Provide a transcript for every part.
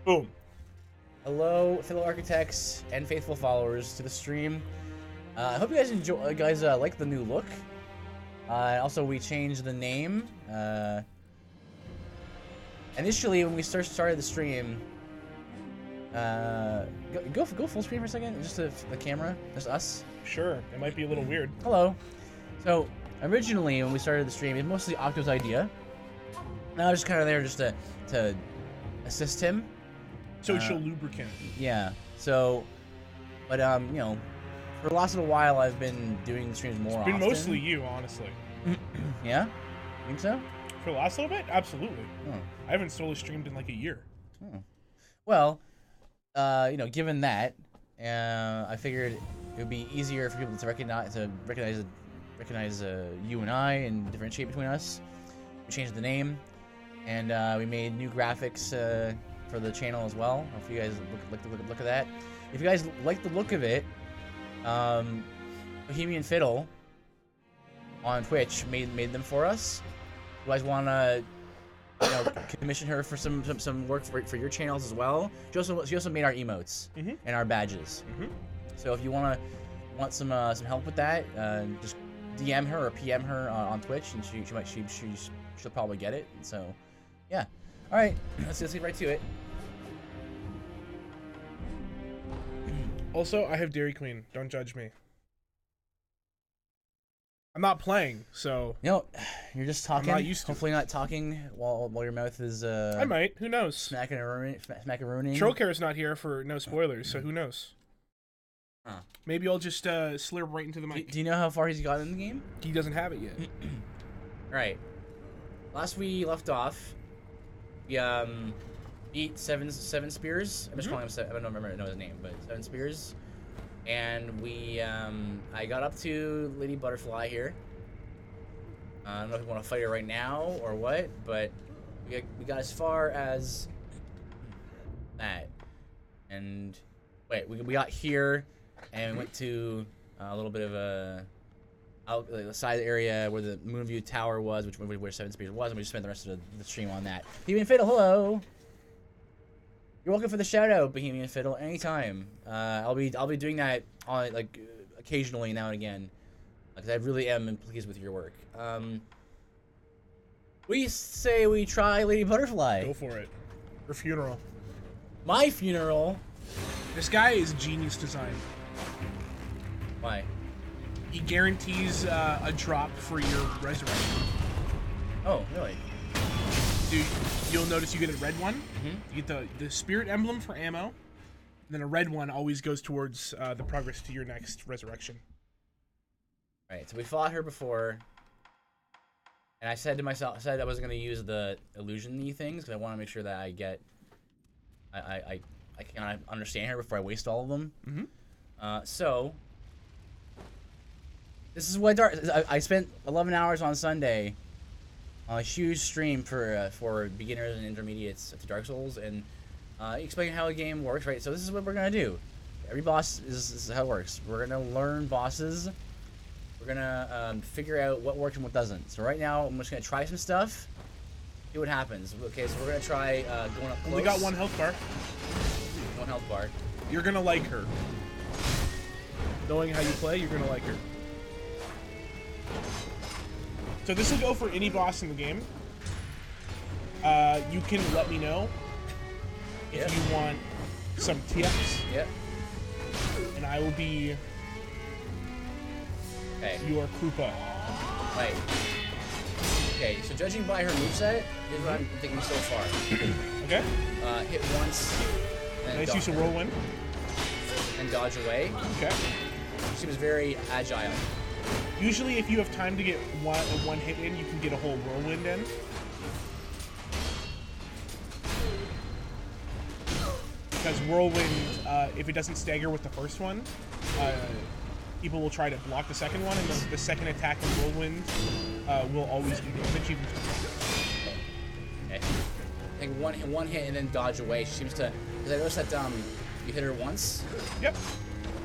Boom. Hello, fellow architects and faithful followers to the stream. I hope you guys enjoy. Like the new look. Also, we changed the name. Initially, when we started the stream, go full screen for a second. Just the camera, just us. Sure. It might be a little weird. Hello. So originally, when we started the stream, it was mostly Octo's idea. Now I'm just kind of there just to assist him. Social lubricant. Yeah. So, but you know, for the last little while, I've been doing the streams more often. It's been mostly you, honestly. Yeah. Think so? For the last little bit, absolutely. Oh. I haven't solo streamed in like a year. Oh. Well, you know, given that, I figured it would be easier for people to recognize you and I and differentiate between us. We changed the name, and we made new graphics for the channel as well. If you guys look at that, if you guys like the look of it, Bohemian Fiddle on Twitch made them for us. You guys want to, you know, commission her for some work for your channels as well? She also made our emotes and our badges. So if you want some help with that, just DM her or PM her on Twitch, and she'll probably get it. So yeah. All right, let's get right to it. Also, I have Dairy Queen. Don't judge me. I'm not playing, so... You know, you're just talking. I'm not used to Hopefully not talking while your mouth is... I might. Who knows? Smacking and ruining. Trollcare's not here for no spoilers, so who knows? Huh. Maybe I'll just slurp right into the mic. Do you know how far he's gotten in the game? He doesn't have it yet. Alright. Last we left off, we beat seven spears. I'm just calling him I don't know his name, but 7 spears. And we I got up to Lady Butterfly here. I don't know if we want to fight her right now or what, but we got as far as that. And wait, we got here and we went to a little bit of a the side area where the Moonview Tower was, where 7 Spears was, and we just spent the rest of the stream on that. Bohemian Fiddle, hello. You're welcome for the shout out, Bohemian Fiddle, anytime. I'll be doing that on occasionally now and again, because I really am pleased with your work. We say we try Lady Butterfly. Go for it. Her funeral. My funeral. This guy is genius design. Why? He guarantees a drop for your resurrection. Oh, really? Dude, you'll notice you get a red one. You get the spirit emblem for ammo. And then a red one always goes towards the progress to your next resurrection. Right, so we fought her before. And I said to myself, I wasn't going to use the illusion-y things, because I want to make sure that I can understand her before I waste all of them. So this is what I spent 11 hours on Sunday on a huge stream for beginners and intermediates to Dark Souls, and explaining how a game works. Right, so this is what we're gonna do. Every boss is how it works. We're gonna learn bosses. We're gonna figure out what works and what doesn't. So right now, I'm just gonna try some stuff. See what happens. Okay, so we're gonna try going up close. Only got 1 health bar. 1 health bar. You're gonna like her. Knowing how you play, you're gonna like her. So this will go for any boss in the game. You can let me know if you want some tips. Yep. And I will be your Krupa. Right. Okay, so judging by her moveset, here's what I'm thinking so far. Okay. Hit once. And nice use of whirlwind. And dodge away. Okay. She seems very agile. Usually, if you have time to get one hit in, you can get a whole whirlwind in. Because whirlwind, if it doesn't stagger with the first one, people will try to block the second one, and the second attack of whirlwind will always do damage. Even okay. I think one hit and then dodge away. She seems to, because I noticed that you hit her once. Yep.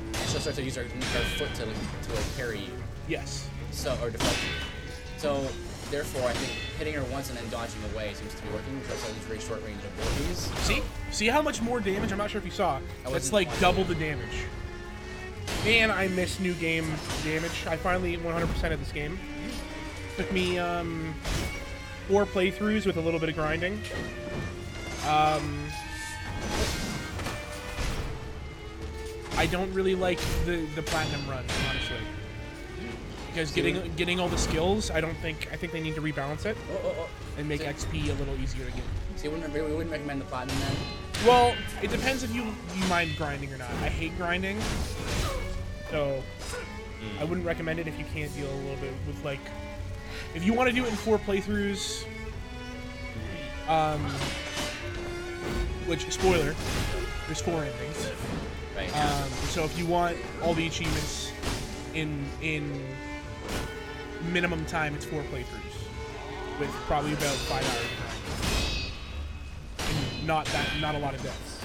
And she'll start to use her foot to carry you. Yes. So, or deflect you. So therefore, I think hitting her once and then dodging away seems to be working because all these very short range abilities. See how much more damage? I'm not sure if you saw. That's like double the damage. Man, I miss new game damage. I finally 100% of this game. Took me 4 playthroughs with a little bit of grinding. I don't really like the platinum run, honestly, because getting all the skills, I think they need to rebalance it and make XP a little easier to get. So we wouldn't recommend the platinum then? Well, it depends if you mind grinding or not. I hate grinding, so I wouldn't recommend it if you can't deal a little bit with, like, if you want to do it in 4 playthroughs. Which, spoiler, there's 4 endings. Right. So if you want all the achievements in minimum time, it's 4 playthroughs with probably about 5 hours of grinding. And not a lot of deaths.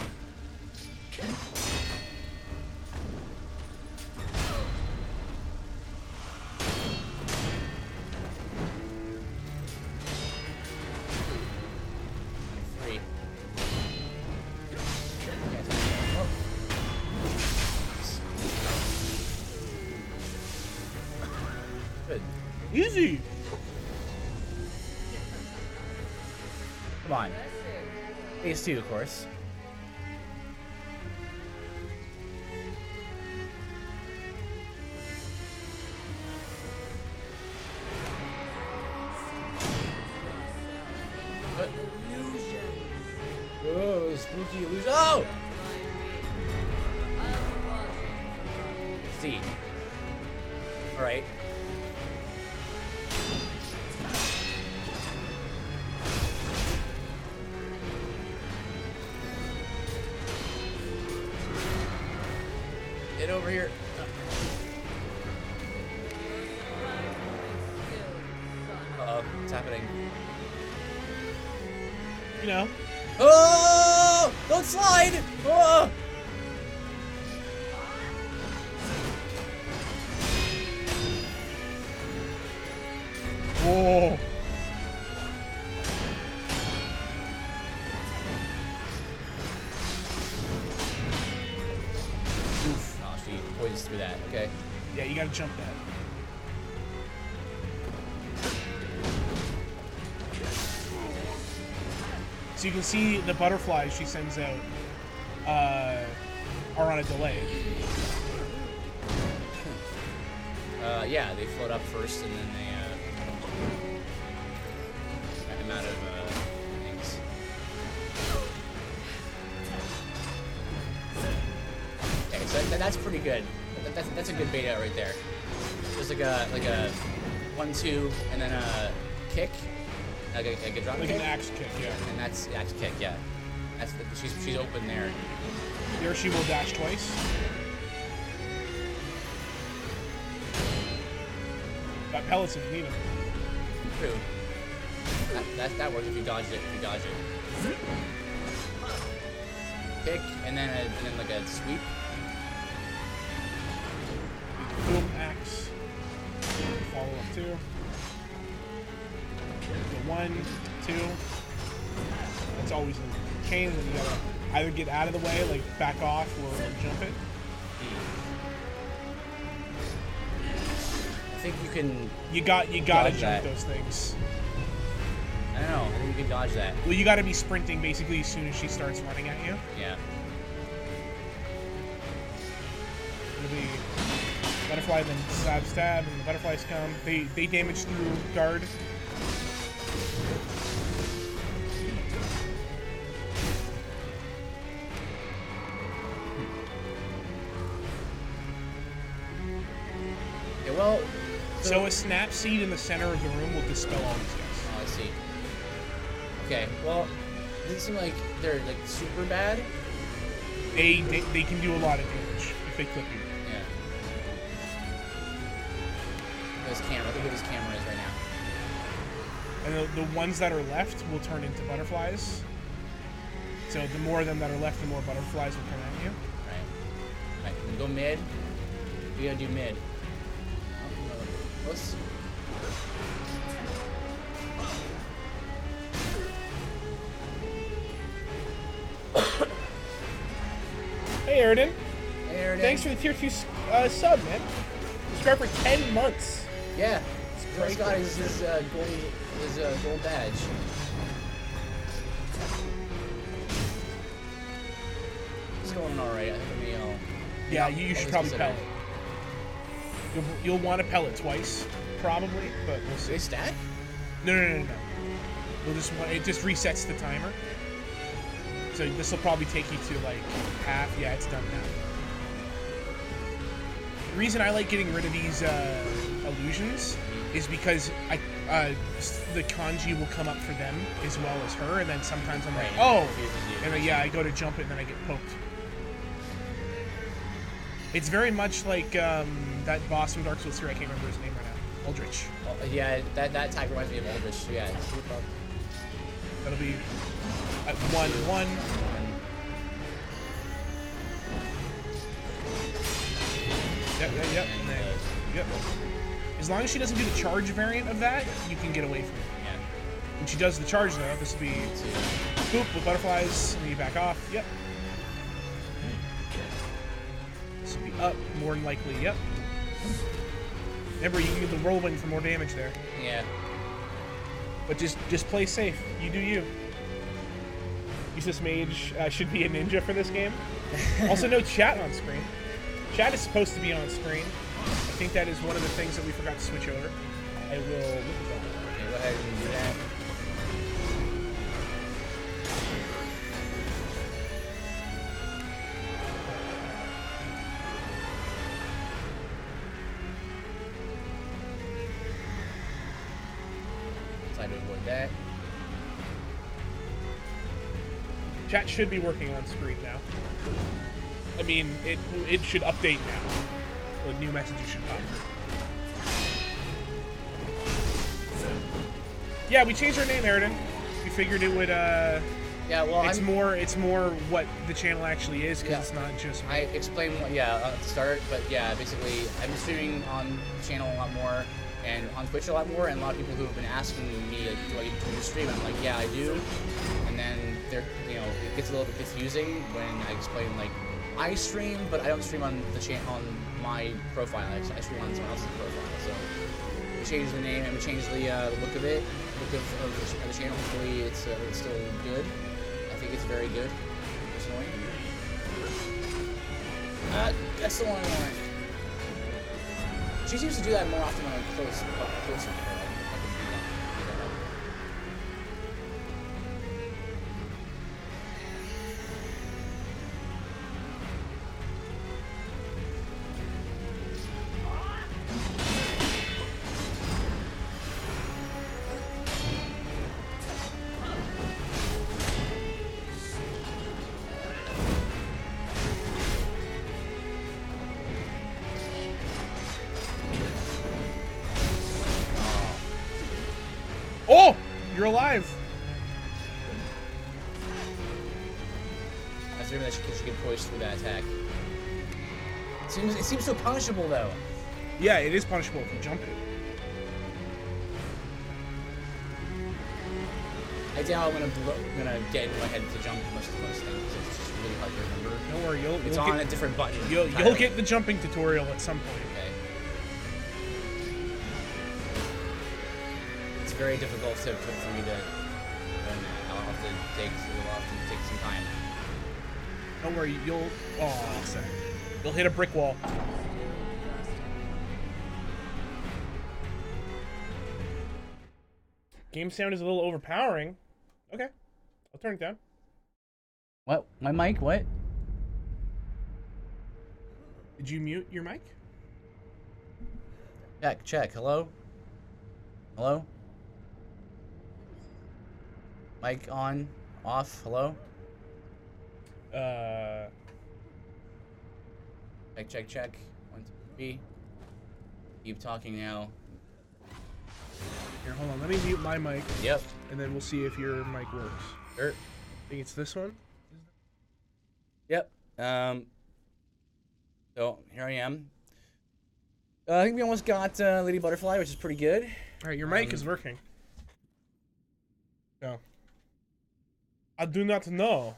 Easy. Come on. Phase 2, of course. What? Oh, spooky illusion. Oh! Let's see. Alright. Get over here. Uh-oh, what's happening? You know. Oh! Don't slide! Oh! Whoa. Poised through that, okay. Yeah, you gotta jump that. So you can see the butterflies she sends out are on a delay. Yeah, they float up first and then they come out of things. Okay, so that's pretty good. That's a good beta right there. Just like a 1-2 and then a kick, like a drop like kick. An axe kick, yeah. And that's the axe kick, yeah. That's she's open there. Here she will dash twice. Got pellets if you need them. True. That works if you dodge it. Kick and then like a sweep. Boom, axe. Follow up 2. Go 1, 2. That's always a cane, and then you gotta either get out of the way, like back off, or jump it. I think you can. You gotta jump that. those things. I don't know. I think you can dodge that. Well, you gotta be sprinting basically as soon as she starts running at you. Yeah. It'll be butterfly, then stab, and the butterflies come. They damage through guard. Okay, well. So a snap seed in the center of the room will dispel all these guys. Oh, I see. Okay, well, it doesn't seem like they're like super bad. They can do a lot of damage if they clip you. Yeah. This camera. Look at this camera is right now. And the ones that are left will turn into butterflies. So the more of them that are left, the more butterflies will come at you. Right. Right. Go mid. We gotta do mid. Close. Hey, Aridin. Hey, Aridin. Thanks for the tier 2 sub, man. Subscribe for 10 months. Yeah. First got his gold badge. It's going alright. I think maybe I'll... Yeah, you should probably pellet. You'll want to pellet twice, probably, but we'll see. They stack? No. It just resets the timer. So this will probably take you to like half. Yeah, it's done now. The reason I like getting rid of these illusions is because the kanji will come up for them as well as her, and then sometimes I'm like, oh, and then, yeah, I go to jump it and then I get poked. It's very much like that boss from Dark Souls 3. I can't remember his name right now. Aldrich. Yeah, that tag reminds me of Aldrich. Yeah. That'll be at 1-1. Yep. And then, yep. As long as she doesn't do the charge variant of that, you can get away from it. Yeah. When she does the charge, though, this will be boop with butterflies, and then you back off. Yep. This will be up, more than likely. Yep. Remember, you can get the whirlwind for more damage there. Yeah. But just play safe. You do you. Useless Mage should be a ninja for this game. Also, no chat on screen. Chat is supposed to be on screen. I think that is one of the things that we forgot to switch over. I will look at that. Okay, go ahead and do that. Try to avoid that. Chat should be working on screen now. I mean, it should update now. The new messages should pop. Yeah, we changed our name, Aridin. We figured it would. Yeah, well, it's more what the channel actually is, because it's not just. I explained what, at the start, but yeah, basically, I've been streaming on the channel a lot more and on Twitch a lot more, and a lot of people who have been asking me, like, do I do stream? I'm like, yeah, I do. And then it gets a little bit confusing when I explain, like, I stream, but I don't stream on the on my profile. I stream on someone else's profile. So we changed the name and we changed the look of it, of the channel. Hopefully, it's still good. I think it's very good, personally. That's the one I want. She seems to do that more often when I'm closer to her. Oh! You're alive! I assume that she can push through that attack. It seems so punishable, though. Yeah, it is punishable if you jump it. I doubt I'm gonna get in my head to jump most things. It's just really hard to remember. Don't worry, it's on a different button. You'll get the jumping tutorial at some point. Okay. It's very difficult for me to learn that. I'll have to take some time. Don't worry, you'll. Oh, sorry. You'll hit a brick wall. Game sound is a little overpowering. Okay, I'll turn it down. What? My mic? What? Did you mute your mic? Check. Hello? Hello? Mic on? Off? Hello? Check. 1, 2, 3. Keep talking now. Here, hold on. Let me mute my mic. Yep. And then we'll see if your mic works. Sure. I think it's this one. Yep. So here I am. I think we almost got Lady Butterfly, which is pretty good. All right, your mic is working. No. I do not know.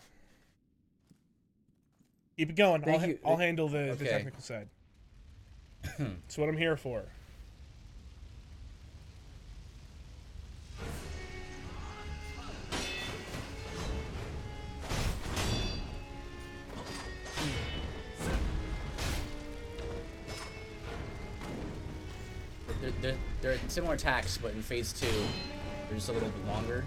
Keep it going. Thank you. I'll handle the Okay. technical side. That's what I'm here for. They're similar attacks, but in phase 2, they're just a little bit longer.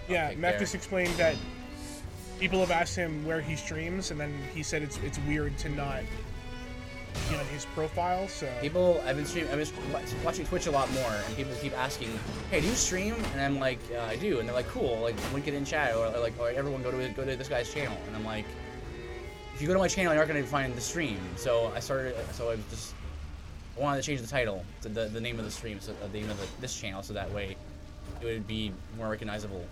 Yeah, Mectus explained that people have asked him where he streams, and then he said it's weird to not be on his profile. So I've been watching Twitch a lot more, and people keep asking, "Hey, do you stream?" And I'm like, "I do," and they're like, "Cool, like link it in chat," or like, "Or everyone go to this guy's channel," and I'm like, if you go to my channel, you're not going to find the stream. So I wanted to change the title to the name of the stream, so the name of this channel, so that way it would be more recognizable.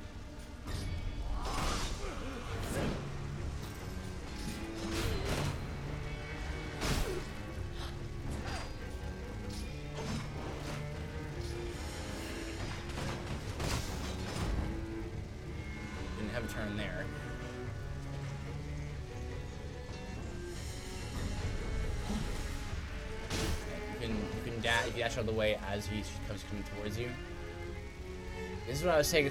Didn't have a turn there. You can dash out of the way as he comes coming towards you. This is what I was saying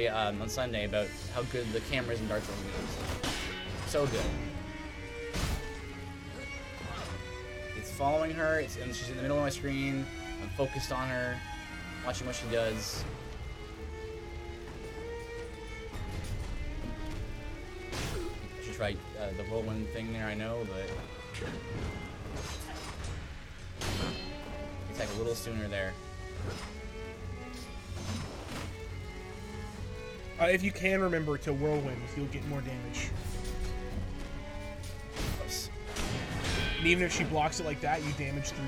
on Sunday about how good the cameras in Dark Souls is. So good. It's following her, and she's in the middle of my screen. I'm focused on her, watching what she does. I should try the whirlwind thing there, I know, but attack a little sooner there. if you can remember to whirlwind, you'll get more damage. Close. And even if she blocks it like that, you damage through.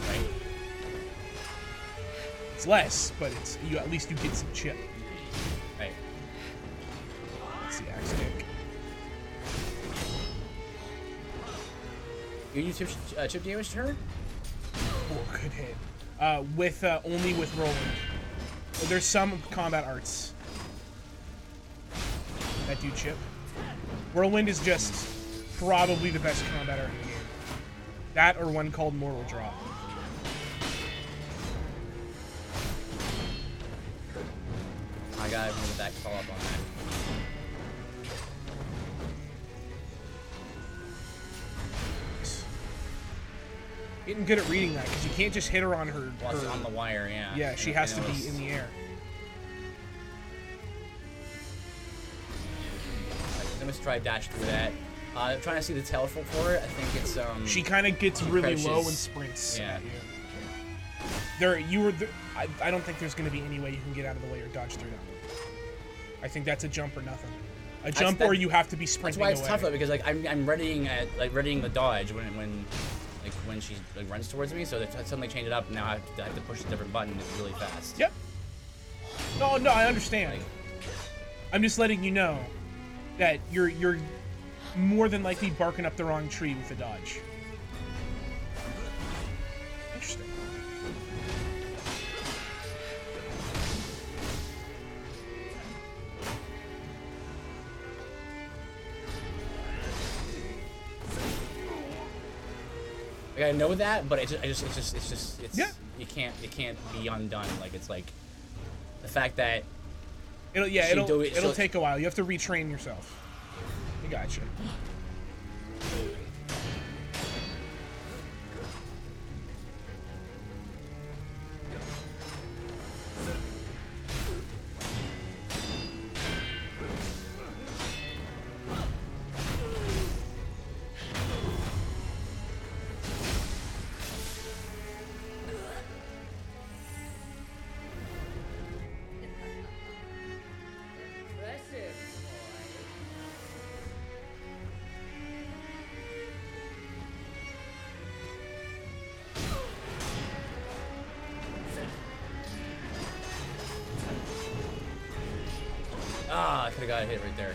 Right. It's less, but it's at least you get some chip. Right. That's the axe kick. You use chip damage to her? Oh, good hit. Only with whirlwind. There's some combat arts that do chip. Whirlwind is just probably the best combat art in the game. That or one called Mortal Drop. I gotta remember that to follow up on that. Getting good at reading that, because you can't just hit her on her... Well, it's on the wire, yeah. Yeah, she has to be in the air. I'm gonna try dash through that. I'm trying to see the tail for it. I think it's She kind of gets really crouches. low and sprints. Yeah. I don't think there's going to be any way you can get out of the way or dodge through that. I think that's a jump or nothing. A jump or you have to be sprinting away. That's why it's tough though, because like I'm readying the dodge when she runs towards me. So they suddenly change it up. And now I have to push a different button really fast. Yep. No, I understand. I'm just letting you know that you're more than likely barking up the wrong tree with the dodge. Interesting. Like I know that, but it's just yeah. You can't be undone. Like it's like the fact that it'll take a while. You have to retrain yourself. I gotcha. I could have got a hit right there.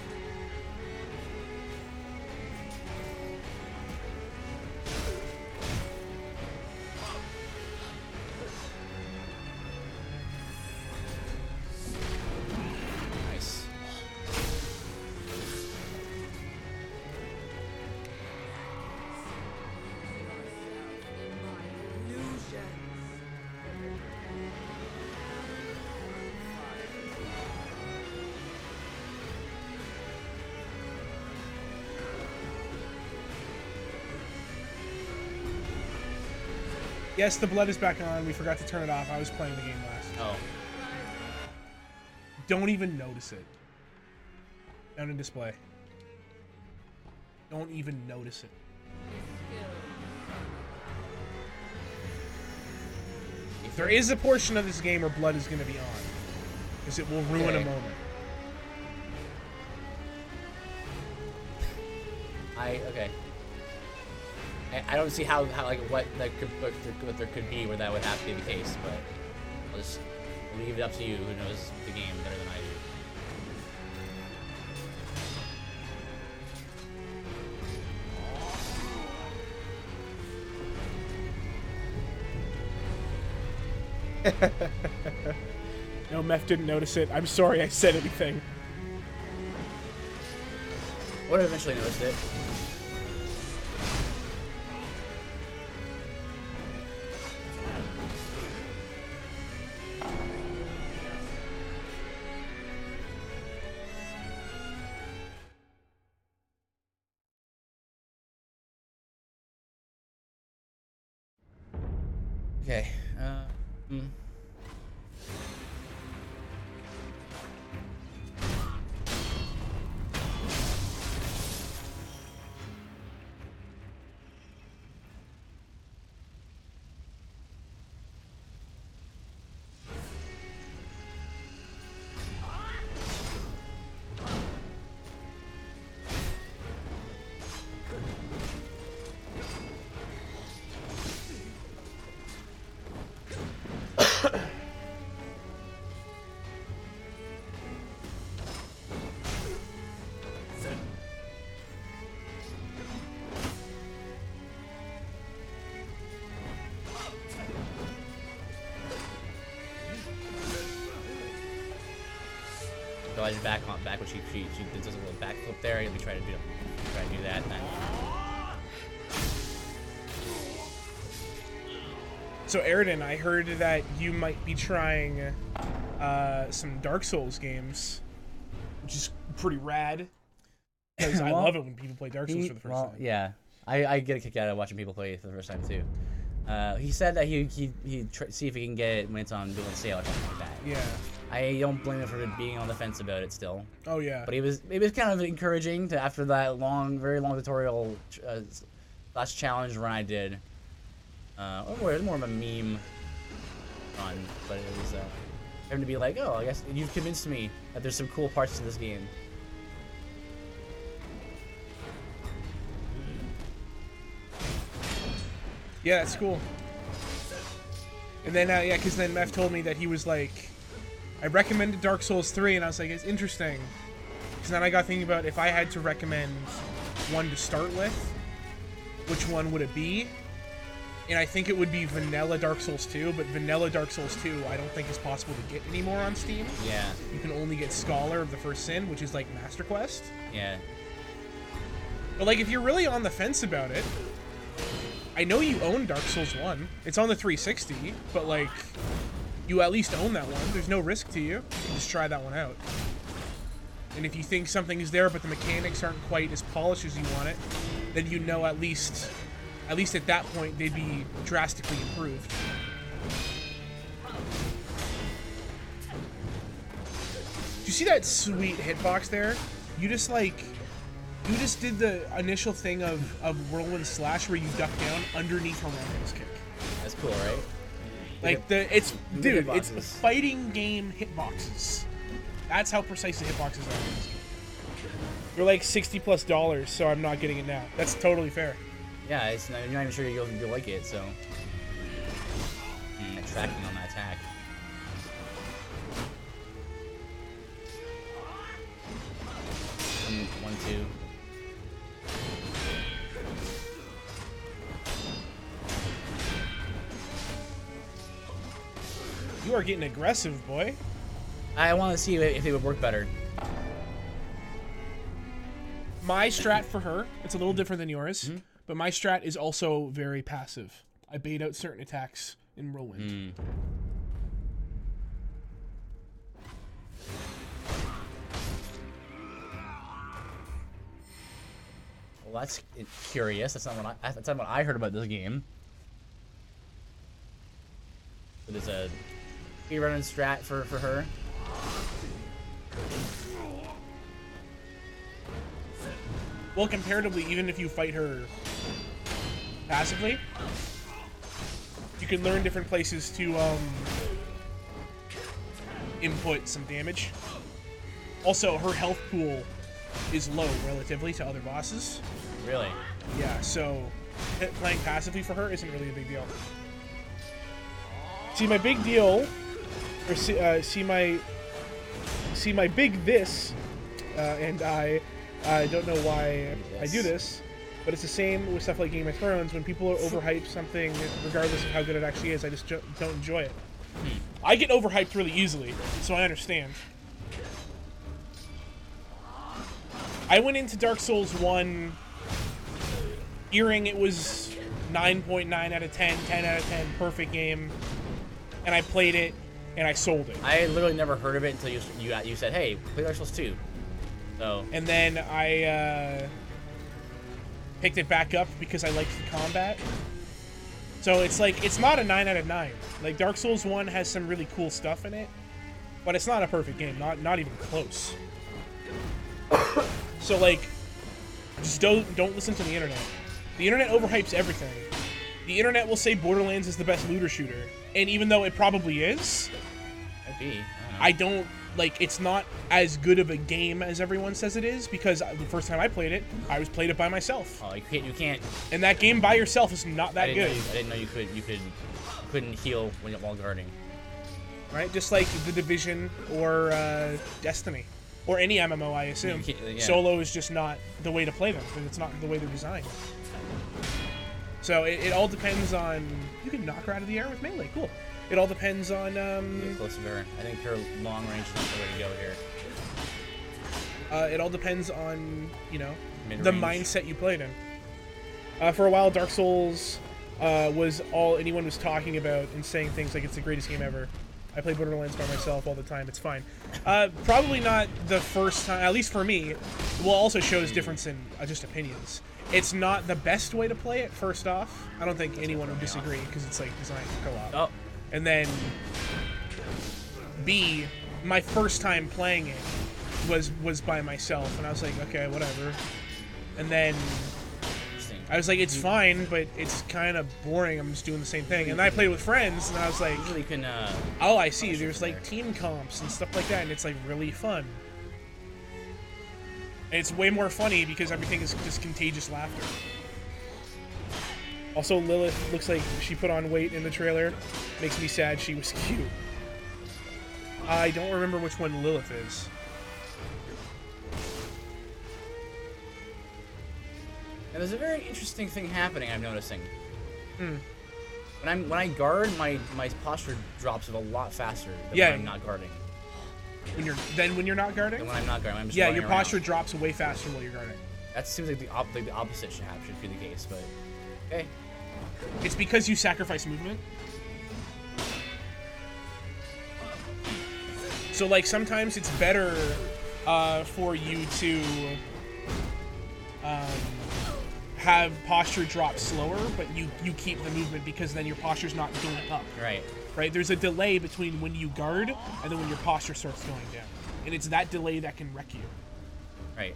Yes, the blood is back on. We forgot to turn it off. I was playing the game last. Oh. Don't even notice it. Down in display. Don't even notice it. There is a portion of this game where blood is going to be on. Because it will ruin a moment. Okay. I don't see how like what there could be where that would have to be the case, but I'll just leave it up to you who knows the game better than I do. No, Meph didn't notice it. I'm sorry I said anything. Would have eventually noticed it. Okay. So I just back when she does a little backflip there. Let me try to do that. And then... So Aridin, I heard that you might be trying some Dark Souls games, which is pretty rad. Because I love it when people play Dark Souls for the first time. Yeah, I get a kick out of watching people play it for the first time too. He said that he'd see if he can get it when it's on sale or something like that. Yeah. I don't blame him for being on the fence about it still. Oh yeah. But it was kind of encouraging to, after that very long tutorial last challenge run I did. It was more of a meme run, but it was him to be like, oh, I guess you've convinced me that there's some cool parts to this game. Yeah, that's cool. And then, yeah, because then Meph told me that he was like, I recommended Dark Souls 3, and I was like, it's interesting. Because then I got thinking about if I had to recommend one to start with, which one would it be? And I think it would be vanilla Dark Souls 2, but vanilla Dark Souls 2 I don't think is possible to get anymore on Steam. Yeah. You can only get Scholar of the First Sin, which is like Master Quest. Yeah. But like, if you're really on the fence about it, I know you own Dark Souls 1. It's on the 360, but like, you at least own that one. There's no risk to you. You can just try that one out. And if you think something is there, but the mechanics aren't quite as polished as you want it, then you know at least at that point, they'd be drastically improved. Do you see that sweet hitbox there? You just did the initial thing of Whirlwind Slash where you duck down underneath her roundhouse kick. That's cool, right? Like it's fighting game hitboxes. That's how precise the hitboxes are. They're like $60+, so I'm not getting it now. That's totally fair. Yeah, you're not even sure you'll like it, so. Tracking on that attack. One, two. You are getting aggressive, boy. I want to see if it would work better. My strat for her, it's a little different than yours, but my strat is also very passive. I bait out certain attacks in Whirlwind. Well, that's curious. That's not what I heard about this game. there's a speedrunning strat for her. Well, comparatively, even if you fight her passively, you can learn different places to input some damage. Also, her health pool is low relatively to other bosses. Really? Yeah, so playing passively for her isn't really a big deal. See, my big deal, or see my big this, and I don't know why I do this, but it's the same with stuff like Game of Thrones. When people overhype something, regardless of how good it actually is, I just don't enjoy it. I get overhyped really easily, so I understand. I went into Dark Souls 1 hearing it was 9.9 out of 10, 10 out of 10, perfect game, and I played it, and I sold it. I literally never heard of it until you said, hey, play Dark Souls 2. So. And then I picked it back up because I liked the combat. So it's like, it's not a 9 out of 9. Like, Dark Souls 1 has some really cool stuff in it, but it's not a perfect game, not even close. So, like, just don't listen to the internet. The internet overhypes everything. The internet will say Borderlands is the best looter shooter, and even though it probably is, Might be. I don't, like, it's not as good of a game as everyone says it is, because the first time I played it, I played it by myself. Oh, you can't. And that game by yourself is not that good. I didn't know you couldn't heal while guarding. Right? Just like The Division or Destiny. Or any MMO, I assume. Yeah. Solo is just not the way to play them, because it's not the way they're designed. So it all depends on... You can knock her out of the air with melee, cool. It all depends on... Get close to her. I think her long range is not the way to go here. It all depends on, you know, Mid-range. the mindset you played in. For a while, Dark Souls was all anyone was talking about and saying things like it's the greatest game ever. I play Borderlands by myself all the time. It's fine. Probably not the first time, at least for me. Well, also shows difference in just opinions. It's not the best way to play it, first off. I don't think anyone would disagree, because it's like designed for co-op. Oh. And then, B, my first time playing it was by myself, and I was like, okay, whatever. And then I was like, it's fine, but it's kind of boring. I'm just doing the same thing. And then I played with friends, and I was like, Usually you can, oh, I see. There's like team comps and stuff like that, and it's like really fun. And it's way more funny because everything is just contagious laughter. Also, Lilith looks like she put on weight in the trailer. Makes me sad she was cute. I don't remember which one Lilith is. Now, there's a very interesting thing happening. I'm noticing. Hmm. When I guard, my posture drops a lot faster than Yeah. when I'm not guarding. When you're not guarding? Than when I'm not guarding. I'm just Yeah, running your around. posture drops way faster while you're guarding. That seems like the opposite should be the case, but okay. It's because you sacrifice movement. So, like, sometimes it's better for you to have posture drop slower, but you keep the movement because then your posture's not going up. Right. Right? There's a delay between when you guard and then when your posture starts going down. And it's that delay that can wreck you. Right.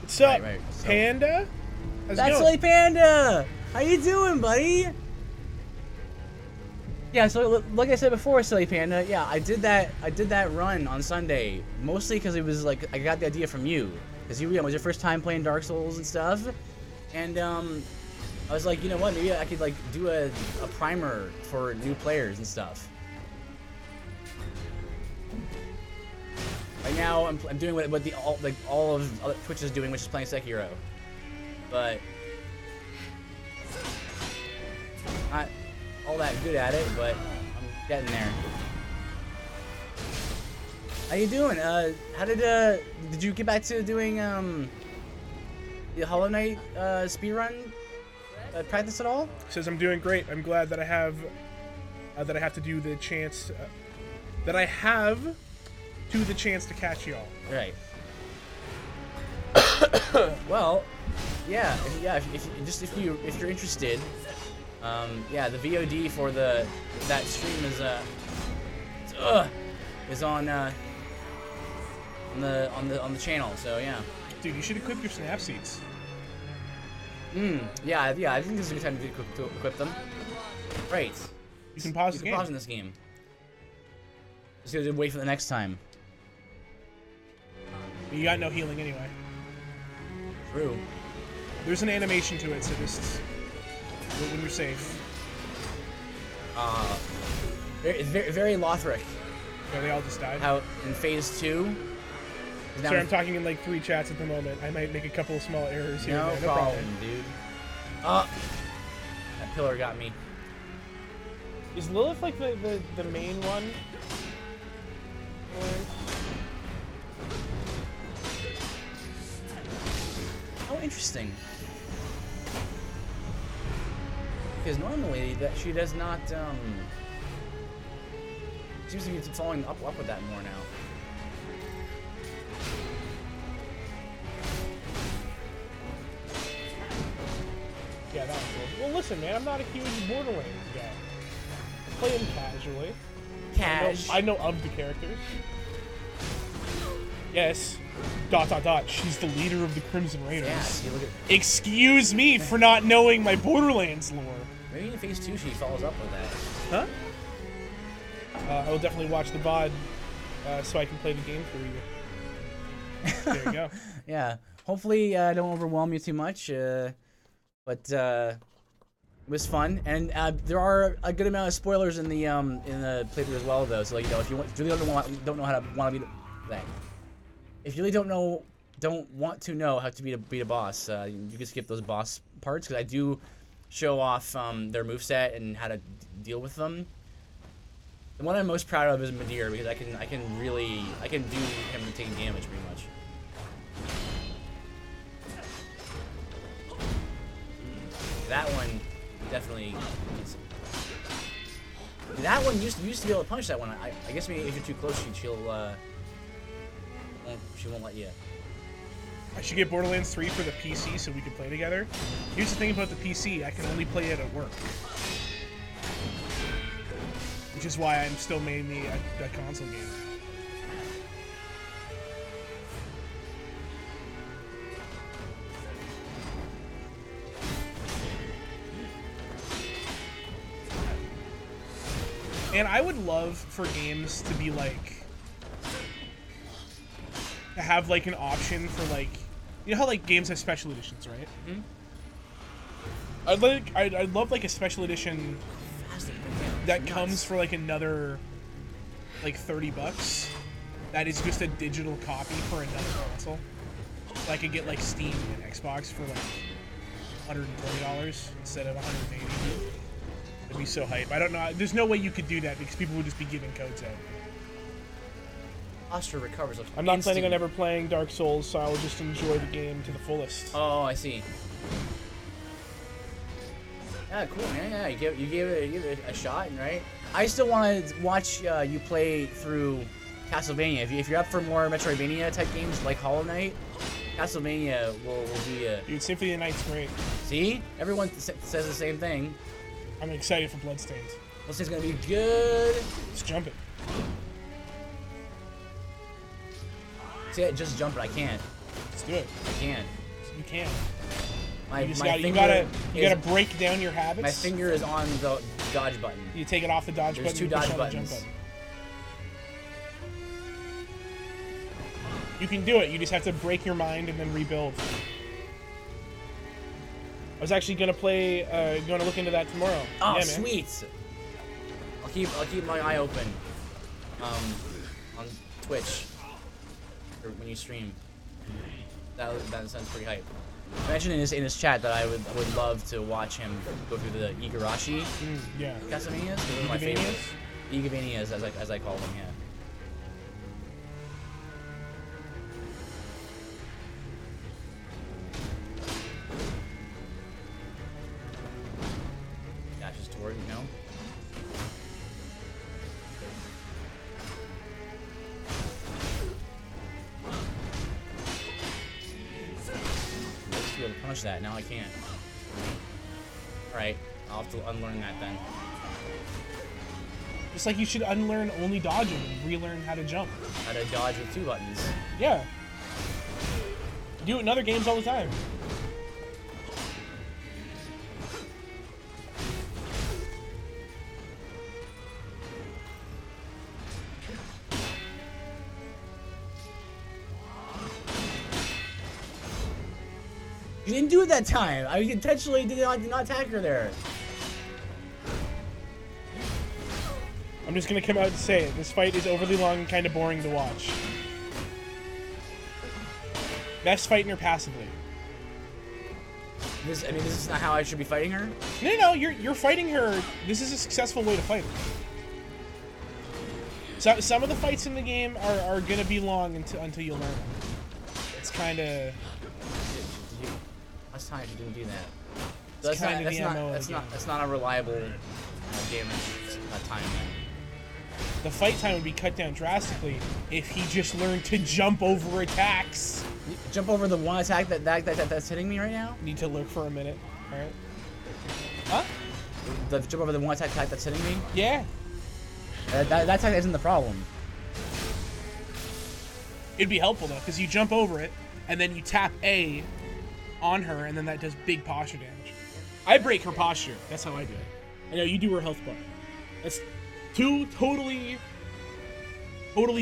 What's up, Right, so- Panda? How's it That's going? Silly Panda! How you doing, buddy? Yeah, so like I said before, Silly Panda, yeah, I did that run on Sunday, mostly because it was like, I got the idea from you. Because it was your first time playing Dark Souls and stuff. And, I was like, you know what, maybe I could, like, do a primer for new players and stuff. Right now, I'm doing what all of Twitch is doing, which is playing Sekiro. But not all that good at it, but I'm getting there. How you doing? How did you get back to doing the Hollow Knight speedrun practice at all? Says I'm doing great. I'm glad that I have to do the chance that I have to the chance to catch y'all. Right. Well, yeah, if you're interested, Yeah, the VOD for that stream is on the channel. So yeah. Dude, you should equip your snap seats. Yeah. I think this is a good time to equip them. Right. You can pause the game. Pause in this game. Just gotta wait for the next time. You got no healing anyway. True. There's an animation to it, so just do it when you're safe. It's very Lothric. Yeah, they all just died. How in phase 2? Sorry, I'm talking in like 3 chats at the moment. I might make a couple of small errors here. No and there. problem, dude. That pillar got me. Is Lilith like the main one? Oh, interesting. Because normally that she does not seems to be following up with that more now. Yeah, that was cool. Well, listen, man, I'm not a huge Borderlands guy. I play them casually. Cash. I know of the characters. Yes. ... She's the leader of the Crimson Raiders. Yeah, see, look at... Excuse me for not knowing my Borderlands lore. Maybe in phase 2 she follows up with that. Huh? I will definitely watch the VOD so I can play the game for you. There you go. Yeah. Hopefully I don't overwhelm you too much. But it was fun, and there are a good amount of spoilers in the playthrough as well, though. So, like, you know, if you really don't know how to beat that, if you really don't want to know how to beat a boss, you can skip those boss parts, because I do show off their moveset and how to deal with them. The one I'm most proud of is Midir, because I can do him taking damage pretty much. That one definitely. That one used to be able to punch that one. I guess maybe if you're too close, she won't let you. I should get Borderlands 3 for the PC so we could play together. Here's the thing about the PC: I can only play it at work, which is why I'm still mainly a console gamer. And I would love for games to be like, to have like an option for like, you know how like games have special editions, right? Mm-hmm. I'd love like a special edition that comes for like another like $30. That is just a digital copy for another console. So I could get like Steam and Xbox for like $120 instead of $180. It'd be so hype. I don't know. There's no way you could do that because people would just be giving codes out. Posture recovers. I'm not planning on ever playing Dark Souls, so I will just enjoy the game to the fullest. Oh, I see. Yeah, cool, man. Yeah, you gave it a shot, right? I still want to watch you play through Castlevania. If you're up for more Metroidvania type games like Hollow Knight, Castlevania will be a... Dude, Symphony of the Night's great. See? Everyone says the same thing. I'm excited for Bloodstained. Bloodstained's gonna be good. Let's jump it. See, I just jump it. I can't. Let's do it. I can't. You can. You gotta break down your habits. My finger is on the dodge button. You take it off the dodge There's button. Two dodge buttons. Button. You can do it. You just have to break your mind and then rebuild. I was actually gonna look into that tomorrow. Oh, yeah, sweet! I'll keep my eye open. On Twitch, or when you stream. That sounds pretty hype. I mentioned in his chat that I would love to watch him go through the Igarashi Castlevanias. Those are my favorites. Igavanias, as I call them, yeah. Dashes toward, you know. I used to be able to punish that, now I can't. Alright. I'll have to unlearn that then. Just like you should unlearn only dodging and relearn how to jump. How to dodge with 2 buttons. Yeah. You do it in other games all the time. You didn't do it that time. I intentionally did not attack her there. I'm just gonna come out and say it. This fight is overly long and kind of boring to watch. Best fighting her passively. This is not how I should be fighting her. No, you're fighting her. This is a successful way to fight her. So some of the fights in the game are gonna be long until you learn them. It's kind of. Last time you didn't do that. It's So that's not a reliable damage time. The fight time would be cut down drastically if he just learned to jump over attacks. Jump over the one attack that's hitting me right now? Need to look for a minute. Alright. Huh? Jump over the one attack that's hitting me? Yeah. That attack isn't the problem. It'd be helpful though, because you jump over it, and then you tap A on her, and then that does big posture damage. I break her posture. That's how I do it. I know you do her health bar. That's 2 totally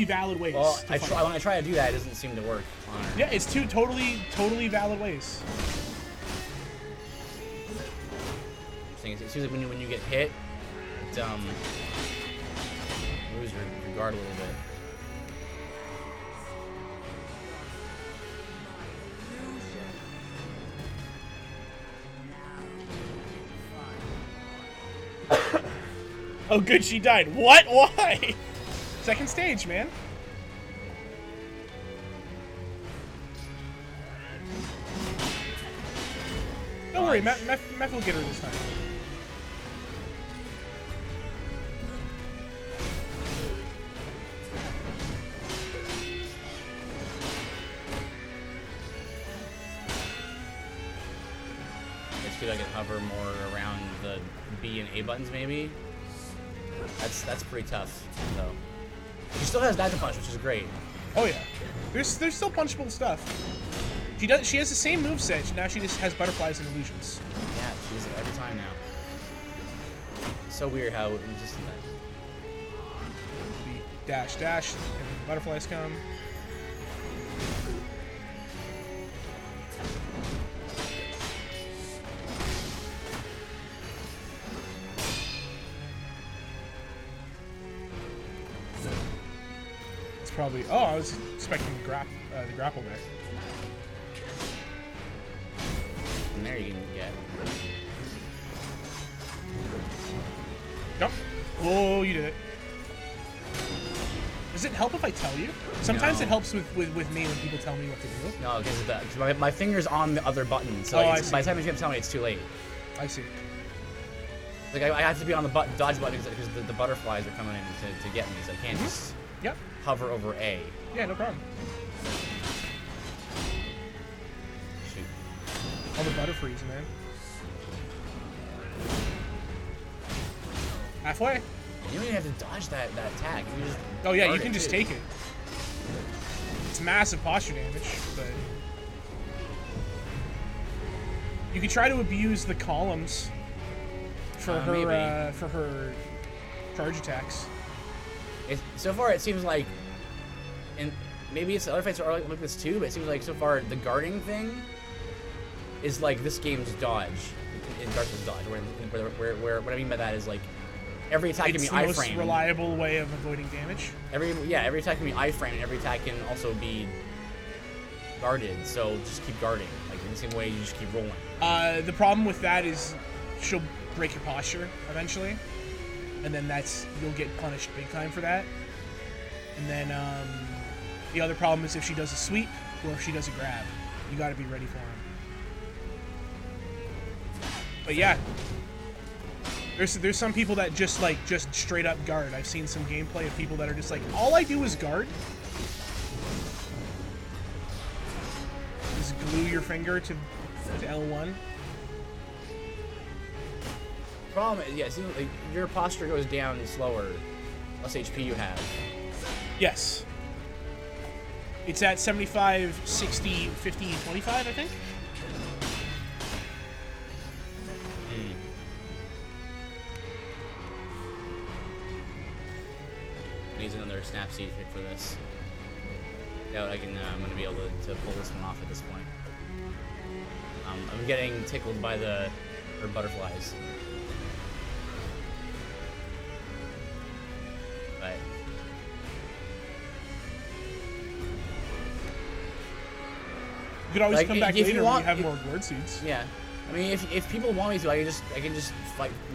valid ways. Well, to fight. when I try to do that, it doesn't seem to work on her. Yeah, it's 2 totally valid ways. It seems like when you get hit, it moves your guard a little bit. Oh, good, she died. What? Why? Second stage, man. Don't worry, Meth will get her this time. I can hover more around the B and A buttons, maybe. That's pretty tough, though. She still has that to punch, which is great. Oh yeah, there's still punchable stuff. She has the same moveset. Now she just has butterflies and illusions. Yeah, she uses it every time now. So weird how it was just Dash, dash, and the butterflies come. Probably. Oh, I was expecting the grapple there. And there you can get. Jump. Oh, you did it. Does it help if I tell you? Sometimes it helps with me when people tell me what to do. No, because my finger's on the other button, so by the time you tell me, it's too late. I see. Like I have to be on the dodge button because the butterflies are coming in to get me, so I can't just. Yep. Hover over A. Yeah, no problem. Shoot. All the butterfrees, man. Halfway. You don't even have to dodge that attack. You just oh yeah, you can just take it. It's massive posture damage, but you could try to abuse the columns for her charge attacks. So far, it seems like, and maybe it's the other fights are like this too, but it seems like so far the guarding thing is like this game's dodge, in Dark Souls dodge, where what I mean by that is like every attack can be iframe. It's the most reliable way of avoiding damage. Every attack can be iframe, and every attack can also be guarded. So just keep guarding, like in the same way you just keep rolling. The problem with that is she'll break your posture eventually. And then you'll get punished big time for that. And then the other problem is if she does a sweep or if she does a grab. You gotta be ready for him. But yeah. There's some people that just straight up guard. I've seen some gameplay of people that are just like, all I do is guard. Just glue your finger to L1. Problem is, yeah, see, like, your posture goes down slower, less HP you have. Yes. It's at 75, 60, 50, 25, I think. Needs another snap seed for this. Yeah, I'm gonna be able to pull this one off at this point. I'm getting tickled by the butterflies. But You could always like, come back if later you want, when you have more word seeds. Yeah, I mean, if people want me to, I can just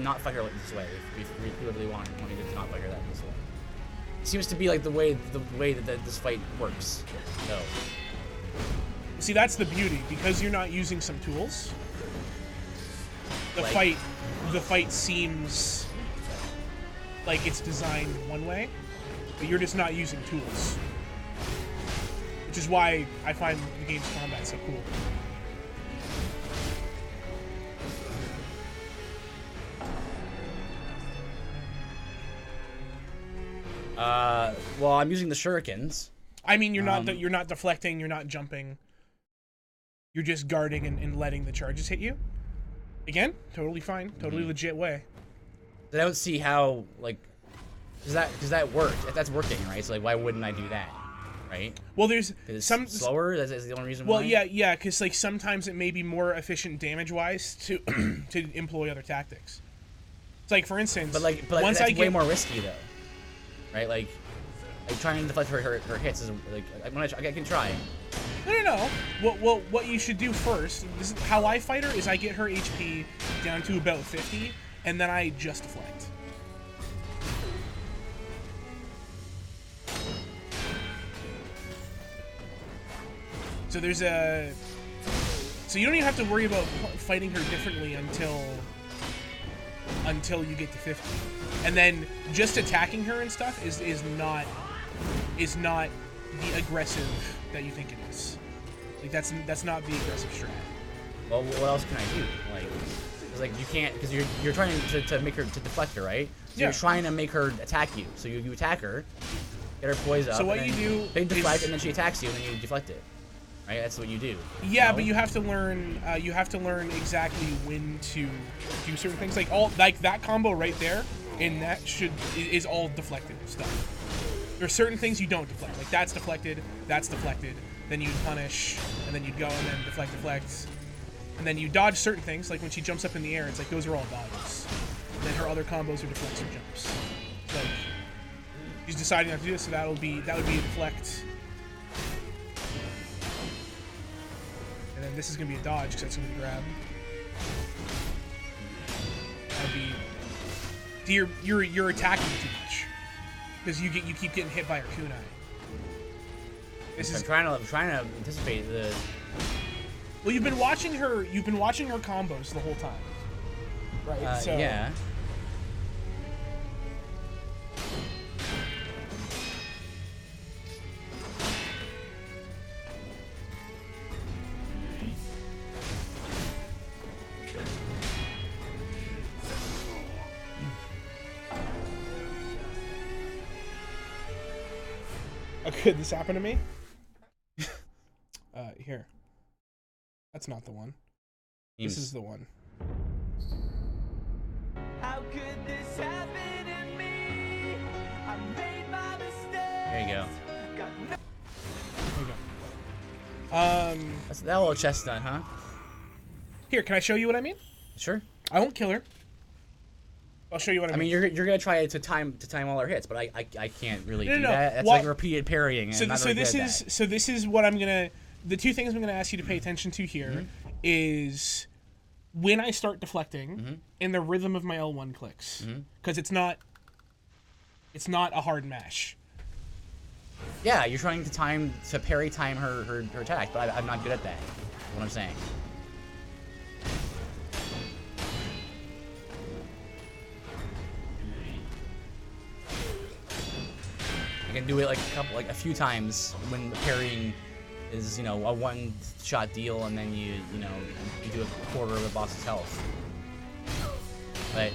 not fight her like this way. If people really want me to not fight her this way. It seems to be like the way that this fight works. So. See, that's the beauty, because you're not using some tools. The fight seems like it's designed one way, but you're just not using tools. Which is why I find the game's combat so cool. Well, I'm using the shurikens. I mean, you're not deflecting, you're not jumping. You're just guarding and letting the charges hit you. Again, totally fine, totally legit way. I don't see how, like, does that work? If that's working, right? So like, why wouldn't I do that, right? Well, there's some slower. That's the only reason. Well, why? yeah, because like sometimes it may be more efficient damage-wise to to employ other tactics. It's like, for instance, but once that's way more risky though, right? Like trying to deflect her hits is like I can try. No. What you should do first, this is how I fight her, is I get her HP down to about 50, and then I just deflect. So there's a... So you don't even have to worry about fighting her differently until you get to 50. And then just attacking her and stuff is not the aggressive that you think it is. Like that's not the aggressive strat. Well, what else can I do? Like you can't, because you're trying to make her to deflect her, right? So you're trying to make her attack you. So you attack her, get her poise up. So what you do? They deflect, and then she attacks you, and then you deflect it. Right? That's what you do. Yeah, but you have to learn. You have to learn exactly when to do certain things. Like that combo right there, and that is all deflected stuff. There are certain things you don't deflect. Like that's deflected. Then you'd punish, and then you'd go and then deflect. And then you dodge certain things, like when she jumps up in the air, it's like those are all dodges. And then her other combos are deflects or jumps. Like she's deciding not to do this, so that would be a deflect. And then this is gonna be a dodge because that's gonna be a grab. That'd be. You're attacking too much because you keep getting hit by her kunai. I'm trying to anticipate the. Well, you've been watching her combos the whole time, right? So yeah. Oh, could this happen to me? Here. That's not the one. This is the one. How could this happen to me? I made my mistakes. There you go. There you go. That's that little chestnut, huh? Here, can I show you what I mean? Sure. I won't kill her. I'll show you what I mean. I mean, you're gonna try to time all her hits, but I can't really do No. that. That's Well, like repeated parrying. So this is what I'm gonna. The two things I'm gonna ask you to pay attention to here is when I start deflecting and the rhythm of my L1 clicks, because it's not a hard mash. Yeah, you're trying to parry time her attack, but I'm not good at that. That's what I'm saying. I can do it like a few times when parrying is, a one-shot deal, and then you do a quarter of the boss's health. But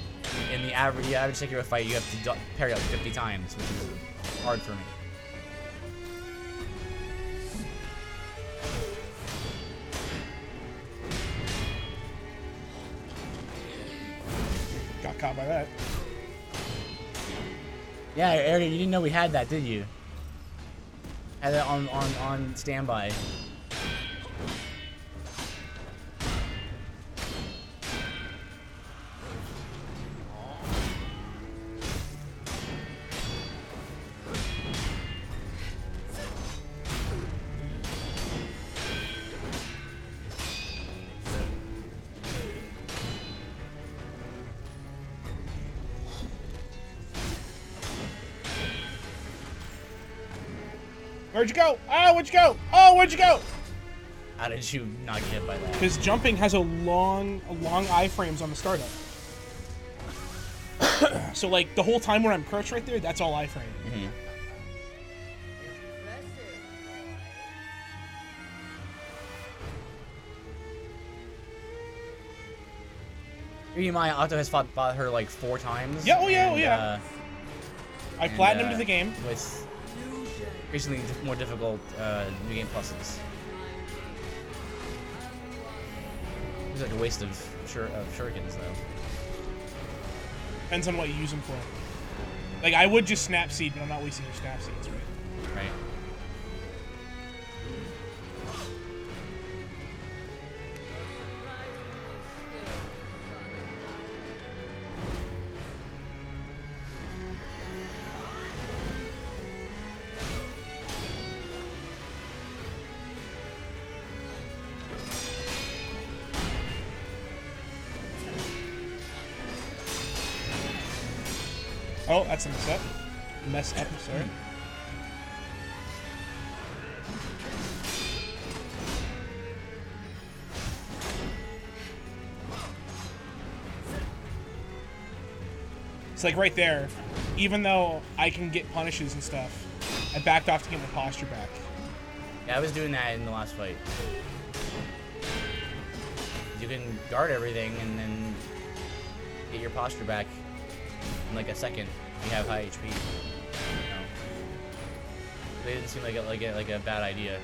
in the average Sekiro fight, you have to parry like 50 times, which is hard for me. Got caught by that. Yeah, Arian, you didn't know we had that, did you? Had that on standby. Where'd you go? Oh, where'd you go? Oh, where'd you go? How did you not get hit by that? Because jumping has a long iframes on the startup. So like the whole time where I'm crouched right there, that's all iframe. Mm-hmm. Keep in mind, Octo has fought her like 4 times. Yeah, oh yeah, and, oh yeah. I platinumed the game. With recently more difficult new game pluses. It's like a waste of shurikens though. Depends on what you use them for. Like I would just snap seed, but I'm not wasting your snap seeds, right? Right. Oh, that's a mess up. Mess up, sorry. It's like right there. Even though I can get punishes and stuff, I backed off to get my posture back. Yeah, I was doing that in the last fight. You can guard everything and then get your posture back in like a second. You have high HP. You know. They didn't seem like a bad idea.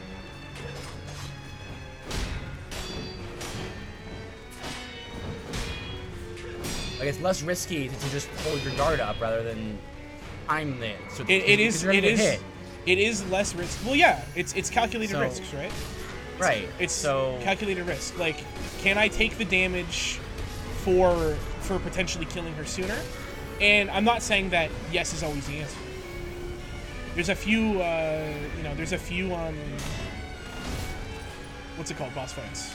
Like it's less risky to just hold your guard up rather than time it. So It is less risk. Well, yeah, it's calculated risks, right? Right. It's so calculated risk. Like, can I take the damage for potentially killing her sooner? And I'm not saying that yes is always the answer. There's a few, what's it called, boss fights?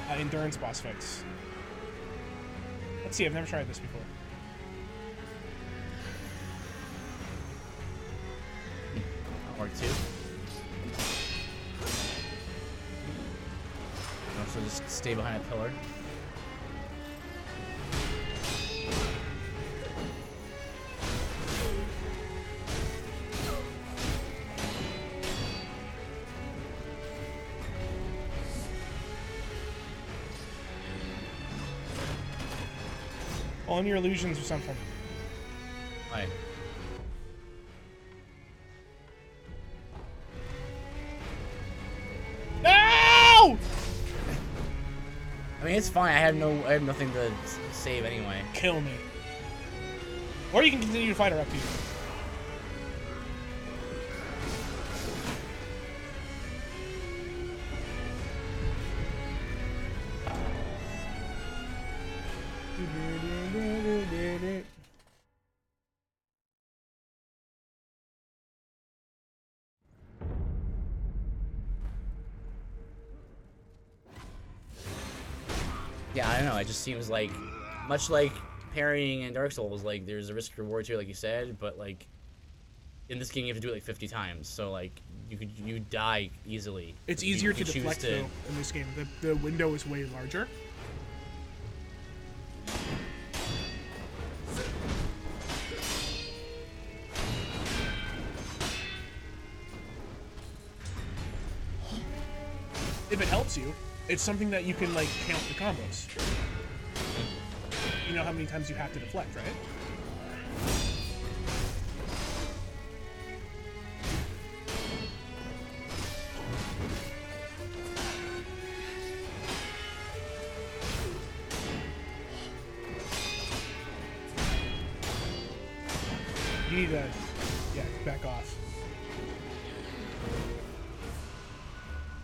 Endurance boss fights. Let's see, I've never tried this before. Or 2. Also just stay behind a pillar. On your illusions or something. Hi. No! I mean, it's fine. I have nothing to save anyway. Kill me. Or you can continue to fight her, up to you. Yeah, I don't know. It just seems like, much like parrying in Dark Souls, like there's a risk reward here, like you said, but like in this game you have to do it like 50 times, so like you die easily. It's easier to deflect though in this game. The window is way larger. If it helps you, it's something that you can like count the combos. you know how many times you have to deflect, right? You need to, yeah, back off.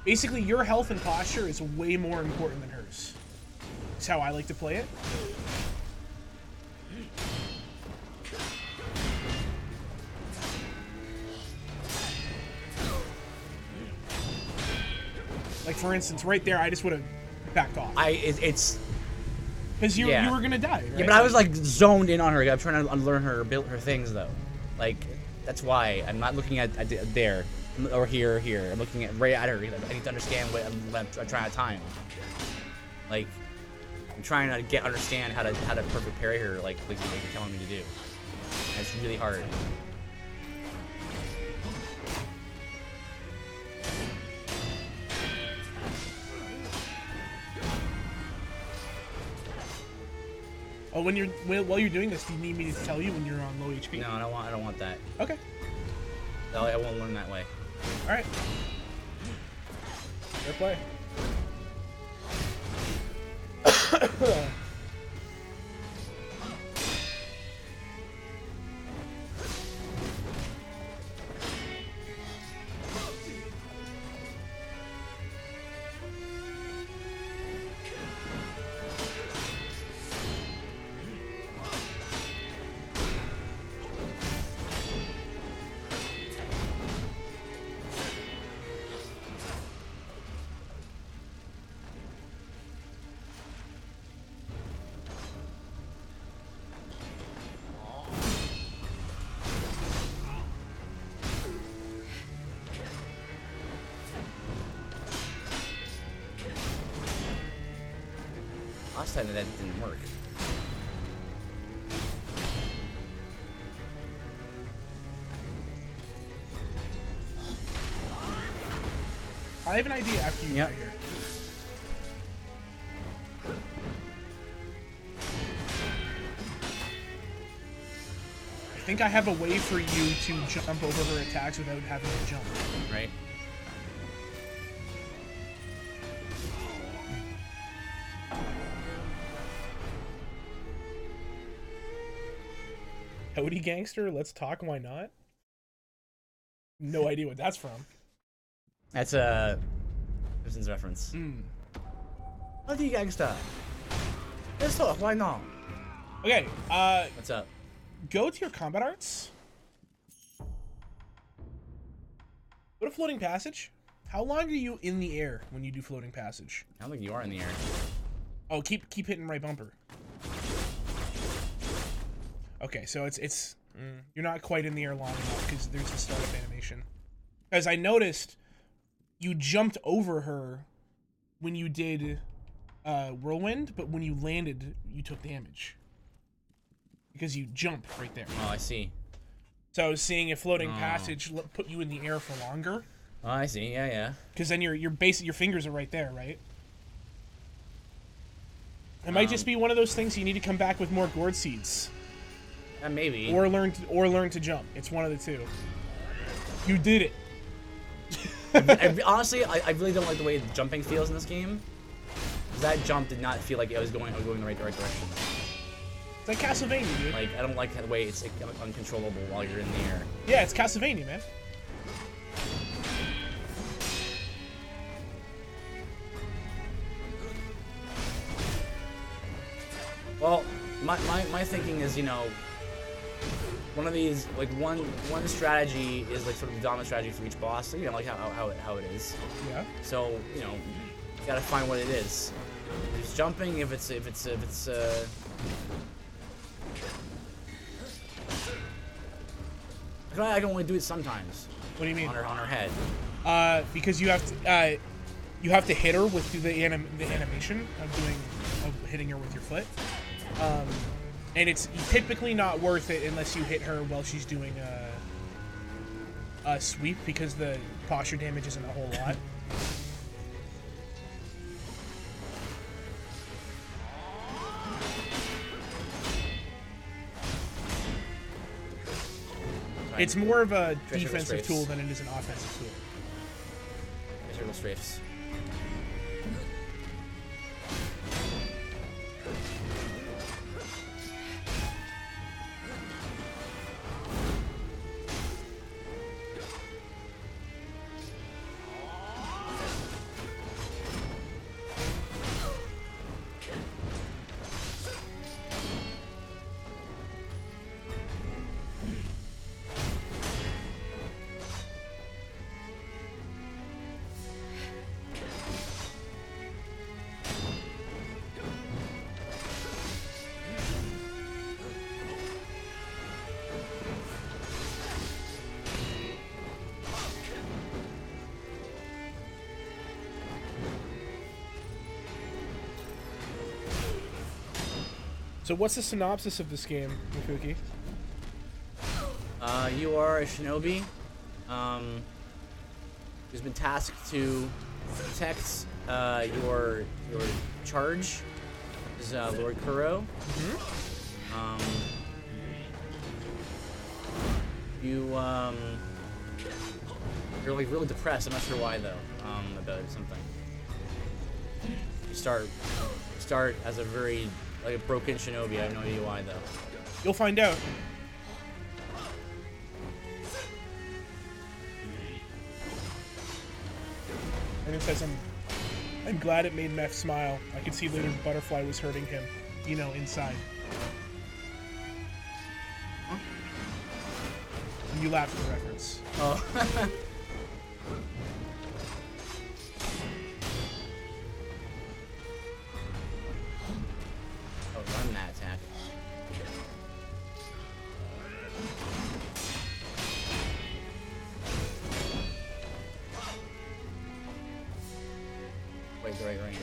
Basically, your health and posture is way more important than hers. That's how I like to play it. Like, for instance, right there, I just would have backed off. It's because you yeah. you were gonna die, right? Yeah, but I was like zoned in on her. I'm trying to unlearn her, build her things though. Like that's why I'm not looking at there or here or here. I'm looking at right at her. I need to understand what I'm trying to time. Like I'm trying to understand how to perfect parry her like you're telling me to do. And it's really hard. Oh, while you're doing this, do you need me to tell you when you're on low HP? No, I don't want that. Okay. No, I won't learn that way. All right. Fair play. Last time that didn't work. I have an idea after you get here. I think I have a way for you to jump over her attacks without having to jump. Right. Howdy gangster, let's talk, why not? No idea what that's from. That's a Simpsons reference. Howdy gangster. Let's talk, why not? Okay, What's up? go to your combat arts. Go to floating passage. How long are you in the air when you do floating passage? I don't think you are in the air. Oh, keep hitting right bumper. Okay, so it's you're not quite in the air long enough because there's the startup animation. As I noticed, you jumped over her when you did whirlwind, but when you landed, you took damage because you jumped right there. Oh, I see. So I was seeing if floating passage put you in the air for longer. Oh, I see. Yeah, yeah. Because then your fingers are right there, right? It might just be one of those things you need to come back with more gourd seeds. Maybe. Or learn to jump. It's one of the two. You did it. Honestly, I really don't like the way the jumping feels in this game. That jump did not feel like I was going in the right direction. It's like Castlevania, dude. Like, I don't like the way it's like, uncontrollable while you're in the air. Yeah, it's Castlevania, man. Well, my thinking is, you know, one of these, like, one strategy is like sort of the dominant strategy for each boss. So, you know, like how it is. Yeah. So, you know, you gotta find what it is. If it's jumping, if it's I can only do it sometimes. What do you mean? On her head. Because you have to hit her with the animation of hitting her with your foot. And it's typically not worth it unless you hit her while she's doing a sweep because the posture damage isn't a whole lot. It's more of a Treasure defensive strafes. tool than it is an offensive tool. Turtle strafes. So what's the synopsis of this game, Mefuki? You are a shinobi who's been tasked to protect your charge. This is Lord Kuro. You're like really depressed. I'm not sure why though. About something. You start as a very like a broken shinobi. I have no idea why though. You'll find out. And it says, I'm glad it made Meph smile. I could see later Butterfly was hurting him, you know, inside. Huh? And you laughed at the reference. Oh. Run that attack. Wait, the right range.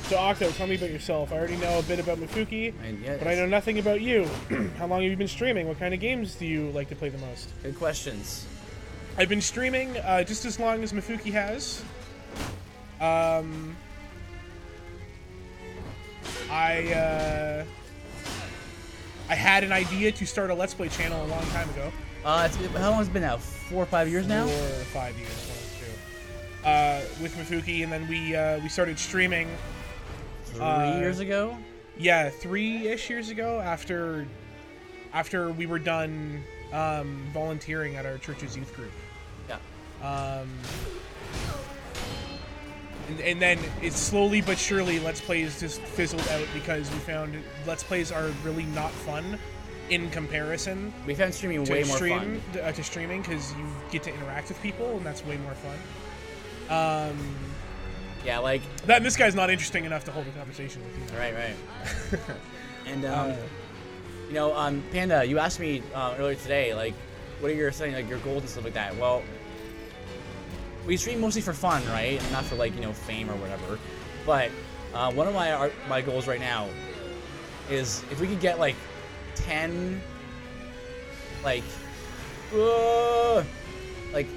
So Octo, tell me about yourself. I already know a bit about Mefuki, Yeah, but I know nothing about you. How long have you been streaming? What kind of games do you like to play the most? Good questions. I've been streaming just as long as Mefuki has. I had an idea to start a Let's Play channel a long time ago. How long has it been now? 4 or 5 years now? 4 or 5 years, one of the two. With Mefuki, and then we started streaming 3 years ago? Yeah, 3-ish years ago after we were done volunteering at our church's youth group. Yeah. And then it slowly but surely Let's Plays just fizzled out because we found Let's Plays are really not fun in comparison. We found streaming way more fun. To streaming because you get to interact with people and that's way more fun. Yeah, like that. And this guy's not interesting enough to hold a conversation with you. Right. And you know, Panda, you asked me earlier today, like, what are your your goals and stuff like that? Well, we stream mostly for fun, right? Not for like fame or whatever. But one of my goals right now is if we could get like 10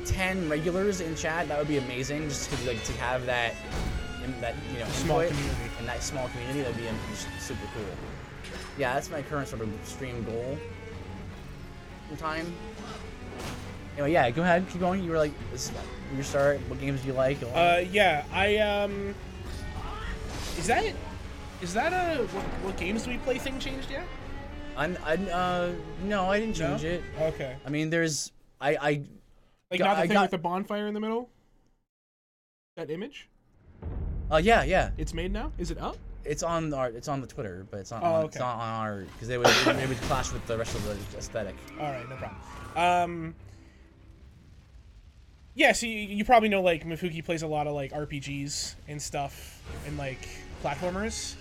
10 regulars in chat, that would be amazing. Just to have that Small input community. in that small community, that'd be super cool. Yeah, that's my current sort of stream goal. In time. Anyway, yeah, go ahead, keep going. You were like, this is your start. What games do you like? Yeah, Is that what games do we play thing changed yet? No, I didn't change it. Okay. I mean, there's I not the thing with the bonfire in the middle. That image. Yeah. It's made now. Is it up? It's on the Twitter, but it's not. Oh, on, okay. It's not on our because they would clash with the rest of the aesthetic. All right, no problem. Yeah, so you probably know like Mefuki plays a lot of like RPGs and stuff and like platformers.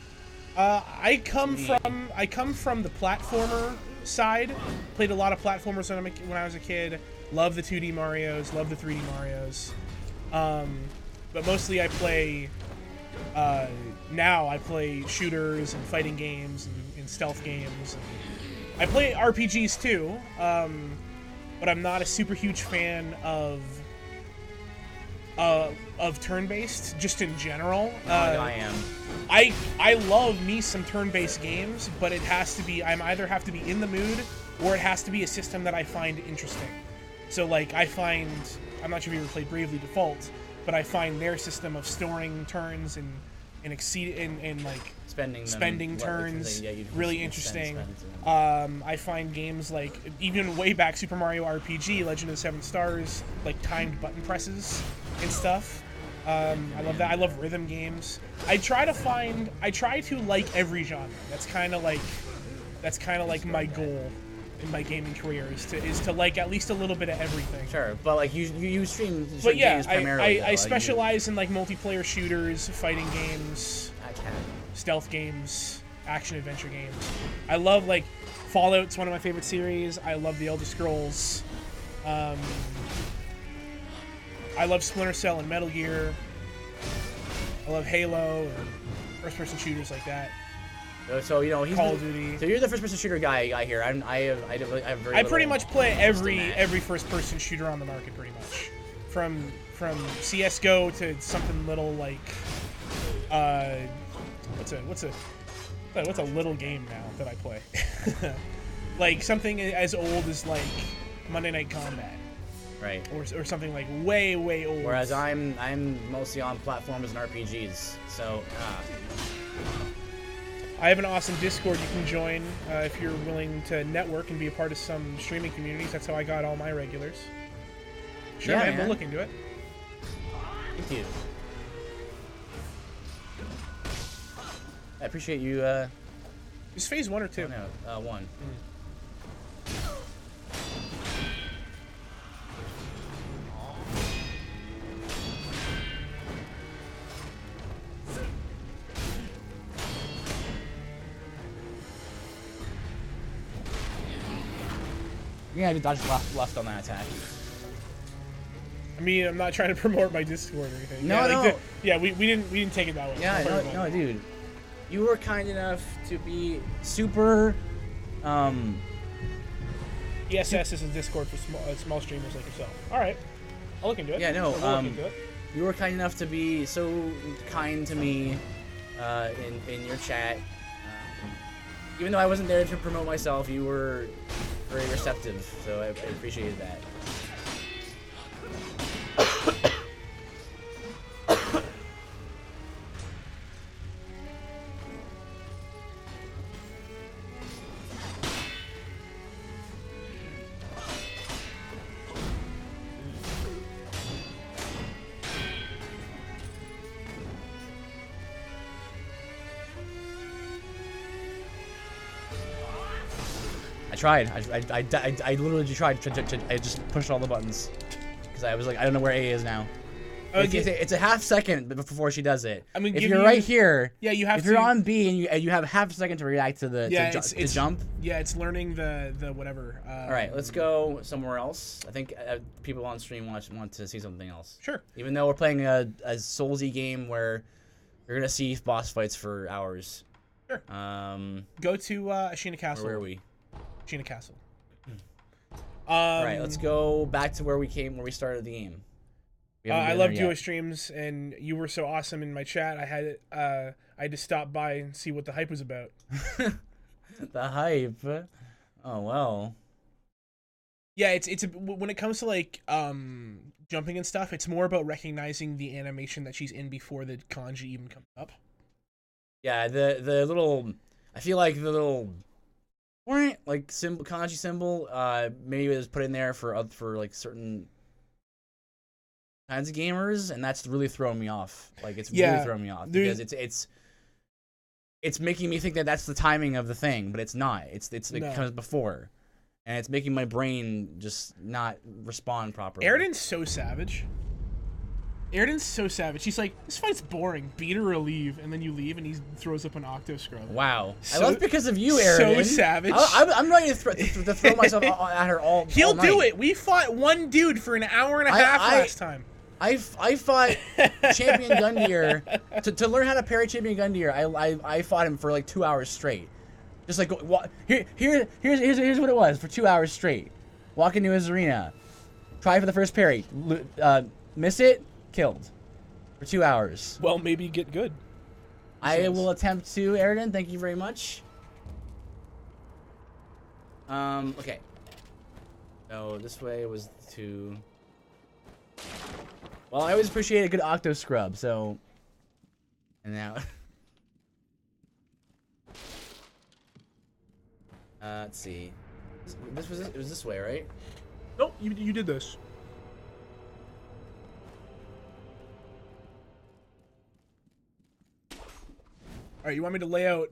I come from the platformer side. Played a lot of platformers when I was a kid. Love the 2D Marios. Love the 3D Marios. But mostly I play. Now I play shooters and fighting games and stealth games. I play RPGs too, but I'm not a super huge fan of turn-based, just in general. I am. I love me some turn-based games, but it has to be, either have to be in the mood, or it has to be a system that I find interesting. So like, I'm not sure if you ever played Bravely Default, but I find their system of storing turns and like spending turns really interesting. I find games like, even way back, Super Mario RPG, Legend of the Seven Stars, like timed button presses and stuff. I love that. I love rhythm games. I try to like every genre. That's kind of like my goal in my gaming career is to like at least a little bit of everything. Sure, but like you stream but yeah, games primarily. I specialize in like multiplayer shooters, fighting games, stealth games, action adventure games. I love like Fallout's one of my favorite series. I love the Elder Scrolls. I love Splinter Cell and Metal Gear. I love Halo and first-person shooters like that. So you know, he's Call of Duty. So you're the first-person shooter guy here. I pretty much play every first-person shooter on the market, pretty much, from CS:GO to something little like what's a little game now that I play, like something as old as like Monday Night Combat. Right. Or something like way old. Whereas I'm mostly on platforms and RPGs. So. I have an awesome Discord you can join if you're willing to network and be a part of some streaming communities. That's how I got all my regulars. Sure, yeah, man, we'll look into it. Thank you. I appreciate you. Is phase 1 or 2? Oh, no, 1. Yeah, I did dodge left on that attack. I mean, I'm not trying to promote my Discord or anything. No, yeah, we didn't take it that way. Yeah, no, dude. You were kind enough to be super. ESS is a Discord for small streamers like yourself. All right, I'll look into it. Yeah, no. We'll look into it. You were kind enough to be so kind to me in your chat. Even though I wasn't there to promote myself, you were very receptive, so I appreciated that. I literally tried. I just pushed all the buttons because I was like, I don't know where A is now. It's a half second before she does it. I mean, if you're right here, yeah, you have. If you're on B and you have half a second to react to the to jump. Yeah, it's learning the whatever. All right, let's go somewhere else. I think people on stream want to see something else. Sure. Even though we're playing a Soulsy game where you're gonna see boss fights for hours. Sure. Go to Ashina Castle. Where are we? Ashina Castle. All right, let's go back to where we started the game. I love duo streams, and you were so awesome in my chat. I had to stop by and see what the hype was about. The hype. Oh well. Yeah, it's when it comes to like jumping and stuff, it's more about recognizing the animation that she's in before the kanji even comes up. Yeah, the little. I feel like the little. Like symbol, kanji symbol, maybe it was put in there for like certain kinds of gamers, and that's really throwing me off. Like it's really throwing me off because it's making me think that that's the timing of the thing, but it's not. It comes before. and it's making my brain just not respond properly. Eridan's so savage. Eridan's so savage. He's like, this fight's boring. Beat her or leave, and then you leave, and he throws up an Octo scrub. Wow. So, I left because of you, Eridan. So savage. I'm ready to throw myself at her all He'll night. do it. We fought one dude for an hour and a half last time. I fought Champion Gundyr to learn how to parry Champion Gundyr. I fought him for like 2 hours straight. Just like here's what it was for 2 hours straight. Walk into his arena, try for the first parry, miss it, killed for 2 hours. Well, maybe get good. I will attempt to, Eridan. Thank you very much. Okay. So this way was to. Well, I always appreciate a good Octo scrub. So, and now. Let's see. It was this way, right? Nope, you did this. All right, you want me to lay out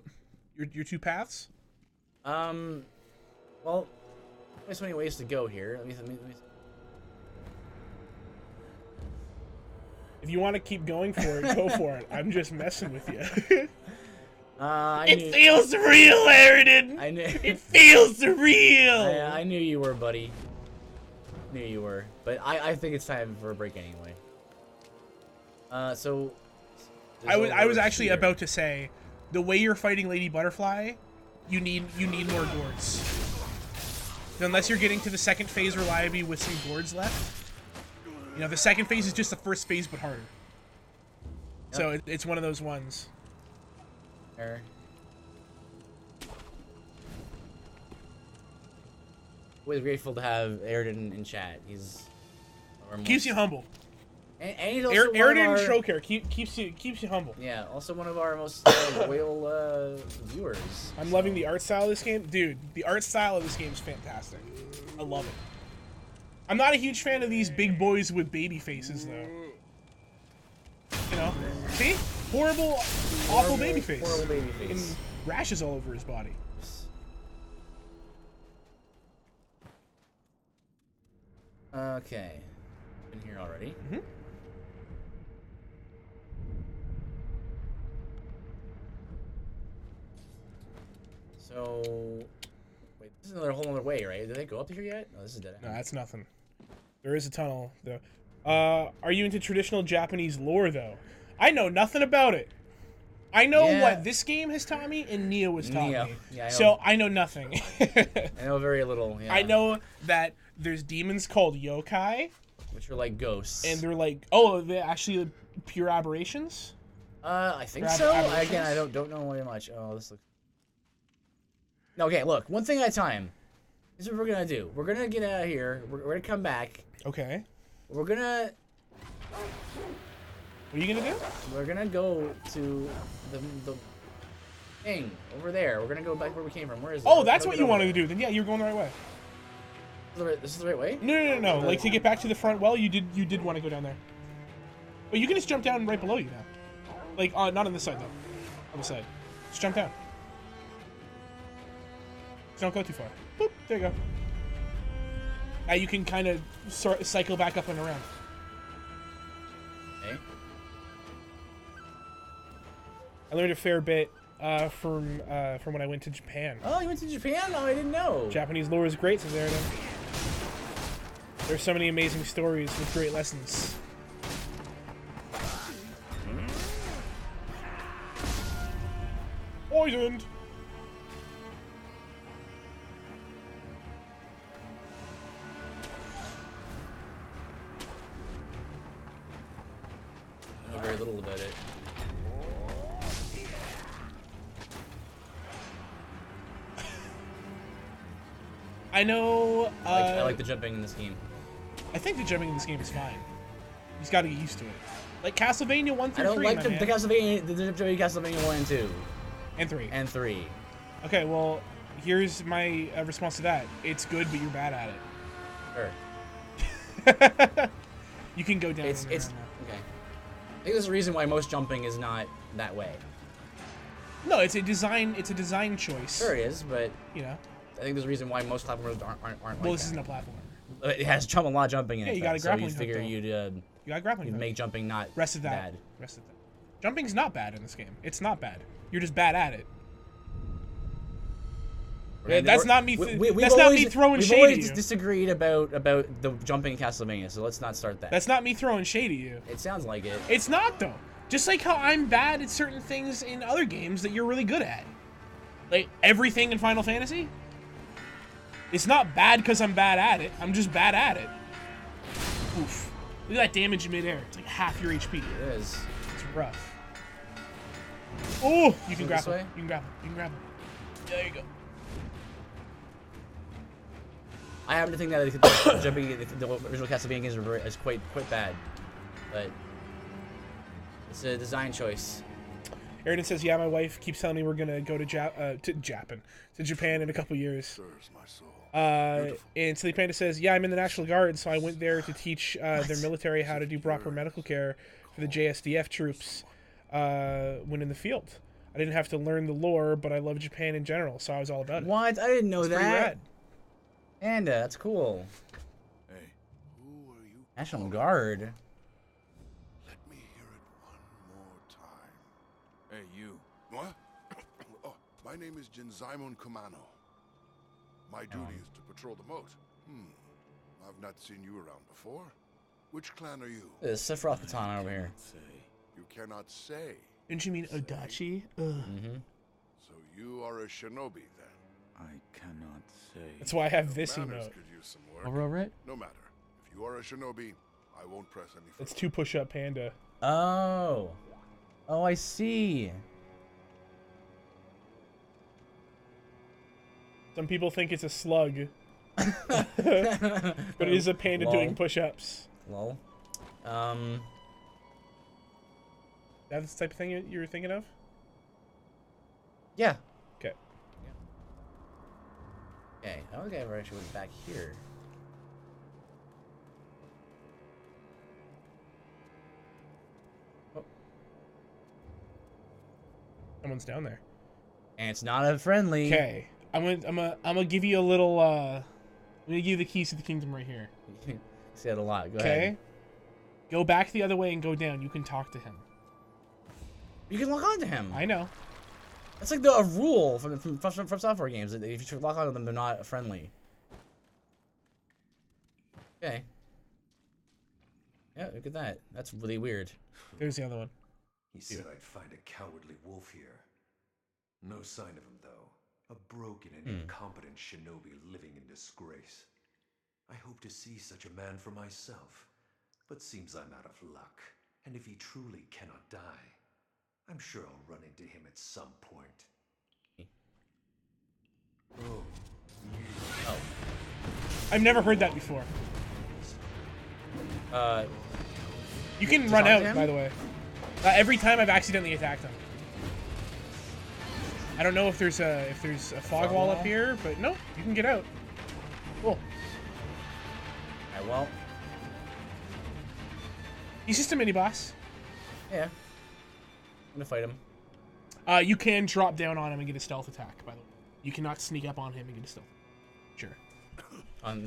your two paths? Well, there's so many ways to go here. Let me If you want to keep going for it, go for it. I'm just messing with you. It feels real, Eridan. I knew. It feels real. I knew you were, buddy. Knew you were, but I think it's time for a break anyway. So. I was actually about to say, the way you're fighting Lady Butterfly, you need more gourds. Unless you're getting to the second phase reliably with some gourds left. You know, the second phase is just the first phase, but harder. Yep. So it's one of those ones. Always grateful to have Eridan in chat. He's keeps you humble. And he's also Eridan Stroker keeps you humble. Yeah, also one of our most loyal viewers. I'm loving the art style of this game, dude. The art style of this game is fantastic. I love it. I'm not a huge fan of these big boys with baby faces, though. You know, see? Horrible, awful baby face. Horrible baby face. And rashes all over his body. Okay. Been here already. Mm-hmm. So, wait, this is another whole other way, right? Did they go up to here yet? No, this is dead end. No, that's nothing. There is a tunnel, though. Are you into traditional Japanese lore, though? I know nothing about it. I know what this game has taught me and Neo has taught me. Yeah, so I know nothing. I know very little, yeah. I know that there's demons called yokai. Which are like ghosts. And they're like, oh, they're actually pure aberrations? I think so. Again, I don't know very much. Oh, this looks... Okay, look, one thing at a time. This is what we're gonna do. We're gonna get out of here. We're gonna come back. Okay. We're gonna... What are you gonna do? We're gonna go to the thing over there. We're gonna go back where we came from. Where is it? Oh, that's what you wanted to do. Then yeah, you're going the right way. This is the right way? No. Like to get back to the front well, you did want to go down there. But you can just jump down right below you now. Like not on this side though. On the side. Just jump down. Just don't go too far. Boop. There you go. Now you can kind of cycle back up and around. Okay. I learned a fair bit from when I went to Japan. Oh, you went to Japan? Oh, I didn't know. Japanese lore is great, says Eridan. There's so many amazing stories with great lessons. Poisoned! I know very little about it. I know. I like the jumping in this game. I think the jumping in this game is fine. You just got to get used to it. Like Castlevania 1 through 3. I don't like the Castlevania 1 and 2. And 3. And 3. Okay, well, here's my response to that. It's good, but you're bad at it. Sure. You can go down. It's okay. I think there's a reason why most jumping is not that way. No, it's a design choice. Sure it is, but you know. I think there's a reason why most platformers aren't like Well, this that. isn't a platform. It has a lot of jumping in it. Yeah, you got a so grappling you hook, figure though. you'd You got grappling. you'd hook. make jumping not Rest of that. bad. Rest of that. Jumping's not bad in this game. It's not bad. You're just bad at it. That's not me. That's not me throwing shade at We've you. always disagreed about the jumping in Castlevania, so let's not start that. That's not me throwing shade at you. It sounds like it. It's not though. Just like how I'm bad at certain things in other games that you're really good at. Like everything in Final Fantasy. It's not bad because I'm bad at it. I'm just bad at it. Oof. Look at that damage in midair. It's like half your HP. It is. It's rough. Oh, you can This grapple. way? You can grapple. You can grapple. There you go. I happen to think that the jumping the original Castlevania games is quite bad, but it's a design choice. Aridin says, "Yeah, my wife keeps telling me we're gonna go to Japan in a couple years." And Silly Panda says, "Yeah, I'm in the National Guard, so I went there to teach their military how to do proper medical care for the JSDF troops when in the field. I didn't have to learn the lore, but I love Japan in general, so I was all about it." What? I didn't know It's pretty that. rad. Panda, that's cool. Hey, who are you? National Guard. Let me hear it one more time. Hey, you. What? Oh, my name is Jinzaimon Kumano. My duty is to patrol the moat. I've not seen you around before. Which clan are you? There's Sephiroth Katana over here. You cannot say. Didn't you mean Odachi? Ugh. So you are a shinobi then? I cannot say. That's why I have this Manners emote. could use some work. Over it? No matter. If you are a shinobi, I won't press any further. It's 2 push-up panda. Oh. Oh, I see. Some people think it's a slug, but it is a panda Lol. doing push-ups. Lol. That's the type of thing you were thinking of? Yeah. Okay. Okay. Okay, we're actually back here. Oh. Someone's down there. And it's not a friendly. Okay. I'm gonna give you a little I'm gonna give you the keys to the kingdom right here. Say that a lot. Go Okay? ahead. Go back the other way and go down. You can talk to him. You can lock onto him. I know. That's like a rule from software games. That if you lock onto them, they're not friendly. Okay. Yeah, look at that. That's really weird. There's the other one. He said I'd find a cowardly wolf here. No sign of him, though. A broken and incompetent shinobi living in disgrace. I hope to see such a man for myself, but seems I'm out of luck. And if he truly cannot die, I'm sure I'll run into him at some point. Oh. I've never heard that before. You can To run talk to out, him? by the way. Every time I've accidentally attacked him. I don't know if there's a fog wall up here, but no, you can get out. Cool. Alright, well. He's just a mini boss. Yeah. I'm gonna fight him. You can drop down on him and get a stealth attack, by the way. You cannot sneak up on him and get a stealth. Sure. On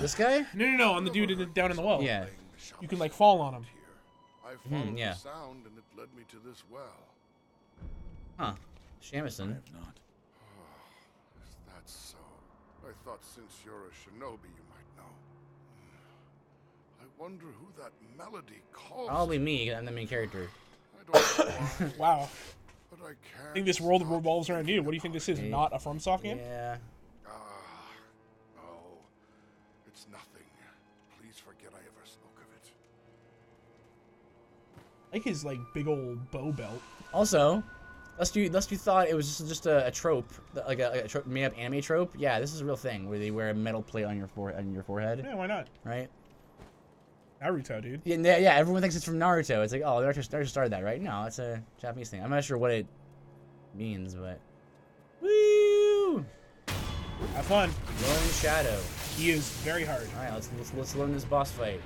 this guy? No, on the dude down in the well. Yeah. You can, like, fall on him. I followed yeah. the sound and it led me to this well. Huh. Shamison. Not. Is that so? I thought since you're a shinobi you might know. I wonder who that melody calls. Probably me, I'm the main character. I don't know why, Wow. but I can't. I think this world stop revolves around you. thinking What do you think this is? Okay. Not a FromSoft game? Yeah. No, it's nothing. Please forget I ever spoke of it. I like his, like, big old bow belt. Also, lest you thought it was just a trope, like a trope, made up anime trope. Yeah, this is a real thing where they wear a metal plate on your forehead, Yeah, why not? right? Naruto, dude. Yeah. Everyone thinks it's from Naruto. It's like, oh, they actually started that, right? No, it's a Japanese thing. I'm not sure what it means, but woo! Have fun. Lone Shadow. He is very hard. All right, let's learn this boss fight.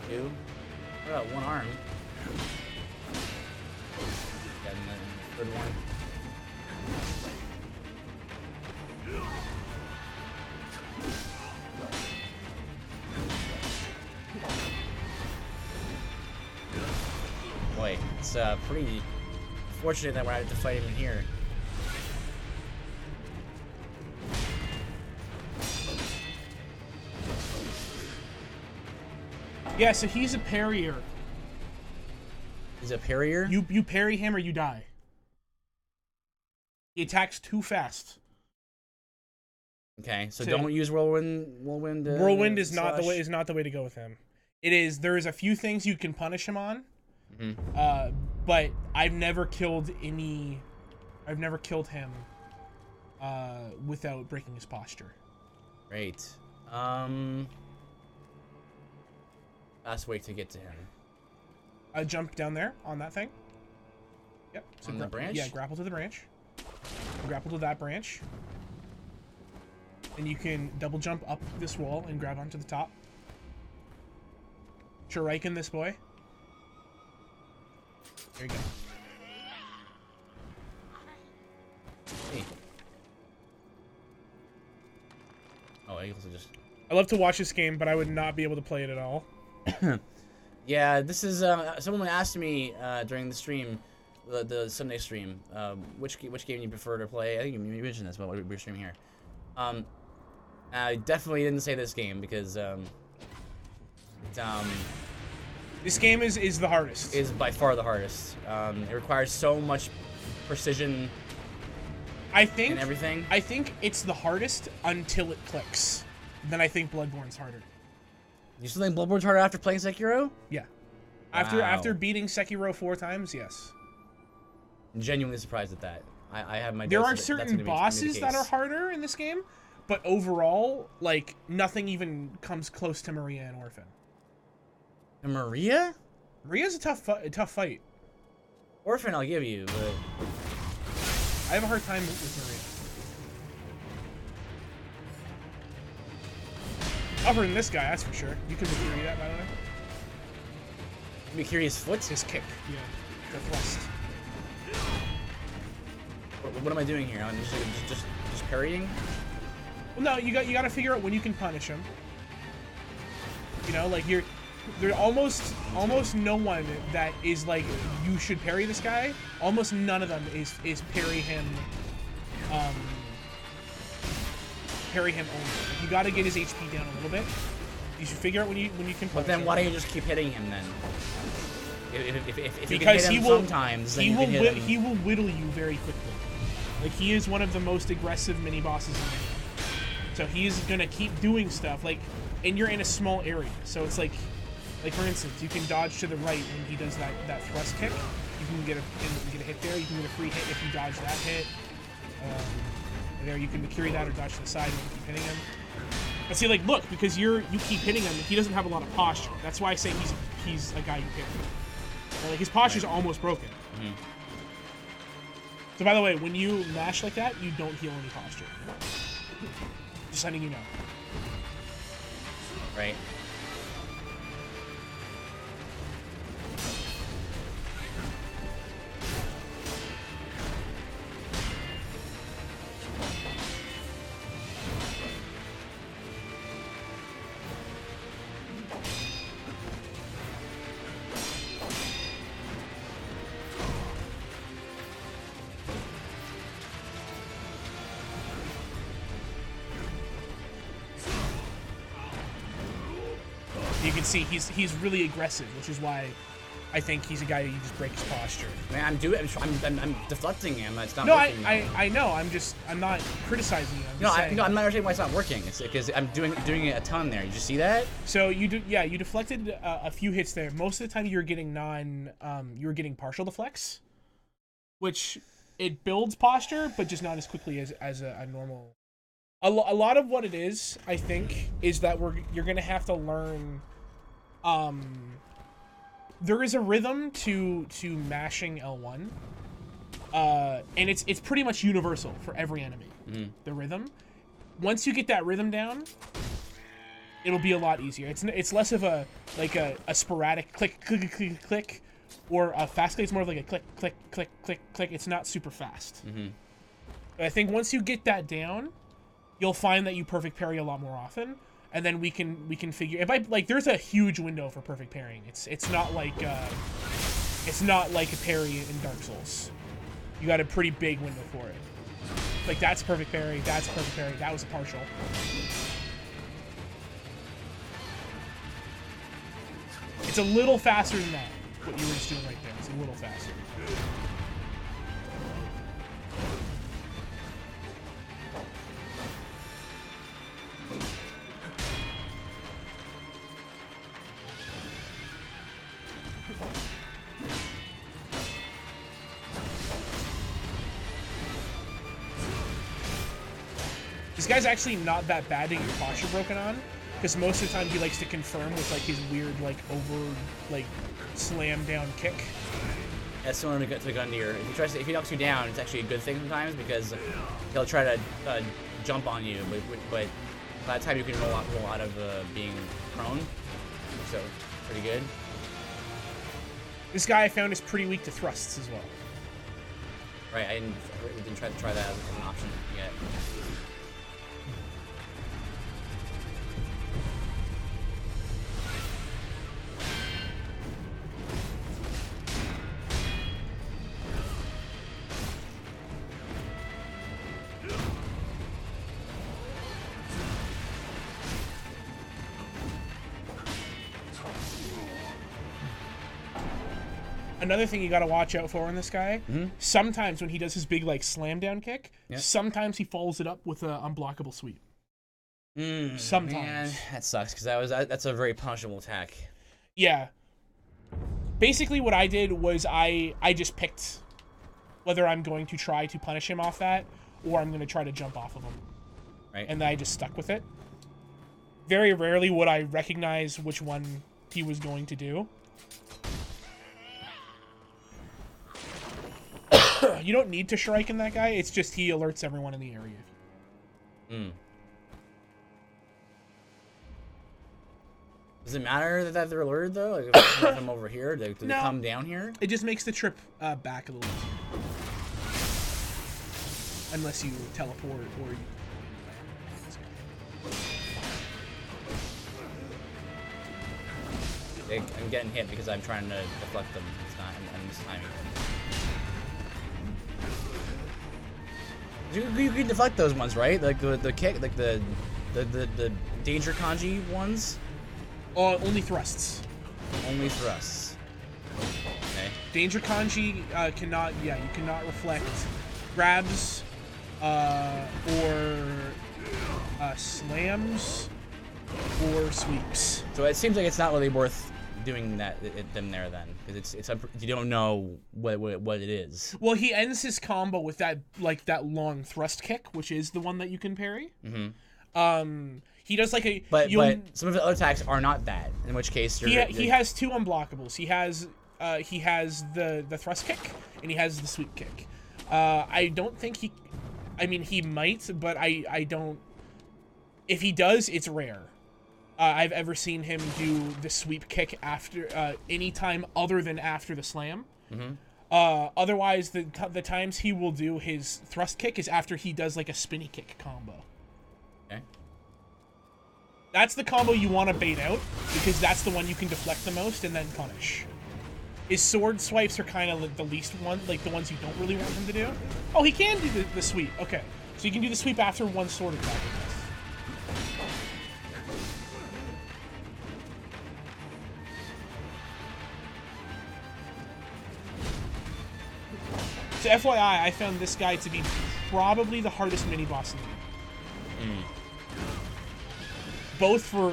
Two. What about one arm? Got the third one. Boy, it's pretty fortunate that we're having to fight him in here. Yeah, so he's a parrier. He's a parrier? You parry him or you die. He attacks too fast. Okay, so don't use whirlwind. Whirlwind is not the way to go with him. It is. There is a few things you can punish him on. Mm-hmm. But I've never killed him without breaking his posture. Great. Fast way to get to him. Jump down there on that thing. Yep. So on the branch? Yeah, grapple to the branch. Grapple to that branch. And you can double jump up this wall and grab onto the top. Shuriken this boy. There you go. Hey. Oh, I also just... I love to watch this game, but I would not be able to play it at all. Yeah, this is someone asked me during the stream, the Sunday stream, which game you prefer to play. I think you mentioned this about what we're streaming here. I definitely didn't say this game because this game is the hardest. Is by far the hardest. It requires so much precision. And everything. I think it's the hardest until it clicks. Then I think Bloodborne's harder. You still think Bloodborne's harder after playing Sekiro? Yeah. Wow. After beating Sekiro 4 times, yes. I'm genuinely surprised at that. I have my. There are certain bosses that are harder in this game, but overall, like nothing even comes close to Maria and Orphan. And Maria? Maria's a tough fight. Orphan, I'll give you, but I have a hard time with Maria. Tougher than this guy, that's for sure. You can Mikiri that, by the way. Mikiri's foot? His kick, yeah. The thrust. What am I doing here? I'm just parrying? Well, no, you got to figure out when you can punish him. You know, like there's almost no one that is like you should parry this guy. Almost none of them is parry him. Parry him only. You got to get his HP down a little bit. You should figure out when you can punish But then him. why don't you just keep hitting him then? If you Because can hit him sometimes, then he will whittle you very quickly. Like he is one of the most aggressive mini bosses in the game. So he's gonna keep doing stuff like, and you're in a small area. So it's like for instance, you can dodge to the right when he does that thrust kick. You can get a hit there. You can get a free hit if you dodge that hit. There you can Mikiri that or dodge to the side and keep hitting him. But see, like, look, because you keep hitting him, he doesn't have a lot of posture. That's why I say he's a guy you pick. Like his posture's almost broken. Mm-hmm. So by the way, when you mash like that, you don't heal any posture. Just letting you know. Right. You can see he's really aggressive, which is why I think he's a guy who you just break his posture. Man, I'm deflecting him. It's not No, working. I know. I'm not criticizing you. I'm not understanding why it's not working. It's because I'm doing it a ton there. Did you see that? So you deflected a few hits there. Most of the time you were getting partial deflects, which it builds posture, but just not as quickly as a normal. A lot of what it is, I think, is that you're gonna have to learn. There is a rhythm to mashing L1, and it's pretty much universal for every enemy. Mm-hmm. The rhythm. Once you get that rhythm down, it'll be a lot easier. It's less of a sporadic click click click click, or a fast click. It's more of like a click click click click click. It's not super fast. Mm-hmm. But I think once you get that down, you'll find that you perfect parry a lot more often, and then we can figure. If I like, there's a huge window for perfect parrying. It's not like a parry in Dark Souls. You got a pretty big window for it. Like that's perfect parry. That's perfect parry. That was a partial. It's a little faster than that. What you were just doing right there. It's a little faster. This guy's actually not that bad to get your posture broken on, because most of the time he likes to confirm with like his weird like over like slam down kick. That's similar to Gundyr. If he knocks you down, it's actually a good thing sometimes because he'll try to jump on you, but by that time you can roll out of being prone. So pretty good. This guy I found is pretty weak to thrusts as well. Right, I didn't try that as an option yet. Another thing you gotta watch out for in this guy, sometimes when he does his big like slam down kick, sometimes he follows it up with an unblockable sweep. Sometimes. Man, that sucks because that's a very punishable attack. Yeah. Basically what I did was I just picked whether I'm going to try to punish him off that or I'm going to try to jump off of him. Right. And then I just stuck with it. Very rarely would I recognize which one he was going to do. You don't need to Shrike in that guy. It's just he alerts everyone in the area. Does it matter that they're alerted though? Like if I them over here, do they come down here? It just makes the trip back a little easier. Unless you teleport or you... I'm getting hit because I'm trying to deflect them. I'm mistiming. You can deflect those ones, right? Like the kick, like the danger kanji ones. Only thrusts. Only thrusts. Okay. Danger kanji cannot. Yeah, you cannot reflect grabs or slams or sweeps. So it seems like it's not really worth doing them there then, because you don't know what it is. Well, he ends his combo with that long thrust kick, which is the one that you can parry. He does like a but some of the other attacks are not that, in which case he has two unblockables. He has the thrust kick and he has the sweep kick. I don't think he might, but I don't. If he does, it's rare. I've ever seen him do the sweep kick after any time other than after the slam. Otherwise, the times he will do his thrust kick is after he does like a spinny kick combo. Okay. That's the combo you want to bait out because that's the one you can deflect the most and then punish. His sword swipes are kind of the least one, like the ones you don't really want him to do. Oh, he can do the sweep. Okay, so you can do the sweep after one sword attack. So FYI, I found this guy to be probably the hardest mini boss in the game. Both for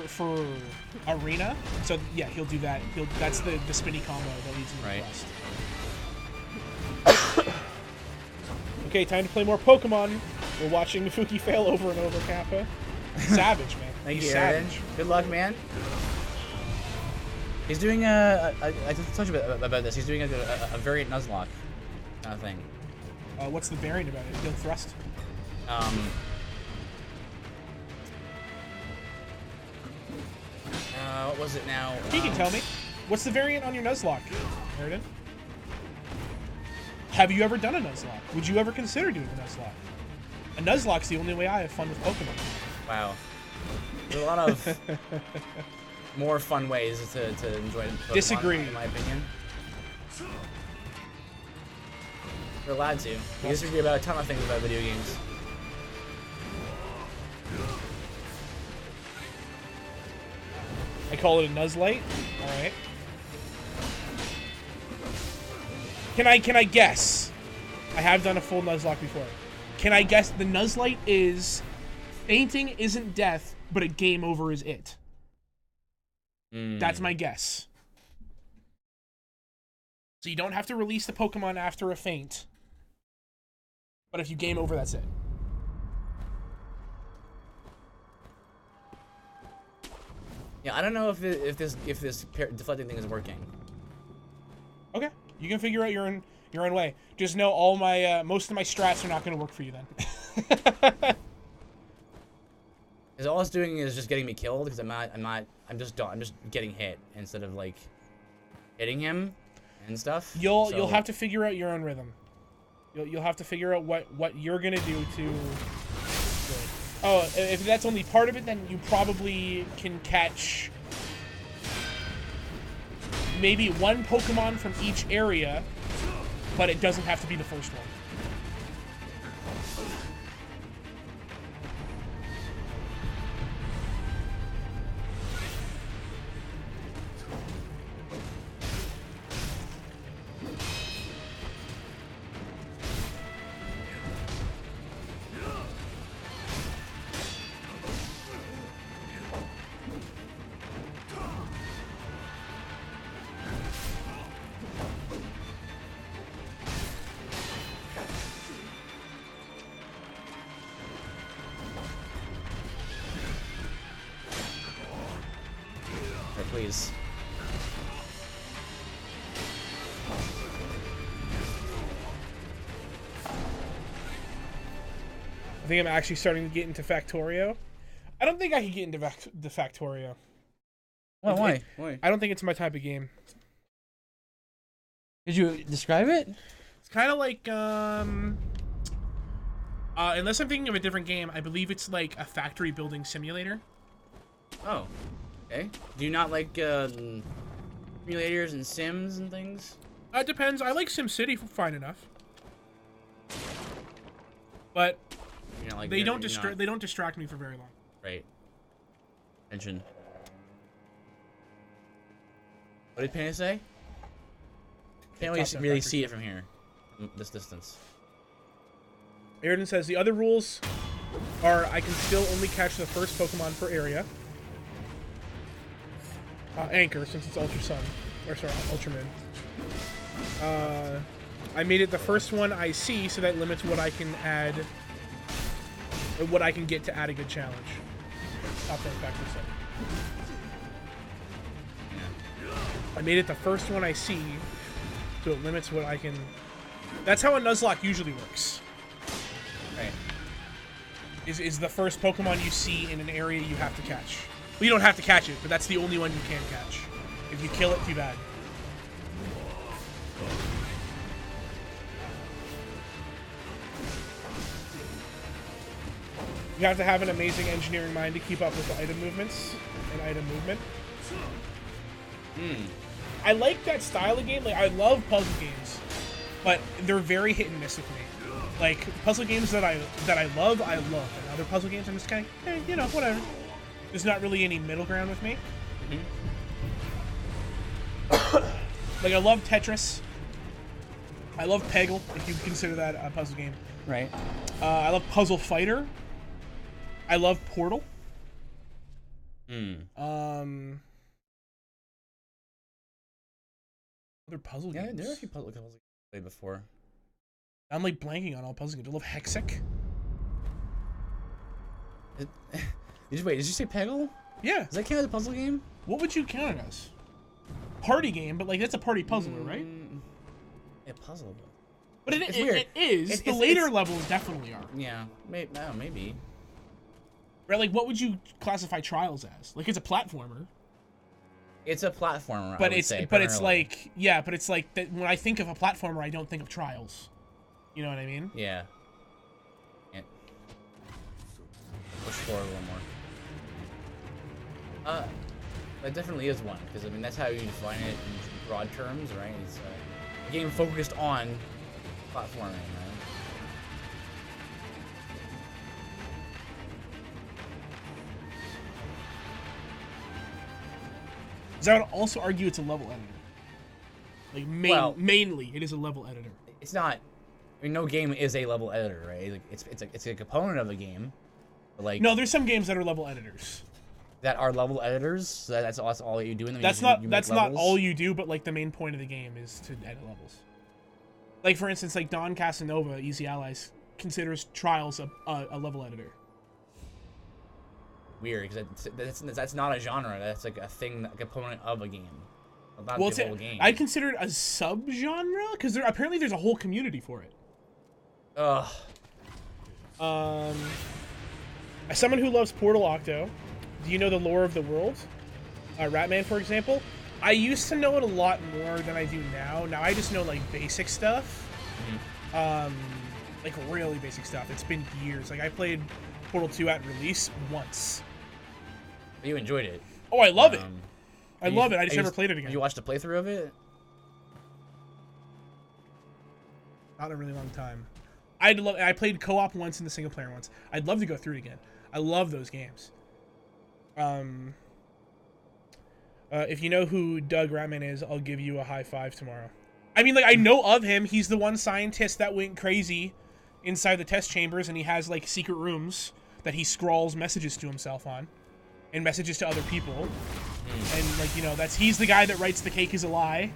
arena. So yeah, he'll do that. That's the spinny combo that leads him to the quest. Okay, time to play more Pokemon. We're watching Mefuki fail over and over, Kappa. Savage, man. Thank He's you, Aaron. savage. Good luck, man. He's doing I just touched about this. He's doing a variant Nuzlocke kind of thing. What's the variant about it? He'll thrust? What was it now? He can tell me. What's the variant on your Nuzlocke, Airden? Have you ever done a Nuzlocke? Would you ever consider doing a Nuzlocke? A Nuzlocke's the only way I have fun with Pokemon. Wow. There's a lot of more fun ways to enjoy Pokemon, Disagree. in my opinion. We're allowed to. We disagree about a ton of things about video games. I call it a Nuzlite. All right. Can I guess? I have done a full Nuzlocke before. Can I guess the Nuzlite is fainting isn't death, but a game over is it? That's my guess. So you don't have to release the Pokemon after a faint. But if you game over, that's it. Yeah, I don't know if this deflecting thing is working. Okay, you can figure out your own way. Just know all my most of my strats are not going to work for you then. Because all it's doing is just getting me killed. Because I'm just getting hit instead of like hitting him and stuff. You'll have to figure out your own rhythm. You'll have to figure out what you're gonna do to. Oh, if that's only part of it, then you probably can catch maybe one Pokemon from each area, but it doesn't have to be the first one. Please. I think I'm actually starting to get into Factorio. I don't think I can get into the Factorio. Why? I don't think it's my type of game. Did you describe it? It's kind of like unless I'm thinking of a different game, I believe it's like a factory building simulator. Oh. Okay. Do you not like simulators and Sims and things? It depends. I like SimCity fine enough, but Like they don't distract me for very long. Right. Attention. What did Panda say? Can't really see it from here, from this distance. Airden says the other rules are I can still only catch the first Pokemon per area. Anchor, since it's Ultra Sun. Or sorry, Ultra Moon. I made it the first one I see, so that limits what I can add, or what I can get to add a good challenge. Top right factor set. I made it the first one I see, so it limits what I can. That's how a Nuzlocke usually works. Right. Is the first Pokemon you see in an area you have to catch. Well, you don't have to catch it, but that's the only one you can catch. If you kill it, too bad. You have to have an amazing engineering mind to keep up with the item movements and item movement. I like that style of game. Like, I love puzzle games, but they're very hit and miss with me. Like, puzzle games that I love, and other puzzle games I'm just kind of, you know, whatever. There's not really any middle ground with me. Like, I love Tetris. I love Peggle, if you consider that a puzzle game. Right. I love Puzzle Fighter. I love Portal. Other puzzle games. Yeah, there are a few puzzle games I played before. I'm like blanking on all puzzle games. I love Hexic. Wait, did you say Peggle? Yeah. Does that count as a puzzle game? What would you count it as? Party game, but like that's a party puzzler, right? Yeah, puzzle. But It's weird. it is. The later levels definitely are. Yeah, maybe. Right, like what would you classify Trials as? Like it's a platformer. It's a platformer, But I would say, but it's primarily. like but it's like that when I think of a platformer, I don't think of Trials. You know what I mean? Yeah. push forward a little more. That definitely is one, because I mean that's how you define it in broad terms, right? It's a game focused on platforming, right? Because I would also argue it's a level editor. Like mainly, it is a level editor. It's not. I mean, no game is a level editor, right? Like it's a component of a game, but like No, there's some games that are level editors. that are level editors. So that's all you do in them. That's you not make that's not levels. all you do, but like the main point of the game is to edit levels. Like for instance, like Don Casanova, Easy Allies, considers Trials a level editor. Weird, because that's not a genre. That's like a thing, a component of a game. Not Well, the whole game. I consider it a subgenre because apparently there's a whole community for it. Ugh. As someone who loves Portal Octo, do you know the lore of the world? Ratman, for example. I used to know it a lot more than I do now. Now I just know like basic stuff. Like really basic stuff. It's been years. Like I played Portal 2 at release once. You enjoyed it. Oh, I love it. I love it. I just never played it again. Have you watched a playthrough of it? Not in a really long time. I played co-op once and the single player once. I'd love to go through it again. I love those games. If you know who Doug Ratman is, I'll give you a high five tomorrow. I mean, like, I know of him. He's the one scientist that went crazy inside the test chambers, and he has, like, secret rooms that he scrawls messages to himself on, and messages to other people. And, like, you know, he's the guy that writes The Cake is a Lie.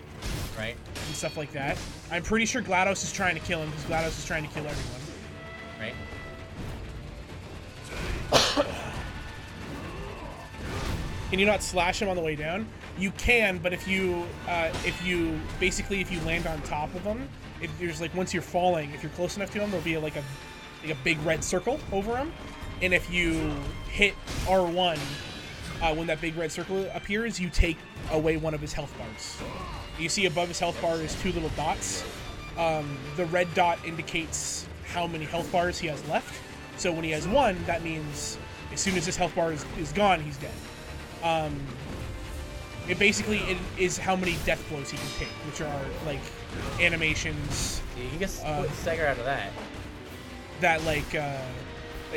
Right. And stuff like that. I'm pretty sure GLaDOS is trying to kill him, because GLaDOS is trying to kill everyone. Right. Can you not slash him on the way down? You can, but if you land on top of him, if there's like once you're falling, if you're close enough to him, there'll be like a big red circle over him, and if you hit R1 when that big red circle appears, you take away one of his health bars. You see above his health bar is two little dots. The red dot indicates how many health bars he has left. So when he has one, that means as soon as his health bar is gone, he's dead. It is how many death blows he can take, which are like animations. He gets split stagger out of that. That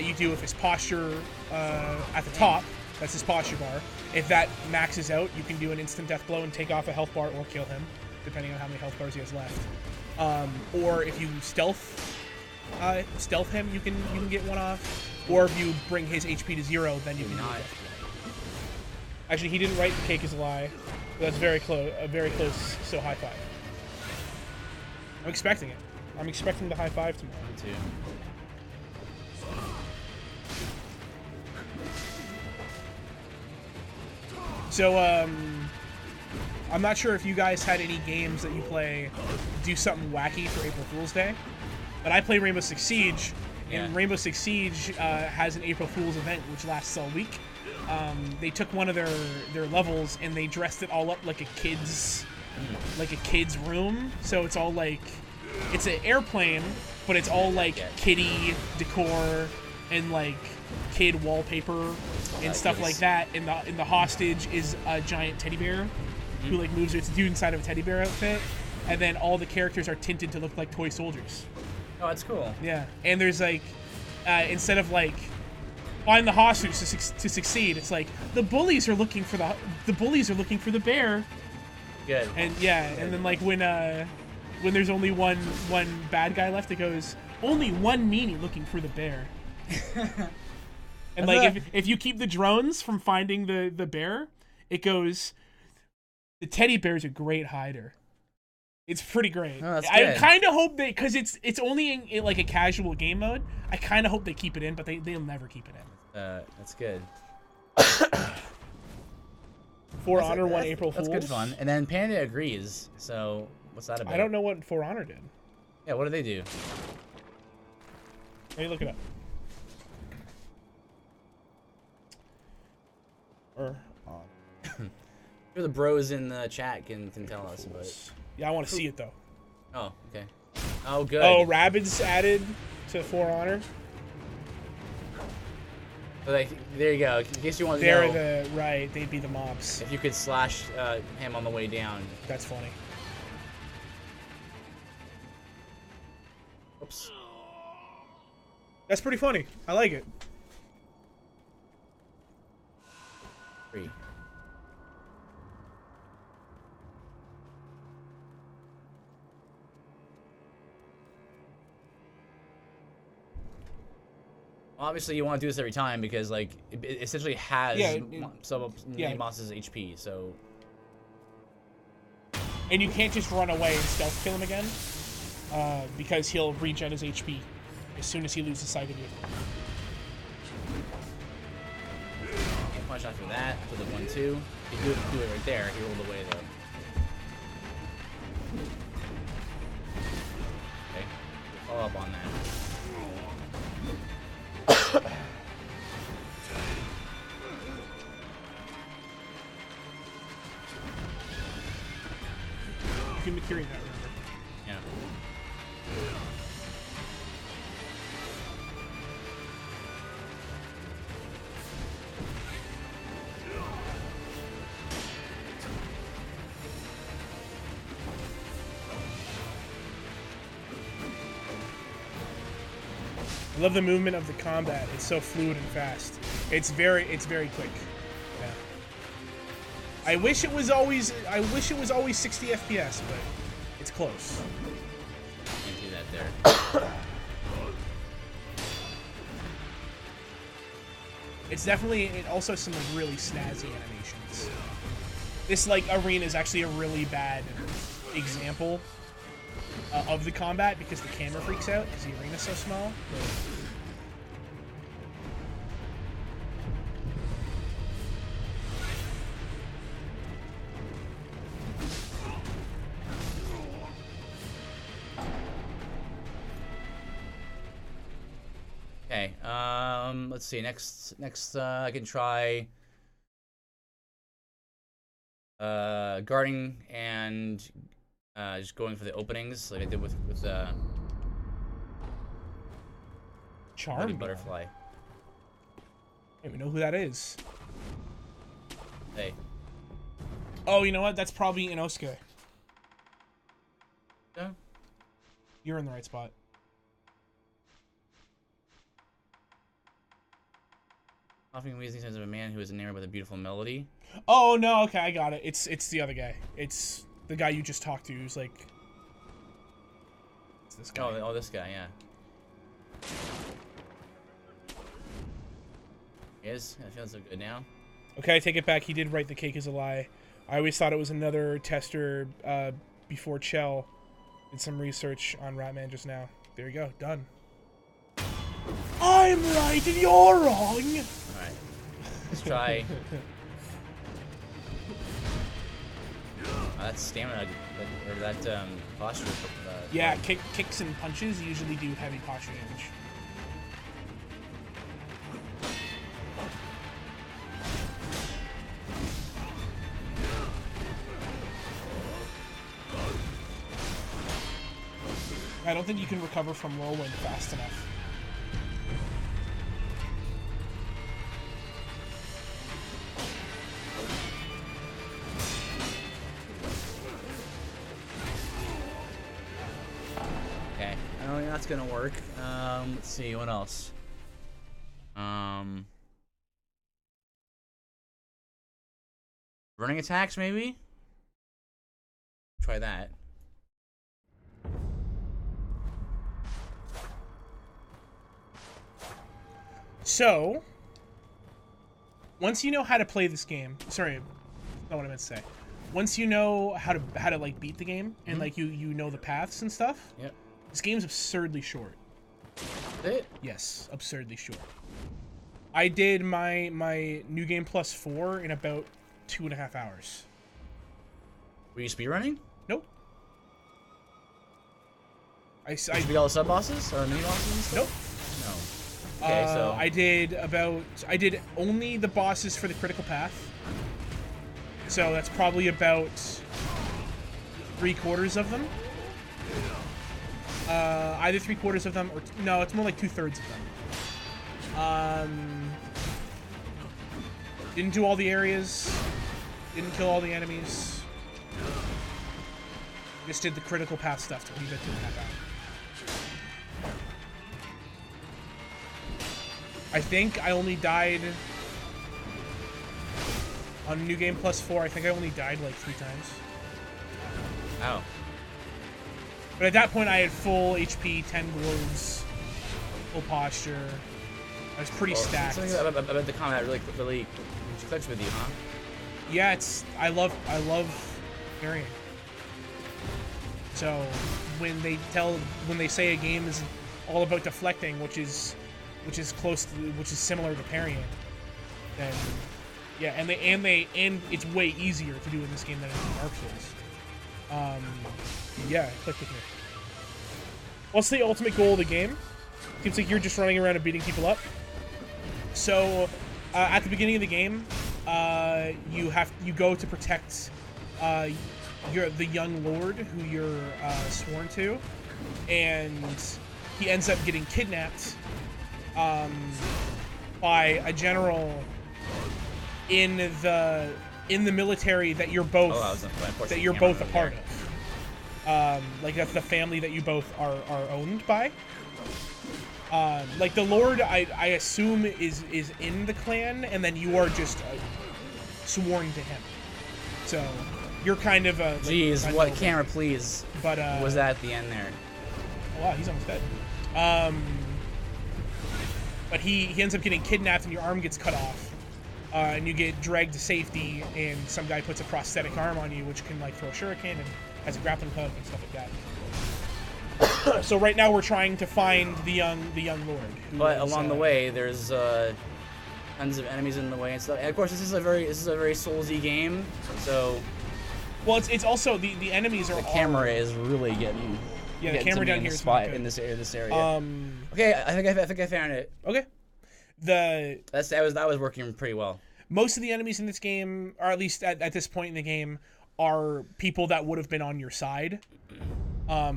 you do with his posture at the top. That's his posture bar. If that maxes out, you can do an instant death blow and take off a health bar or kill him, depending on how many health bars he has left. Or if you stealth him, you can get one off. Or if you bring his HP to 0, then you can do a death blow. Actually, he didn't write The Cake is a Lie. But that's very close, so high five. I'm expecting it. I'm expecting the high five tomorrow. Me too. So, I'm not sure if you guys had any games that you play do something wacky for April Fool's Day, but I play Rainbow Six Siege, and Rainbow Six Siege has an April Fool's event which lasts all week. They took one of their levels and they dressed it all up like a kid's room. So it's all like, it's an airplane, but it's all like kiddie decor and like kid wallpaper and stuff like that. And the hostage is a giant teddy bear who like moves. It's a dude inside of a teddy bear outfit, and then all the characters are tinted to look like toy soldiers. Oh, that's cool. Yeah, and there's like instead of like find the hostage to succeed, it's like the bullies are looking for the bear. Good. And yeah, and then like when there's only one bad guy left, it goes only one meanie looking for the bear. And like if you keep the drones from finding the bear, it goes the teddy bear's a great hider. It's pretty great. Oh, that's I good. kind of hope because it's only in like a casual game mode. I kind of hope they keep it in, but they'll never keep it in. That's good. For Honor won April Fools. That's good fun. And then Panda agrees. So what's that about? I don't know what For Honor did. Yeah, what do they do? Let me look it up. Sure, the bros in the chat can tell us, but Yeah, I want to see it though. oh, okay. Oh, good. Oh, Rabbids added to For Honor. But like, there you go. In case you want to They're know, right. They'd be the mobs. if you could slash him on the way down. That's funny. Oops. That's pretty funny. I like it. 3. Obviously, you want to do this every time because, like, it essentially has some of the boss's HP, so... And you can't just run away and stealth kill him again, because he'll regen his HP as soon as he loses sight of you. Can't punch after that, after the 1-2. You do it right there, he rolled away, though. Okay, follow up on that. You can be carrying that, remember? Yeah. I love the movement of the combat. It's so fluid and fast. It's very quick. Yeah. I wish it was always 60 FPS, but it's close. Can't do that there. It's definitely also some like really snazzy animations. This like arena is actually a really bad example of the combat because the camera freaks out because the arena's so small. Okay, let's see. Next, I can try guarding and just going for the openings like I did with Charm butterfly. Hey, we know who that is. Hey. Oh, you know what? That's probably Inosuke. Yeah. You're in the right spot. Offering amazing sense of a man who is enamored by the beautiful melody. Oh no, okay, I got it. It's the other guy. It's the guy you just talked to. Who's like, it's this guy. Oh, this guy, yeah. He is. I feel so good now. Okay, I take it back. He did write the cake is a lie. I always thought it was another tester before Chell did some research on Ratman just now. There you go, done. I'm right and you're wrong. All right, let's try. That's stamina, or that posture. Yeah, kicks and punches usually do heavy posture damage. I don't think you can recover from whirlwind fast enough. Okay, I don't think that's gonna work. Let's see, what else? Running attacks, maybe? Try that. So, once you know how to play this game, sorry, that's not what I meant to say. Once you know how to like beat the game and like you know the paths and stuff. Yep. This game's absurdly short. It? Yes, absurdly short. I did my New Game Plus 4 in about 2.5 hours. Were you speedrunning? Nope. I Did you beat all the sub bosses or mini bosses and stuff? nope. No. Okay, so I did only the bosses for the critical path. So that's probably about 3/4 of them. Either 3/4 of them or no, it's more like 2/3 of them. Didn't do all the areas. Didn't kill all the enemies. Just did the critical path stuff to leave it 2.5 hours. I think I only died on New Game Plus 4. I think I only died like 3 times. Oh. But at that point, I had full HP, 10 globes, full posture. I was pretty stacked. Something about the combat really clicks with you, huh? Yeah, I love parrying. So when they say a game is all about deflecting, which is similar to parrying, then yeah, and it's way easier to do in this game than in Dark Souls. Yeah, it clicked with me. What's the ultimate goal of the game? Seems like you're just running around and beating people up. So at the beginning of the game, you go to protect the young lord who you're sworn to, and he ends up getting kidnapped by a general in the military that you're both a part of. Like that's the family that you both are owned by. Like the lord, I assume is in the clan, and then you are just sworn to him. So you're kind of a. Jeez, what camera, please? But was that at the end there? Oh, wow, he's almost dead. But he ends up getting kidnapped, and your arm gets cut off, and you get dragged to safety, and some guy puts a prosthetic arm on you, which can like throw a shuriken and has a grappling hook and stuff like that. So right now we're trying to find the young lord. But along the way, there's tons of enemies in the way and stuff. And of course, this is a very Soulsy game, so. Well, it's also the enemies are. The camera is really getting. Yeah, the camera down here is spot in this area. Okay, I think I found it. Okay. That was working pretty well. Most of the enemies in this game, or at least at this point in the game, are people that would have been on your side. I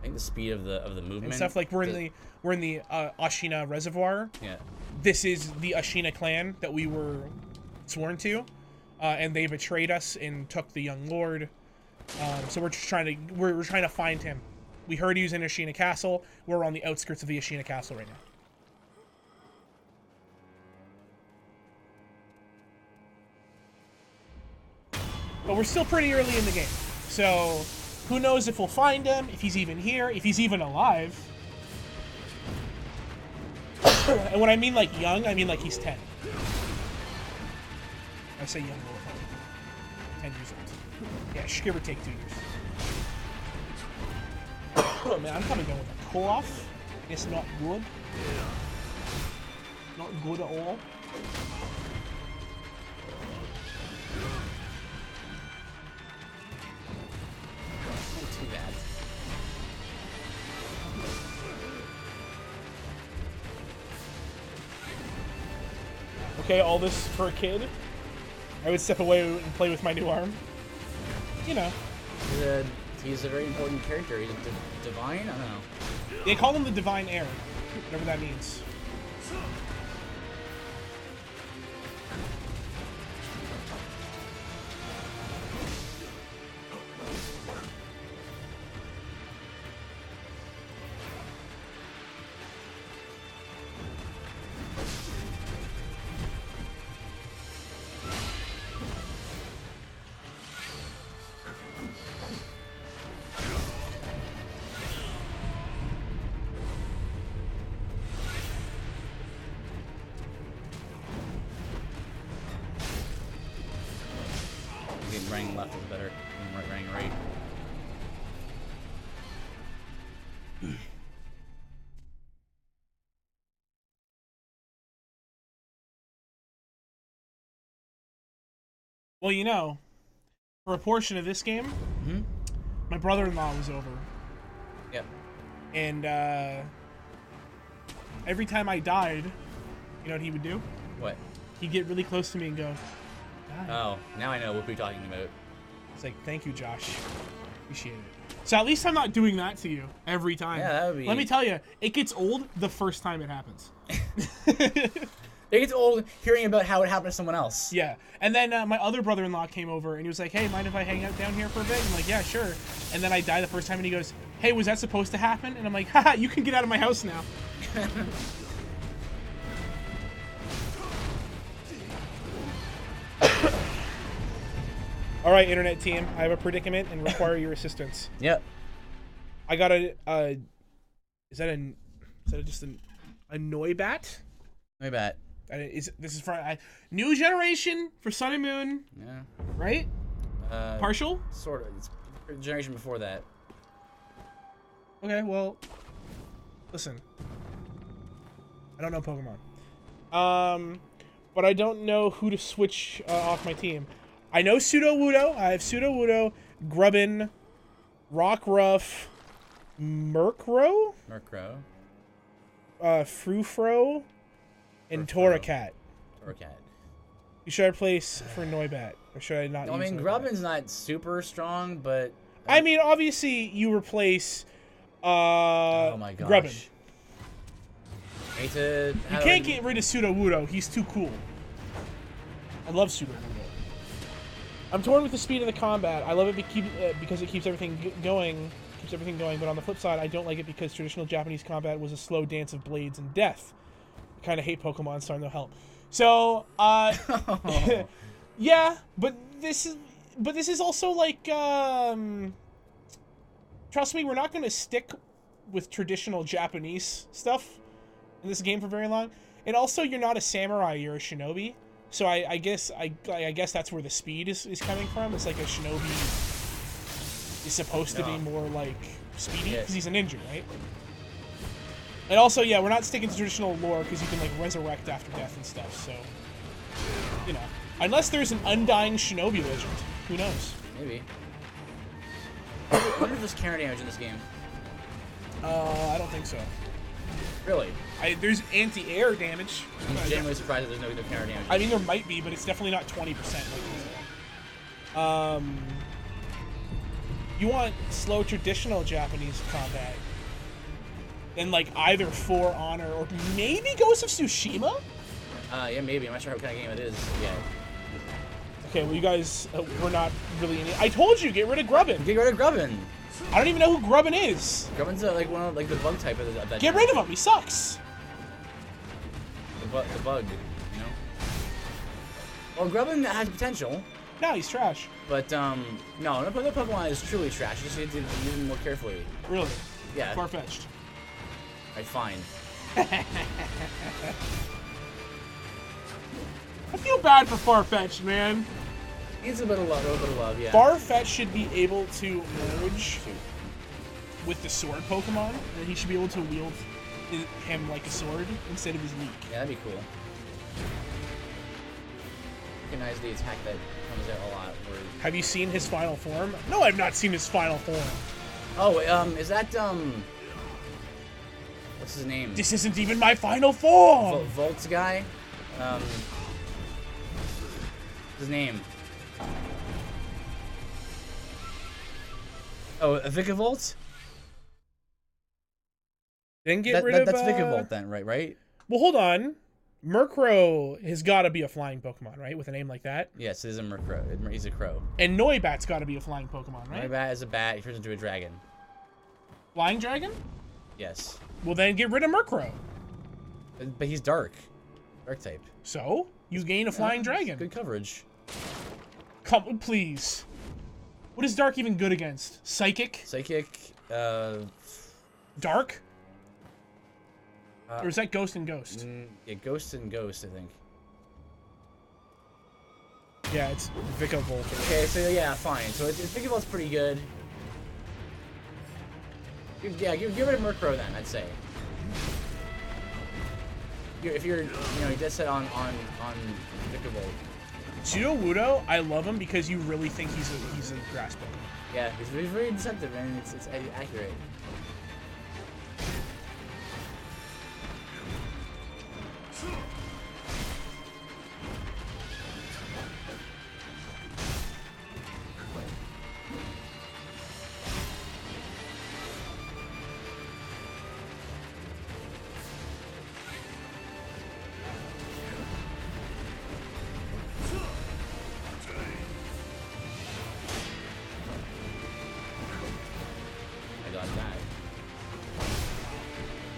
think the speed of the movement and stuff, like we're in the Ashina Reservoir. Yeah. This is the Ashina clan that we were sworn to, and they betrayed us and took the young lord. So we're just trying to find him. We heard he was in Ashina Castle. We're on the outskirts of the Ashina Castle right now. But we're still pretty early in the game, so who knows if we'll find him, if he's even here, if he's even alive. And when I mean like young, I mean like he's 10. I say young, 10 years old. Yeah, give or take 2 years. Oh man, I'm coming down with a cough. It's not good. Not good at all. Not too bad. Okay, all this for a kid. I would step away and play with my new arm. You know. He's a very important character. He's divine? I don't know. They call him the Divine Heir, whatever that means. Running left is better than running right. Well, you know, for a portion of this game, my brother-in-law was over. Yep. And every time I died, you know what he would do? What? He'd get really close to me and go, "Die." Oh, now I know what we're talking about. It's like, thank you, Josh. Appreciate it. So at least I'm not doing that to you every time. Yeah, that would be... Let me tell you, it gets old the first time it happens. It gets old hearing about how it happened to someone else. Yeah. And then my other brother-in-law came over and he was like, hey, mind if I hang out down here for a bit? I'm like, yeah, sure. And then I die the first time and he goes, hey, was that supposed to happen? And I'm like, haha, you can get out of my house now. All right, internet team, I have a predicament and require your assistance. Yep. I got a, is that just a Noibat? Noibat. This is for new generation for Sun and Moon, Yeah. right? Partial? Sort of. It's the generation before that. Okay, well, listen. I don't know Pokemon. But I don't know who to switch off my team. I know Sudowoodo. I have Sudowoodo, Grubbin, Rockruff, Murkrow, Frufro, and Torracat. Should I place for Noibat, or should I not? No, I mean, Noibat? Grubbin's not super strong, but I mean, obviously, you replace oh my gosh. Grubbin. You can't get rid of Sudowoodo. He's too cool. I love Sudowoodo. I'm torn with the speed of the combat. I love it because it keeps everything going. But on the flip side, I don't like it because traditional Japanese combat was a slow dance of blades and death. I kind of hate Pokemon, so no help. So, yeah, but this is also like, trust me, we're not going to stick with traditional Japanese stuff in this game for very long. And also, you're not a samurai, you're a shinobi. So I guess that's where the speed is coming from. It's like a shinobi is supposed to be more like speedy because he's a ninja, right? And also, yeah, we're not sticking to traditional lore because you can like resurrect after death and stuff. So, you know, unless there's an undying shinobi legend, who knows? Maybe. I wonder if there's counter damage in this game. I don't think so. Really? There's anti-air damage. I'm genuinely surprised that there's no counter damage. I mean, there might be, but it's definitely not 20%. Like you want slow traditional Japanese combat, then like either For Honor or maybe Ghost of Tsushima. Yeah, maybe. I'm not sure what kind of game it is yet. Okay, well, you guys were not really in it. I told you, get rid of Grubbin. Get rid of Grubbin. I don't even know who Grubbin is. Grubbin's like one of like the bug type of that. Get rid of him. He sucks. The bug, you know. Well, Grubbin has potential. No, he's trash. But no Pokemon is truly trash. You just need to use them more carefully. Really? Yeah. Far-fetched. Alright, fine. I feel bad for Far-fetched, man. Needs a little love, yeah. Farfetch should be able to merge with the sword Pokemon, and he should be able to wield him like a sword instead of his leek. Yeah, that'd be cool. Recognize the attack that comes out a lot. Have you seen his final form? No, I've not seen his final form. Oh, is that what's his name? This isn't even my final form. Volt's guy. What's his name? Oh, Vikavolt? Then get rid of... That's Vikavolt then, right? Well, hold on. Murkrow has got to be a flying Pokemon, right? With a name like that? Yes, it is a Murkrow. He's a crow. And Noibat's got to be a flying Pokemon, right? Noibat is a bat. He turns into a dragon. Flying dragon? Yes. Well, then get rid of Murkrow. But he's dark. Dark type. So? You gain a flying dragon. Good coverage. Come, please. What is Dark even good against? Psychic? Dark? Or is that Ghost and Ghost? Yeah, Ghost and Ghost, I think. Yeah, it's Vikavolt. Okay, so yeah, fine. So Vikavolt's pretty good. Yeah, give rid of Murkrow then, I'd say. If you're dead set on Vikavolt. Sudowoodo, I love him because you really think he's a grass Pokemon. Yeah, he's very deceptive and it's accurate.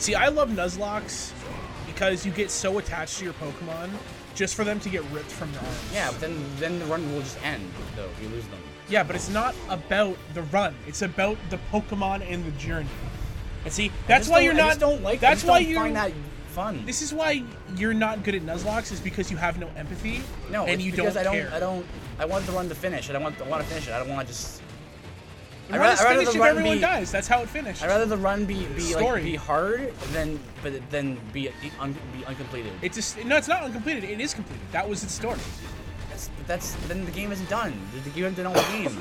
See, I love Nuzlocke because you get so attached to your Pokemon just for them to get ripped from your arms. Yeah, but then the run will just end, though, if you lose them. Yeah, but it's not about the run. It's about the Pokemon and the journey. And see, that's why you're not. I just don't like. That's why you find that fun. This is why you're not good at Nuzlocke, is because you have no empathy. No, and it's you because don't care. I want the run to finish. I want to finish it. I don't want to just. The run is finished if everyone dies. That's how it finished. I'd rather the run be hard than be uncompleted. It's just no, it's not uncompleted. It is completed. That was its story. Then the game isn't done. You haven't done all the game.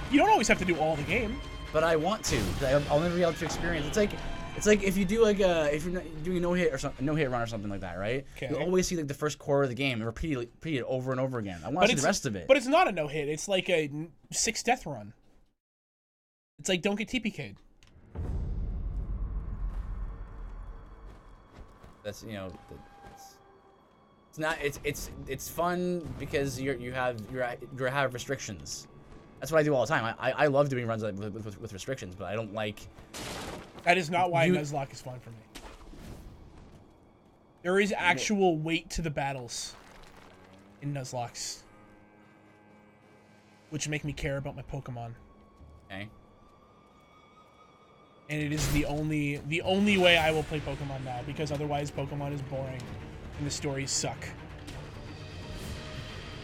You don't always have to do all the game. But I want to. I'll never be able to experience. It's like if you do if you're doing a no-hit run or something like that, right? Okay. You always see like the first quarter of the game and repeat it over and over again. I want to see the rest of it. But it's not a no-hit. It's like a 6 death run. It's like don't get TPK'd. That's it's not it's fun because you have restrictions. That's what I do all the time. I love doing runs with restrictions, but I don't like. That is not why Nuzlocke is fun for me. There is actual weight to the battles in Nuzlocke, which make me care about my Pokemon. Okay. And it is the only way I will play Pokemon now, because otherwise Pokemon is boring and the stories suck.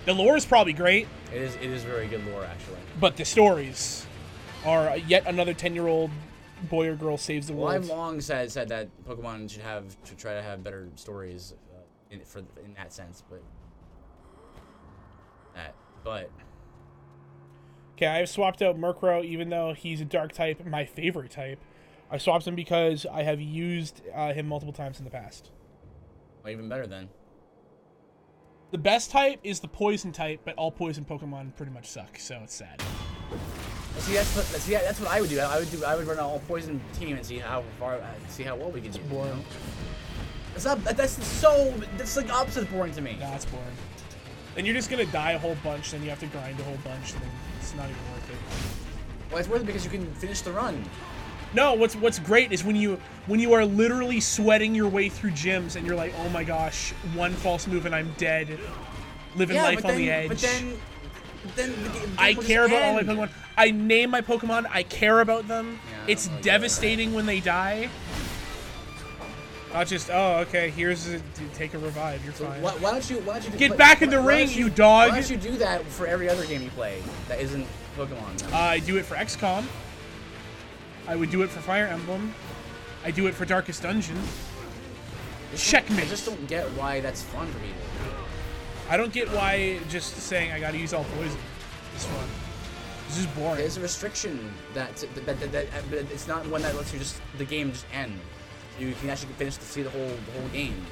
The lore is probably great. It is very good lore, actually. But the stories are yet another 10-year-old boy or girl saves the world. Well, I've long said that Pokemon should try to have better stories in that sense, but. Okay, I've swapped out Murkrow, even though he's a dark type, my favorite type. I swapped him because I have used him multiple times in the past. Well, even better then. The best type is the poison type, but all poison Pokemon pretty much suck, so it's sad. See, that's what I would do. I would run an all poison team and see how well we can do. Boring. You know? It's not. That's like opposite of boring to me. Nah, it's boring. Then you're just gonna die a whole bunch, then you have to grind a whole bunch, and then it's not even worth it. Well, it's worth it because you can finish the run. No, what's great is when you are literally sweating your way through gyms and you're like, oh my gosh, one false move and I'm dead, living life on the edge. But then I care about all my Pokemon. I name my Pokemon. I care about them. Yeah, it's devastating when they die. Not just, oh, okay, take a revive. You're fine. Why don't you get back in the ring, you dog? Why don't you do that for every other game you play that isn't Pokemon? I do it for XCOM. I would do it for Fire Emblem. I do it for Darkest Dungeon. Checkmate. I just don't get why that's fun for people. I don't get why just saying I gotta use all poison is fun. It's just boring. There's a restriction that it's not one that lets you the game just end. You can actually finish to see the whole game.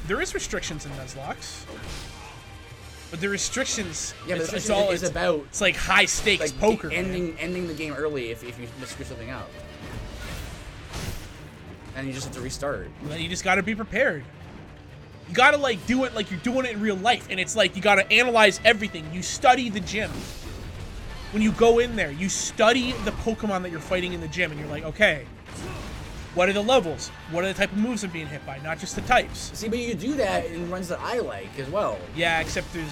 There is restrictions in Nuzlocke. But the restrictions, yeah, but it's like high stakes poker. Ending the game early if you screw something up, and you just have to restart. And then you just gotta be prepared. You gotta like do it like you're doing it in real life, and it's like you gotta analyze everything. You study the gym. When you go in there, you study the Pokemon that you're fighting in the gym, and you're like, okay, what are the levels? What are the type of moves I'm being hit by? Not just the types. See, but you do that in runs that I like as well. Yeah, except you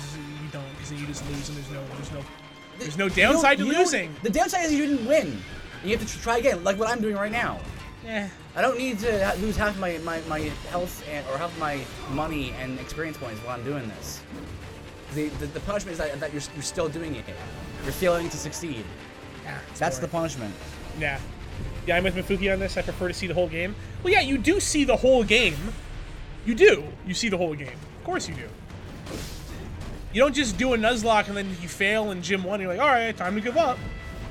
don't, because then you just lose, and there's no downside to losing. The downside is you didn't win. You have to try again, like what I'm doing right now. Yeah. I don't need to lose half my health or half my money and experience points while I'm doing this. The punishment is that you're still doing it. You're failing to succeed. Yeah, that's the punishment. Yeah. Yeah, I'm with Mefuki on this. I prefer to see the whole game. Well, yeah, you do see the whole game. You do. You see the whole game. Of course you do. You don't just do a Nuzlocke and then you fail in Gym 1 and you're like, alright, time to give up.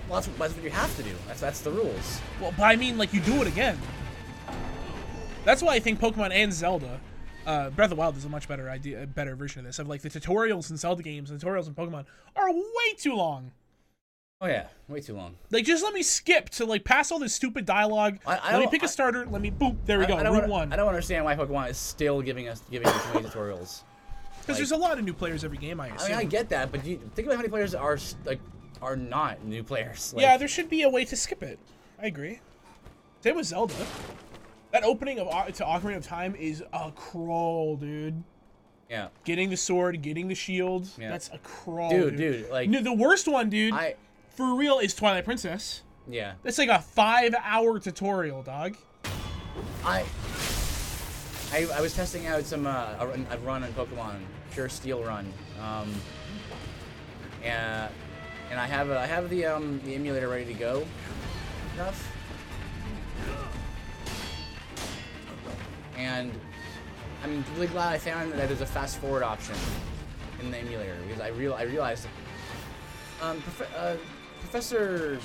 Well, that's what you have to do. That's the rules. Well, but I mean, like, you do it again. That's why I think Pokemon and Zelda, Breath of the Wild is a much better better version of this. Of like the tutorials in Zelda games, and tutorials in Pokemon are way too long. Oh yeah, way too long. Like, just let me skip to like pass all this stupid dialogue. Let me pick a starter. Let me boop. There we go. Route 1. I don't understand why Pokemon is still giving us too many tutorials. Because there's a lot of new players every game. I assume. I mean, I get that, but think about how many players are not new players. Like, yeah, there should be a way to skip it. I agree. Same with Zelda. That opening of to Ocarina of Time is a crawl, dude. Yeah. Getting the sword, getting the shield. Yeah. That's a crawl, Dude, like... No, the worst one, dude, for real, is Twilight Princess. Yeah. That's like a 5-hour tutorial, dog. I was testing out some a run on Pokemon, Pure Steel run, and I have the emulator ready to go. Enough. And I'm really glad I found that there's a fast forward option in the emulator because I realized Professor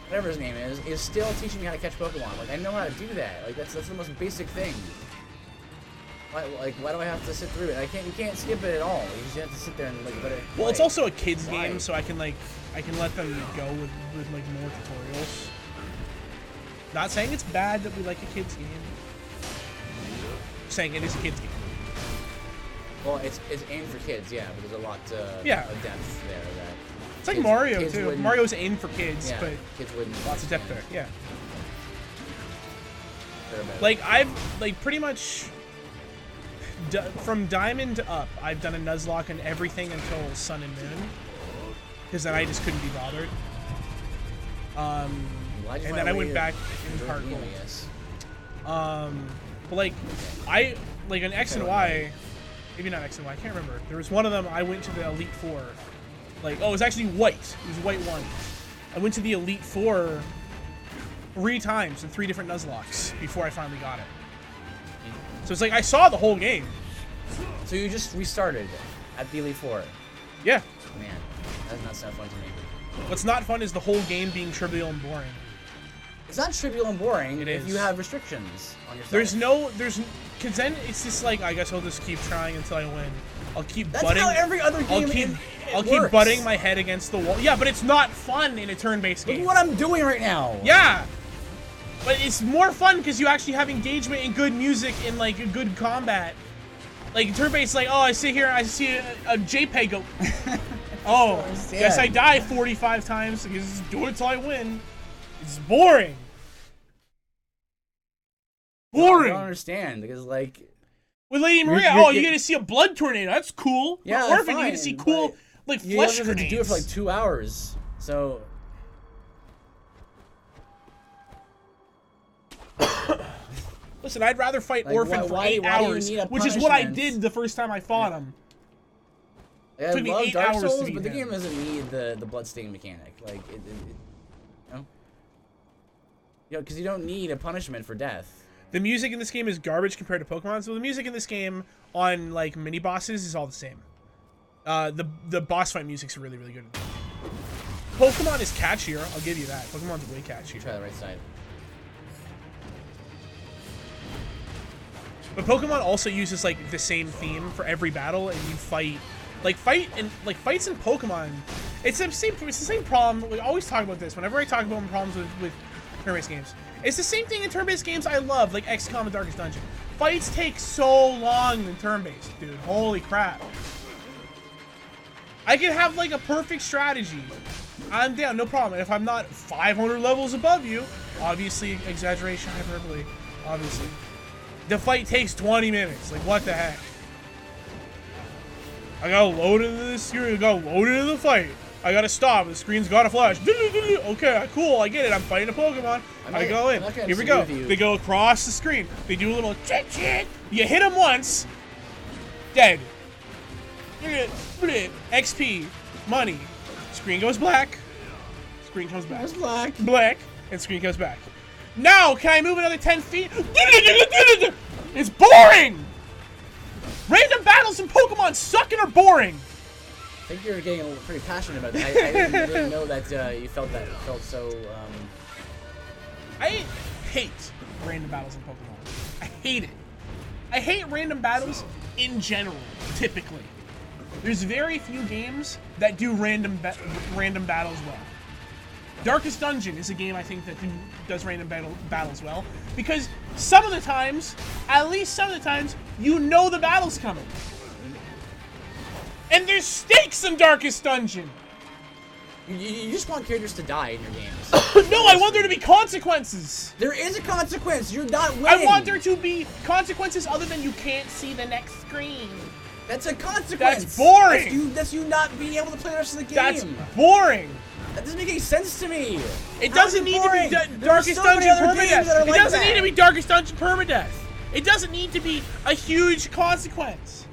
whatever his name is still teaching me how to catch Pokemon. Like I know how to do that. Like that's the most basic thing. Why do I have to sit through it? You can't skip it at all. You just have to sit there and like let it. Well, it's also a kids game, so I can let them go with like more tutorials. Not saying it's bad that we like a kids game. Saying it is a kids game. Well, it's aimed for kids, yeah, but there's a lot of depth there. That it's like Mario too. Mario's aimed for kids, but kids wouldn't. Lots of depth there, yeah. Like I've pretty much from Diamond up, I've done a Nuzlocke and everything until Sun and Moon, because then I just couldn't be bothered. And then I went back in Heart Gold. But like on X and Y, maybe not X and Y, I can't remember. There was one of them I went to the Elite Four. Like, oh, it was actually white. It was white 1. I went to the Elite Four 3 times in 3 different Nuzlocks before I finally got it. So it's like I saw the whole game. So you just restarted at the Elite Four? Yeah. Man, that's not so fun to me. What's not fun is the whole game being trivial and boring. It's not trivial and boring if you have restrictions on yourself. Because then it's just like, I guess I'll just keep trying until I win. I'll keep That's butting. How every other game I'll keep butting my head against the wall. Yeah, but it's not fun in a turn-based game. Look what I'm doing right now. Yeah. But it's more fun because you actually have engagement and good music and like a good combat. Like turn-based, like, oh, I sit here, I see a JPEG go. Oh, guess I die 45 times because do it till I win. It's boring. Boring. I don't understand because like with Lady Maria, you get to see a blood tornado. That's cool. Yeah, with Orphan, you get to see cool like flesh grenades. You do it for like 2 hours. So listen, I'd rather fight Orphan for 8 hours, which is what I did the first time I fought him. It took me 8 hours to beat but the game doesn't need the bloodstain mechanic. Like because you don't need a punishment for death. The music in this game is garbage compared to Pokemon. So the music in this game on like mini bosses is all the same. The boss fight music's really, really good. Pokemon is catchier. I'll give you that. Pokemon's way catchier. Try the right side. But Pokemon also uses like the same theme for every battle, and you fight. Fights in Pokemon, it's the same problem. We always talk about this whenever I talk about problems with turn-based games. It's the same thing in turn-based games I love, like XCOM and Darkest Dungeon. Fights take so long in turn-based, dude. Holy crap. I can have like a perfect strategy. I'm down, no problem. And if I'm not 500 levels above you, obviously, exaggeration, hyperbole, obviously. The fight takes 20 minutes. Like, what the heck? I gotta load into this screen. I gotta load into the fight. I gotta stop. The screen's gotta flash. Okay, cool. I get it. I'm fighting a Pokemon. I go in. Here we go. They go across the screen. They do a little chit. You hit them once. Dead. XP. Money. Screen goes black. Screen comes back. Black. Black. And screen comes back. Now, can I move another 10 feet? It's boring! Random battles in Pokemon suck and are boring! I think you're getting pretty passionate about that. I didn't know that you felt so, I hate random battles in Pokemon. I hate it. I hate random battles in general, typically. There's very few games that do random battles well. Darkest Dungeon is a game I think that does random battles well, because some of the times, at least some of the times, you know the battle's coming. And there's stakes in Darkest Dungeon! You just want characters to die in your games. No, I want there to be consequences. There is a consequence. You're not winning. I want there to be consequences other than you can't see the next screen. That's a consequence. That's boring. That's you not being able to play the rest of the game. That's boring. That doesn't make any sense to me. It doesn't need to be Darkest Dungeon permadeath. It doesn't need to be Darkest Dungeon permadeath. It doesn't need to be a huge consequence.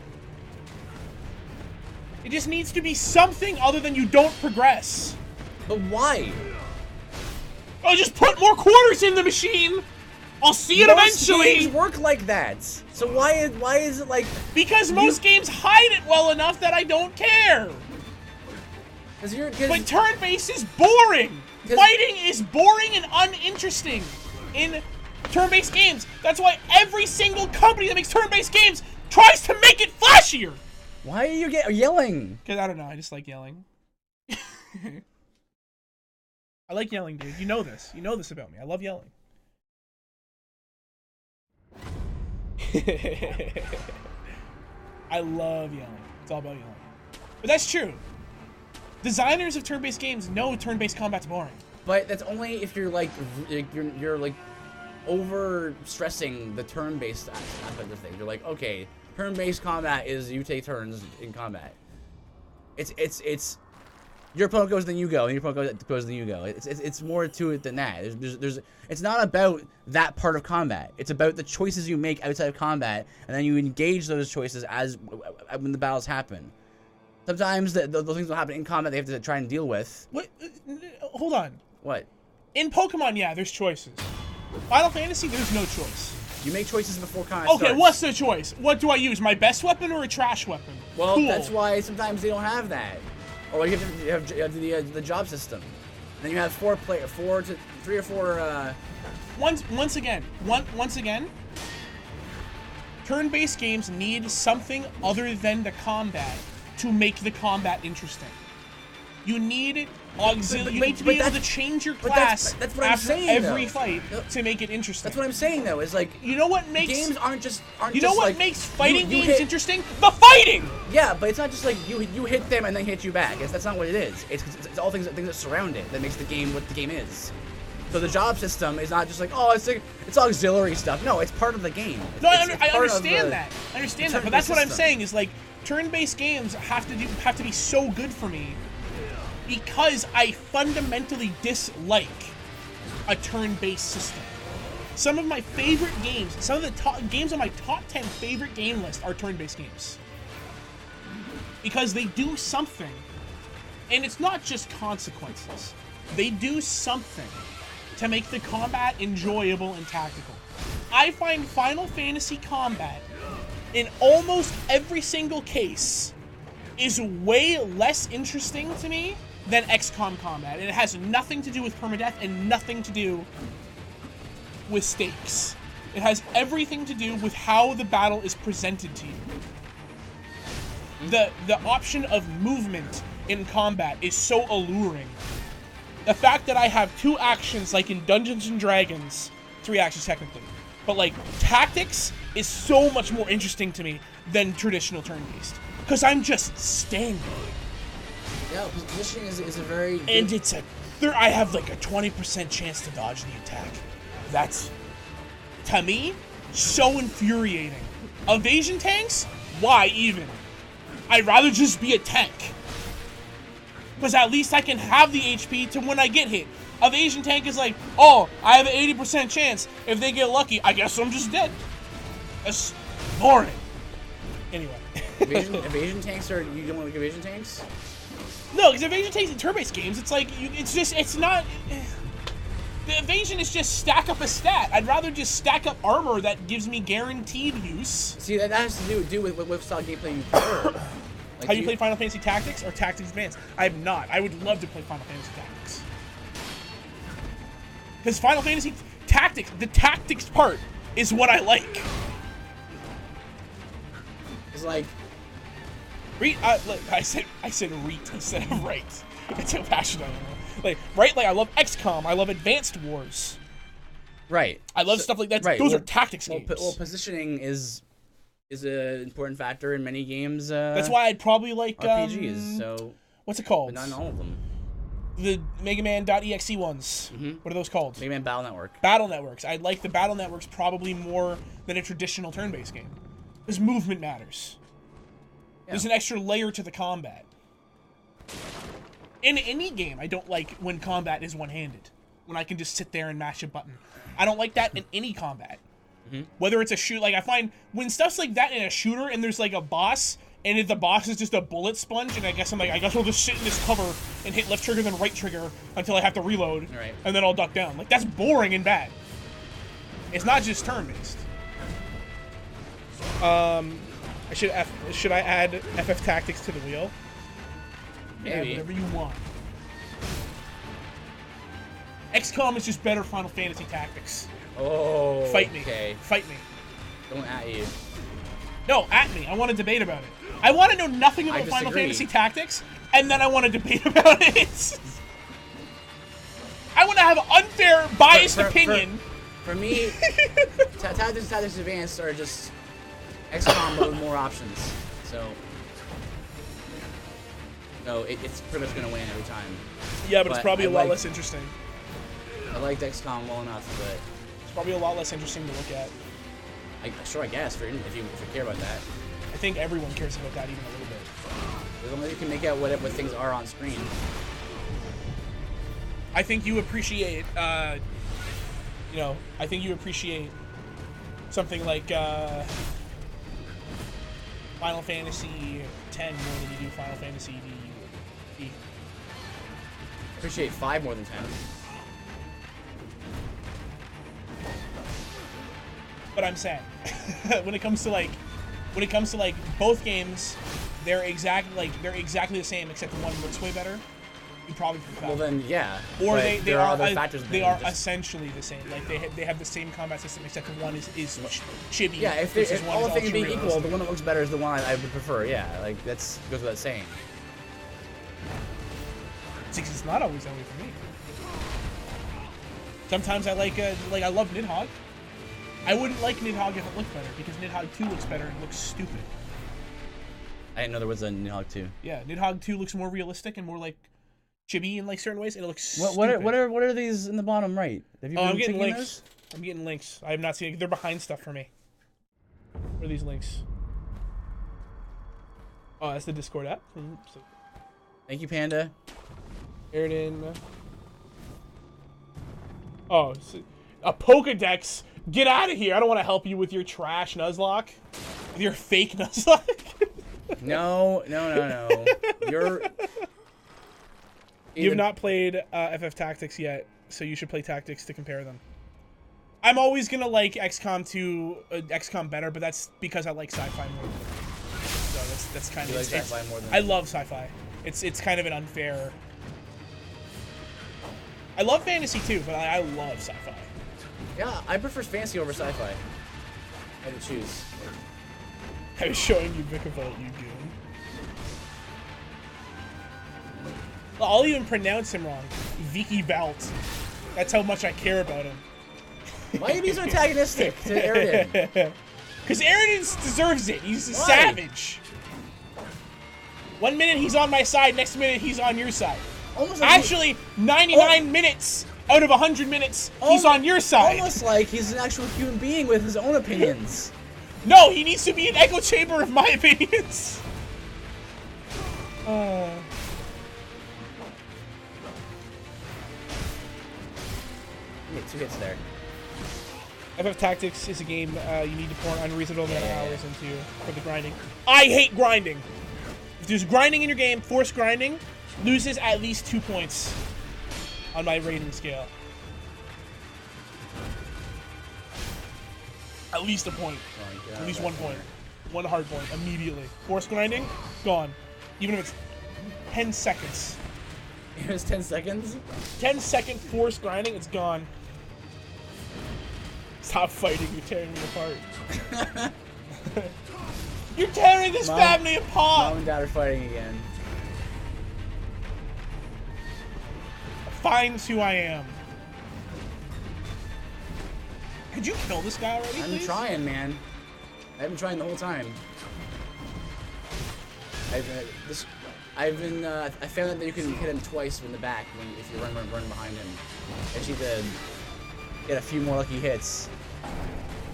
It just needs to be something other than you don't progress. But why? Oh, just put more quarters in the machine. I'll see it eventually. Most games work like that. So why is it like? Because most games hide it well enough that I don't care. But turn-based is boring. Fighting is boring and uninteresting in turn-based games. That's why every single company that makes turn-based games tries to make it flashier. Why are you yelling? Because I don't know. I just like yelling. I like yelling, dude. You know this. You know this about me. I love yelling. I love yelling. It's all about yelling. But that's true. Designers of turn-based games know turn-based combat's boring. But that's only if you're like you're like over stressing the turn-based aspect of things. You're like, okay, turn-based combat is you take turns in combat. It's your opponent goes, then you go, and your opponent goes, then you go. It's more to it than that. It's not about that part of combat. It's about the choices you make outside of combat, and then you engage those choices as when the battles happen. Sometimes those things will happen in combat. They have to try and deal with. What? Hold on. What? In Pokemon, yeah, there's choices. Final Fantasy, there's no choice. You make choices before combat Okay, starts. what's the choice? What do I use? My best weapon or a trash weapon? Well, cool. That's why sometimes they don't have that. Or you have the job system. And then you have three or four. Once again, turn-based games need something other than the combat to make the combat interesting. You need auxiliary. You need to be able to change your class that's what I'm after saying, every though. fight to make it interesting. That's what I'm saying, though. Is like you know what makes games aren't just what like, makes fighting you games interesting? The fighting. Yeah, but it's not just like you hit them and then hit you back. That's not what it is. It's all things that surround it that makes the game what the game is. So the job system is not just like, oh, it's auxiliary stuff. No, it's part of the game. No, I understand that. I understand that, but that's what I'm saying is like turn-based games have to be so good for me because I fundamentally dislike a turn-based system. Some of my favorite games, some of the top games on my top 10 favorite game list are turn-based games. Because they do something. And it's not just consequences. They do something to make the combat enjoyable and tactical. I find Final Fantasy combat, in almost every single case, is way less interesting to me than XCOM combat. And it has nothing to do with permadeath and nothing to do with stakes. It has everything to do with how the battle is presented to you. The option of movement in combat is so alluring. The fact that I have 2 actions like in Dungeons and Dragons, 3 actions technically, but like tactics is so much more interesting to me than traditional turn-based. Because I'm just standing. Yeah, positioning is a very good... And it's I have like a 20% chance to dodge the attack. That's, to me, so infuriating. Evasion tanks? Why even? I'd rather just be a tank. Because at least I can have the HP to when I get hit. Evasion tank is like, oh, I have an 80% chance. If they get lucky, I guess I'm just dead. That's boring. Anyway. evasion tanks are... You don't like evasion tanks? No, because evasion tanks in turn-based games, it's like, it's not... The evasion is just stack up a stat. I'd rather just stack up armor that gives me guaranteed use. See, that has to do with what style gameplay you prefer. Like, Have you played Final Fantasy Tactics or Tactics Advanced? I have not. I would love to play Final Fantasy Tactics. Because Final Fantasy Tactics, the tactics part, is what I like. It's like... I said reet instead of right. It's so passionate. Like, right? Like, I love XCOM. I love Advanced Wars. Right. I love stuff like that. Right. Those are tactics games. Well, positioning is an important factor in many games. That's why I'd probably like RPGs. So what's it called? but not in all of them. The Mega Man.exe ones. What are those called? Mega Man Battle Network. Battle networks. I like the battle networks probably more than a traditional turn-based game. Because movement matters. Yeah. There's an extra layer to the combat. In any game, I don't like when combat is one-handed. When I can just sit there and mash a button. I don't like that in any combat. Whether it's a shoot, like I find when stuff's like that in a shooter and there's like a boss, and if the boss is just a bullet sponge, and I guess I'll just sit in this cover and hit left trigger then right trigger until I have to reload, Right. and then I'll duck down. Like that's boring and bad. It's not just turn-based. Should I add FF Tactics to the wheel? Yeah, Maybe. whatever you want. XCOM is just better Final Fantasy Tactics. Oh. Fight me. Okay. Fight me. Don't at you. No, at me. I want to debate about it. I want to know nothing I about Final disagree. Fantasy Tactics, and then I want to debate about it. I want to have an unfair, biased opinion. For me, Tactics Advanced are just XCOM but with more options. So it's pretty much gonna win every time. Yeah, but it's probably I a lot like- less interesting. I liked XCOM well enough, but It's probably a lot less interesting to look at. I guess if you care about that, I think everyone cares about that even a little bit. as long as you can make out what things are on screen. I think you appreciate, I think you appreciate something like Final Fantasy X more than you do Final Fantasy D. Appreciate 5 more than 10. But I'm saying, when it comes to both games, they're exactly the same except one looks way better. You probably prefer. Well then, yeah. Or but they there are are other factors. they are essentially the same. Like they have the same combat system except for one is chibi. Yeah, if versus one all is things being ultra equal, the realistic. one that looks better is the one I would prefer. Yeah, like that's goes without saying. It's not always that way for me. Sometimes I I love Nidhogg. I wouldn't like Nidhogg if it looked better because Nidhogg 2 looks better and looks stupid. I didn't know there was a Nidhogg 2. Yeah, Nidhogg 2 looks more realistic and more like chibi in like certain ways, and it looks What stupid. are these in the bottom right? Have you been I'm getting checking links. those? I'm getting links. I have not seen it. They're behind stuff for me. Where are these links? Oh, that's the Discord app. So, Thank you, Panda. Airden. Oh, a Pokedex. Get out of here. I don't want to help you with your trash Nuzlocke. With your fake Nuzlocke. No. You've not played FF Tactics yet, so you should play Tactics to compare them. I'm always gonna like XCOM better, but that's because I like sci-fi more. So that's kind You of like sci-fi more than I love sci-fi. It's kind of an unfair. I love fantasy too, but I love sci-fi. Yeah, I prefer fantasy over sci-fi. I had to choose. I was showing you Vicavolt, you goon. I'll even pronounce him wrong. Vicky Valt. That's how much I care about him. Why are you being so antagonistic to Airden? Because Airden deserves it. He's a Why? savage. 1 minute he's on my side, next minute he's on your side. Almost like Actually, 99 minutes out of 100 minutes, he's on your side. Almost like he's an actual human being with his own opinions. No, he needs to be an echo chamber of my opinions. You get 2 hits there. FF Tactics is a game you need to pour an unreasonable amount of hours into for the grinding. I hate grinding. If there's grinding in your game, forced grinding loses at least 2 points on my rating scale. At least a point. Oh my God, At least that's 1 point. 1 hard point immediately. Forced grinding, gone. Even if it's 10 seconds. It was 10 seconds. 10-second forced grinding, it's gone. Stop fighting, you're tearing me apart. You're tearing this family apart! Mom and Dad are fighting again. Finds who I am. Could you kill this guy already, I'm please? trying, man. I've been trying the whole time. I've been I found out that you can hit him twice in the back if you run behind him. Actually, to get a few more lucky hits.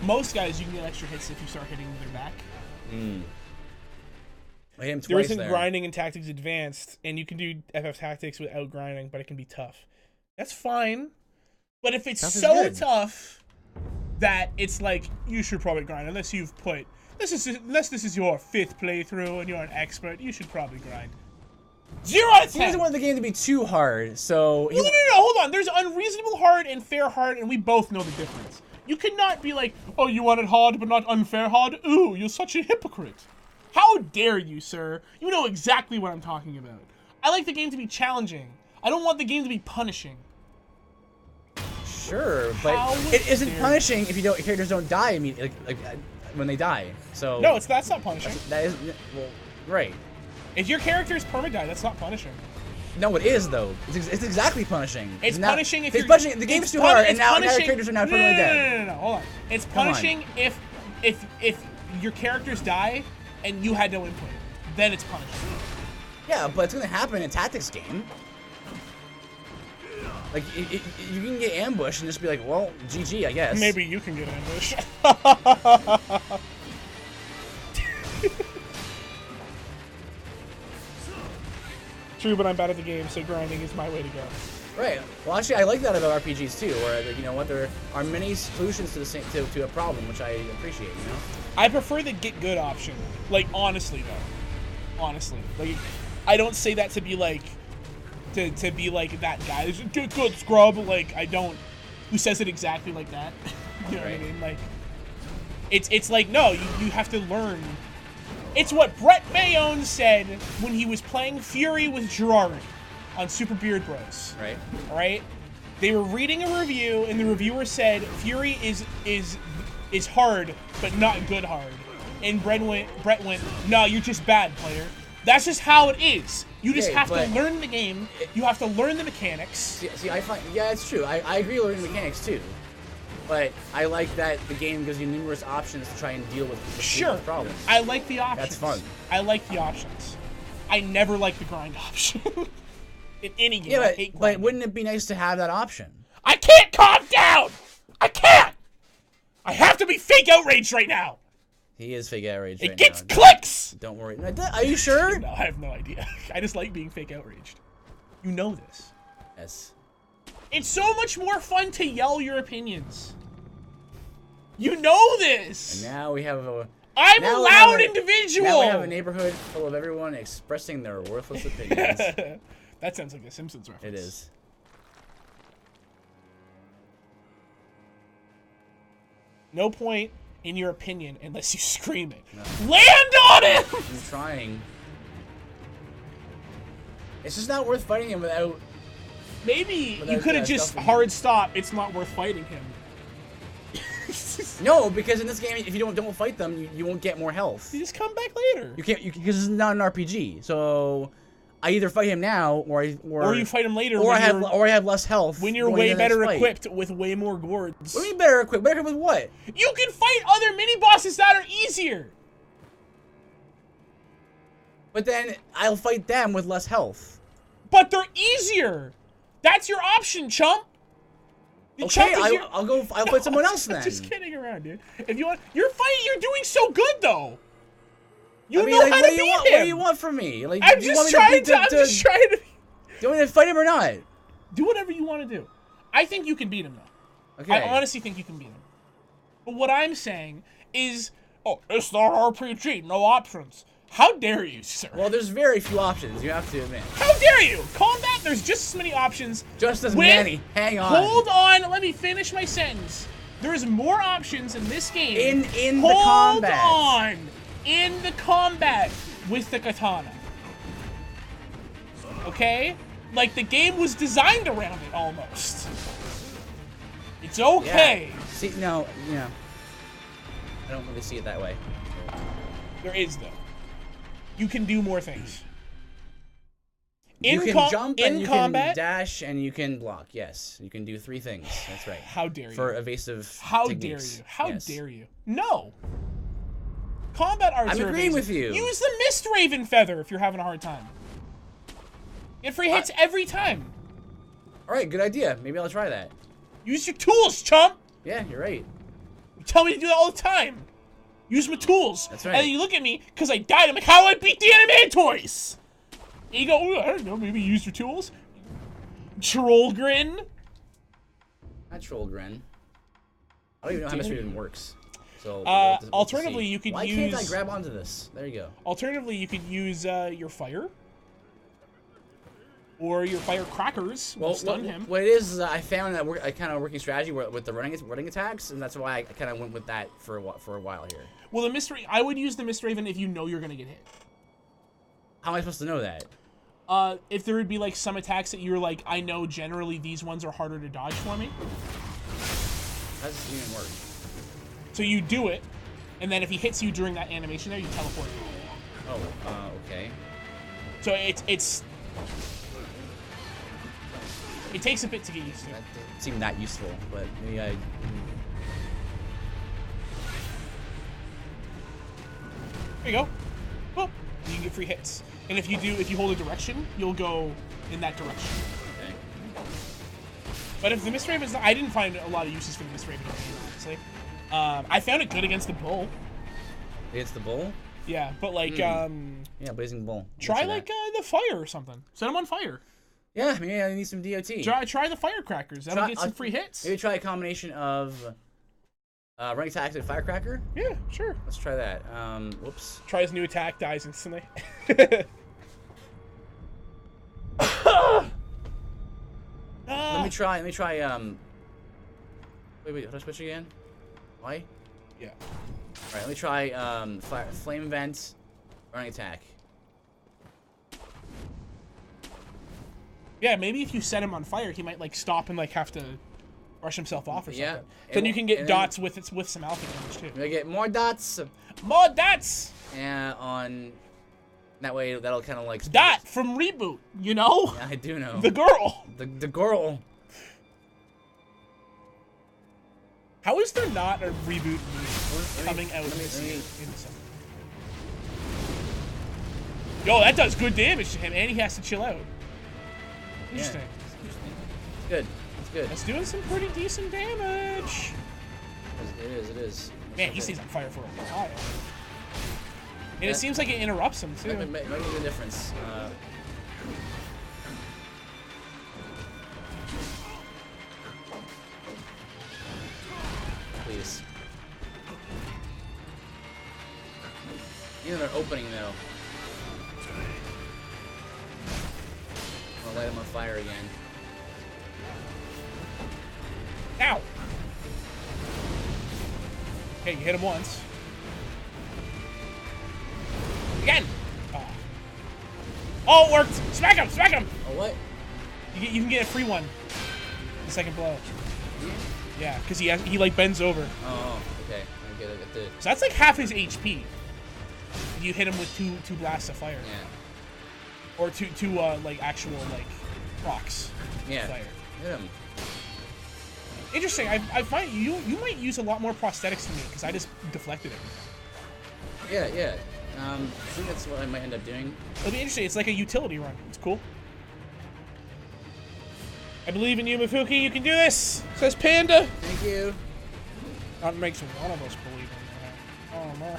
Most guys, you can get extra hits if you start hitting their back. I hit him There twice isn't grinding in Tactics Advanced, and you can do FF Tactics without grinding, but it can be tough. That's fine. But if it's so tough that it's like, you should probably grind, unless you've put... Unless this is your 5th playthrough and you're an expert, you should probably grind. 0 out of 10! He doesn't want the game to be too hard, so... No, hold on. There's unreasonable hard and fair hard, and we both know the difference. You cannot be like, oh, you want it hard but not unfair hard? Ooh, you're such a hypocrite. How dare you, sir? You know exactly what I'm talking about. I like the game to be challenging. I don't want the game to be punishing. Sure, but it isn't punishing if characters don't die immediately, like when they die. So no, that's not punishing. That is, well, right. If your character is perma-die, that's not punishing. No, it is though. It's exactly punishing. It's punishing if it's punishing. The game's too hard, and now the characters are now permanently dead. No, hold on. It's punishing if your characters die and you had no input. Then it's punishing. Yeah, but it's gonna happen in a tactics game. Like you can get ambushed and just be like, well, GG, I guess. Maybe you can get ambushed. True, but I'm bad at the game, so grinding is my way to go. Right. Well, actually, I like that about RPGs too, where you know what, there are many solutions to to a problem, which I appreciate. You know. I prefer the get good option. Like honestly, though. Honestly, like I don't say that to be like to be like that guy. Get good scrub. Like I don't. Who says it exactly like that? You know what I mean? Like it's like no, you have to learn. It's what Brett Bayonne said when he was playing Fury with Jirari on Super Beard Bros. Right. Alright? They were reading a review, and the reviewer said Fury is hard, but not good hard. And Brett went, no, you're just bad, player. That's just how it is. You just have to learn the game. You have to learn the mechanics. See, I find, yeah, it's true. I agree learning mechanics too. But I like that the game gives you numerous options to try and deal with the problems. I like the options. That's fun. I like the options. I never like the grind option. In any game, yeah, I hate grinding. But wouldn't it be nice to have that option? I can't calm down! I can't! I have to be fake outraged right now! He is fake outraged right now. It gets clicks! Don't worry. Are you sure? No, I have no idea. I just like being fake outraged. You know this. Yes. It's so much more fun to yell your opinions. You know this! And now we have a... I'm a loud individual! Now we have a neighborhood full of everyone expressing their worthless opinions. That sounds like a Simpsons reference. It is. No point in your opinion unless you scream it. No. Land on him! I'm trying. It's just not worth fighting him without... Maybe you could have just hard stop. It's not worth fighting him. No, because in this game, if you don't fight them, you won't get more health. You just come back later. You can't because it's not an RPG. So I either fight him now, or you fight him later, or I have less health when you're way better equipped with way more gourds. What do you mean better equipped? Better equipped with what? You can fight other mini bosses that are easier. But then I'll fight them with less health. But they're easier. That's your option, chump. Okay, I'll fight someone else then. I'm just kidding around, dude. If you want, you're doing so good though. You know like, how to beat him. What do you want from me? Like, I'm just trying to. Do you want me to fight him or not? Do whatever you want to do. I think you can beat him though. Okay. I honestly think you can beat him. But what I'm saying is, oh, it's not RPG, no options. How dare you, sir? Well, there's very few options, you have to admit. How dare you? Combat, there's just as many options. Just as many. Hang on. Hold on, let me finish my sentence. There's more options in this game. In the combat. Hold on. In the combat with the katana. Okay? Like, the game was designed around it, almost. It's okay. Yeah. See, no, yeah. I don't really see it that way. There is, though. You can do more things. You can jump, and you can dash, and you can block. Yes, you can do 3 things. That's right. How dare you? For evasive How techniques. dare you? How dare you? No. Combat arts I'm are agreeing evasive. with you. Use the Mist Raven Feather if you're having a hard time. Get free hits every time. All right, good idea. Maybe I'll try that. Use your tools, chump. Yeah, you're right. You tell me to do that all the time. Use my tools. That's right. And then you look at me because I died. I'm like, how do I beat the Animatoys? And you go, "Ooh, I don't know, maybe use your tools. Troll grin. Not troll grin. I don't even know how mystery even works. So alternatively, you could Why use. can't I grab onto this? There you go. Alternatively, you could use your fire. Or your firecrackers will stun him. What it is I found a kind of working strategy with the running attacks, and that's why I kind of went with that for a while here. Well, the Mist Raven, I would use the Mist Raven if you know you're gonna get hit. How am I supposed to know that? If there would be like some attacks that you're like, I know generally these ones are harder to dodge for me. How does this even work? So you do it, and then if he hits you during that animation there, you teleport. Oh, okay. So it takes a bit to get used to. That doesn't seem that useful, but maybe I. There you go. Boop. You can get free hits. And if you hold a direction, you'll go in that direction. Okay. But if the Mist Raven's not, I didn't find a lot of uses for the Mist Raven, honestly. I found it good against the bull. It's the bull? Yeah, but like, Yeah, blazing bull. try like the fire or something. Set him on fire. Yeah, maybe I need some DOT. Try the firecrackers. That'll get some free hits. Maybe try a combination of running attacks and firecracker. Yeah, sure. Let's try that. Whoops. Try his new attack, dies instantly. Let me try. Wait. How do I switch again? Why? Yeah. All right. Let me try flame vent, running attack. Yeah, maybe if you set him on fire, he might like stop and like have to brush himself off or something. Yeah. Then you can get dots with some alpha damage too. I get more dots. More dots. And on that way, that'll kind of like Dot from Reboot, you know? Yeah, I do know. The girl. The girl. How is there not a Reboot movie coming out this year in summer? Yo, that does good damage to him, and he has to chill out. Interesting. Yeah, it's good. It's good. That's doing some pretty decent damage. It is. Man, he stays on fire for a while. And it seems like it interrupts him, too. Might make a difference. Please. Even their opening, though. I'll light him on fire again. Ow! Okay, you hit him once. Again! Oh, it worked! Smack him! Smack him! Oh, what? You can get a free one. The second blow. Yeah, because he like bends over. Oh, okay. I get it. So that's like half his HP. You hit him with two blasts of fire. Yeah. Or two like actual like procs. Yeah. Fire. Hit him. Interesting. I find you might use a lot more prosthetics than me because I just deflected it. Yeah. I think that's what I might end up doing. It'll be interesting. It's like a utility run. It's cool. I believe in you, Mefuki. You can do this. Says Panda. Thank you. That makes one of us believe in that. Oh no.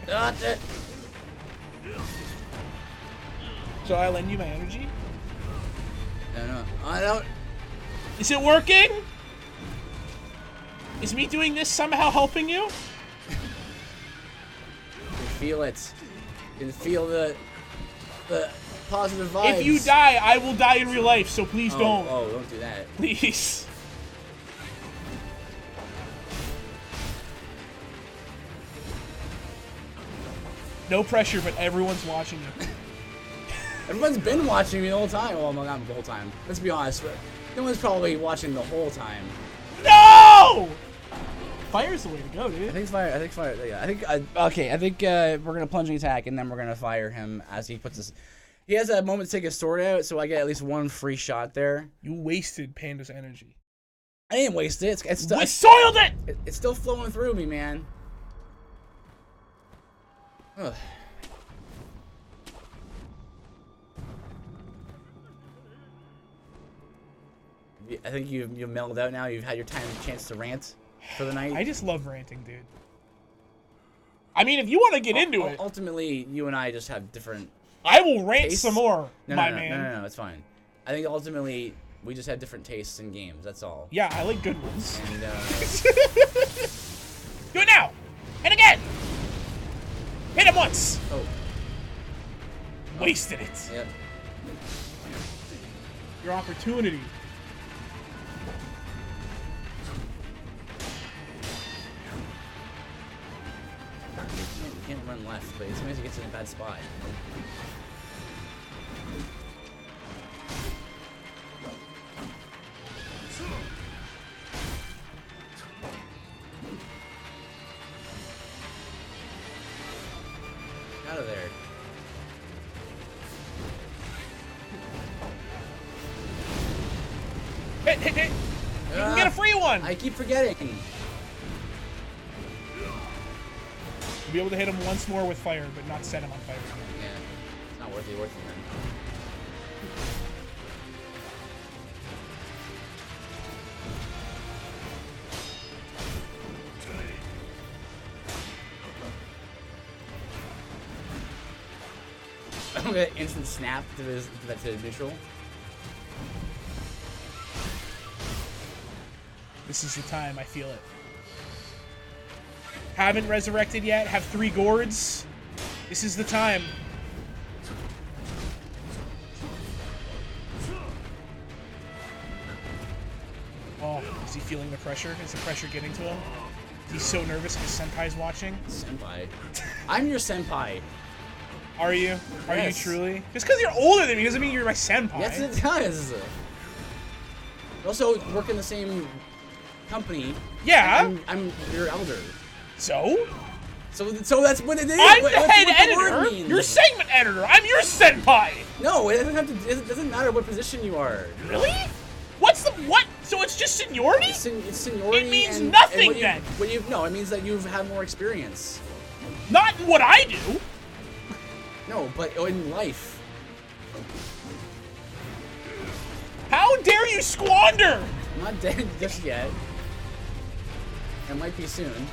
Got it. So I lend you my energy. No. I don't. Is it working? Is me doing this somehow helping you? You can feel it. You can feel the positive vibes. If you die, I will die in real life, so please don't. Oh, don't do that. Please. No pressure, but everyone's watching you. Everyone's been watching me the whole time. Well, not the whole time. Let's be honest. No one's probably watching the whole time. No! Fire's the way to go, dude. I think fire. Yeah. I think we're gonna plunging attack, and then we're gonna fire him as he puts his. He has a moment to take his sword out, so I get at least one free shot there. You wasted Panda's energy. I didn't waste it. It's still. I soiled it! It's still flowing through me, man. Ugh. I think you've mellowed out now. You've had your chance to rant for the night. I just love ranting, dude. I mean, if you want to get into it, ultimately, you and I just have different. I will rant tastes. some more, No, my no, man. No, it's fine. I think ultimately we just have different tastes in games. That's all. Yeah, I like good ones. And Do it now, and again. Hit him once. oh, Wasted it. yep. Your opportunity. You can't run left, but sometimes he gets in a bad spot. Out of there. Hit, hit, hit. You can get a free one. I keep forgetting. You'll be able to hit him once more with fire, but not set him on fire. Yeah, it's not worth it then. I'm gonna instant snap to neutral. This is the time, I feel it. Haven't resurrected yet, have 3 gourds. This is the time. Oh, is he feeling the pressure? Is the pressure getting to him? He's so nervous because Senpai's watching. Senpai. I'm your senpai. Are you? Are Yes. you truly? Just because you're older than me doesn't mean you're my senpai. Yes, it does. Also, work in the same company. Yeah. I'm your elder. So? So that's what it is. I'm what, the what- head what the word editor. means. You're segment editor. I'm your senpai. No, it doesn't have to. It doesn't matter what position you are. Really? What's the what? So it's just seniority? It's seniority. It means and, nothing and then. No, it means that you've had more experience. Not in what I do. No, but in life. How dare you squander? I'm not dead just yet. It might be soon.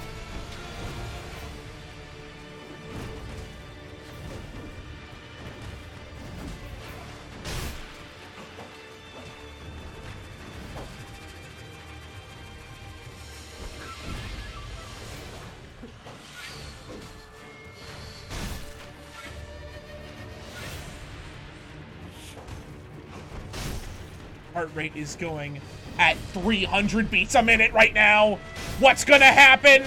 Heart rate is going at 300 beats a minute right now. What's gonna happen?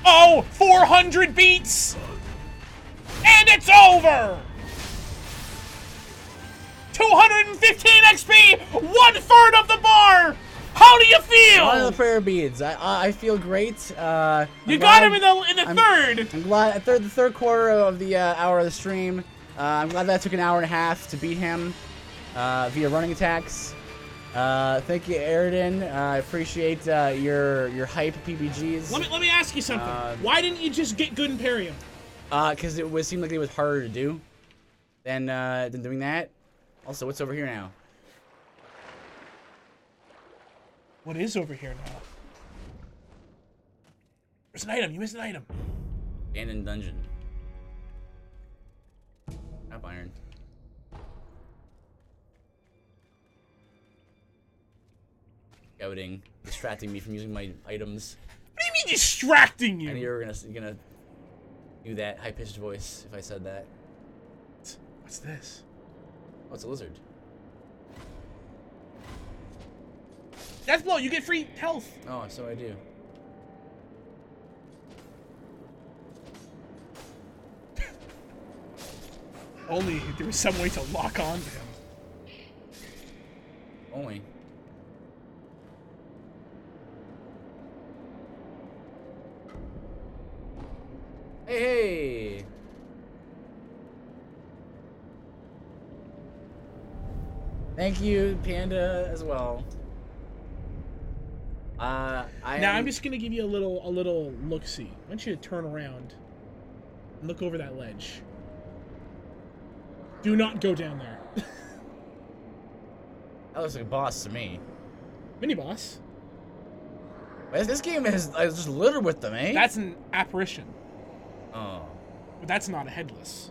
Oh, 400 beats! And it's over! 215 XP! 1/3 of the bar! How do you feel? One of the prayer beads. I feel great. You got him in the third! I'm glad the third quarter of the hour of the stream. I'm glad that took an hour and a half to beat him via running attacks. Thank you, Aridin. I appreciate your hype PBGs. Let me ask you something. Why didn't you just get good Imperium? Because it seemed like it was harder to do than doing that. Also, what's over here now? What is over here now? There's an item. You missed an item. Abandoned dungeon. Trap iron. Scouting, distracting me from using my items. What do you mean distracting you? I knew you were gonna do that high-pitched voice if I said that. What's this? Oh, it's a lizard. Deathblow, you get free health. Oh, so I do. Only if there was some way to lock on to him. Only. Hey! Thank you, Panda, as well. I'm just gonna give you a little look-see. I want you to turn around and look over that ledge. Do not go down there. That looks like a boss to me. Mini boss. This game is just littered with them, eh? That's an apparition. Oh. But that's not a headless.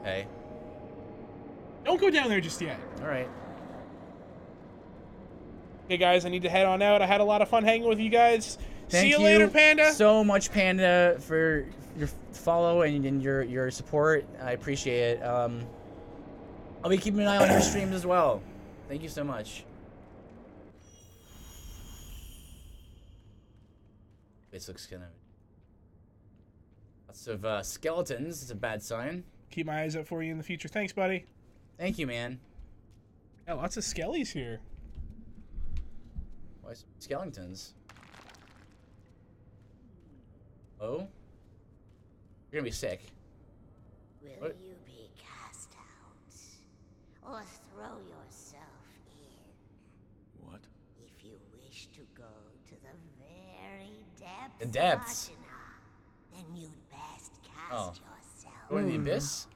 Okay. Don't go down there just yet. All right. Okay, guys, I need to head on out. I had a lot of fun hanging with you guys. Thank See you later, Panda. so much, Panda, for your follow and your support. I appreciate it. I'll be keeping an eye on your streams as well. Thank you so much. This looks kind of... Lots of skeletons. It's a bad sign. Keep my eyes out for you in the future. Thanks, buddy. Thank you, man. Yeah, lots of skellies here. Why skeletons? Oh? You're gonna be sick. Will What? you be cast out or throw yourself in? What? If you wish to go to the very depths, The depths? of Ashina, then you'd best cast Oh. yourself Go in the abyss?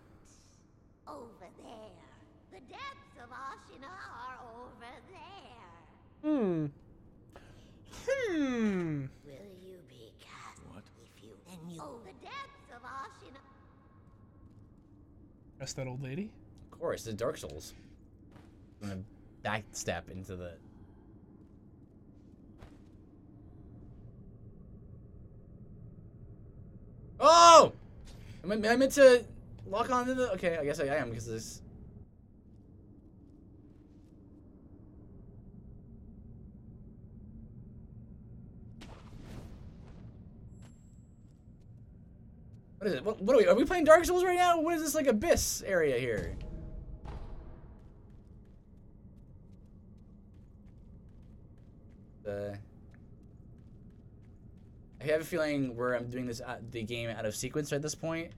over there. The depths of Ashina are over there. Hmm. Will you be cast? What? If you then you the depths of Ashina. That's that old lady. Of course, it's Dark Souls. I'm gonna backstep into the... Oh! I meant to lock onto the... Okay, I guess I am, because this... What is it? What are we playing Dark Souls right now? What is this, like, abyss area here? I have a feeling where I'm doing this the game out of sequence at this point.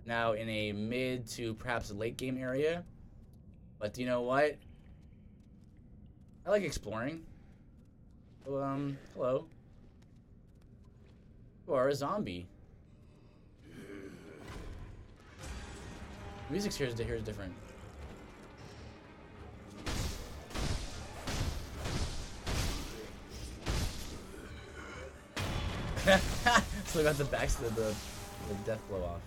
Now in a mid to perhaps a late game area. But you know what? I like exploring. So, hello. You are a zombie. Music here is different. So I got the the death blow off.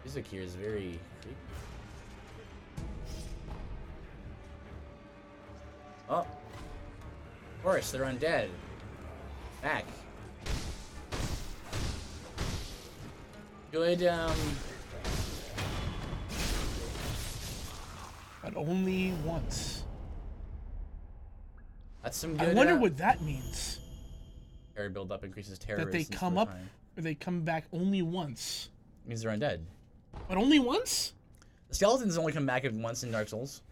Music here is very creepy. Oh, of course they're undead. Back. Good. But only once. That's some good. I wonder what that means. Terror buildup increases terror. That they resistance come over up, time. or they come back only once. Means they're undead. But only once? The skeletons only come back once in Dark Souls.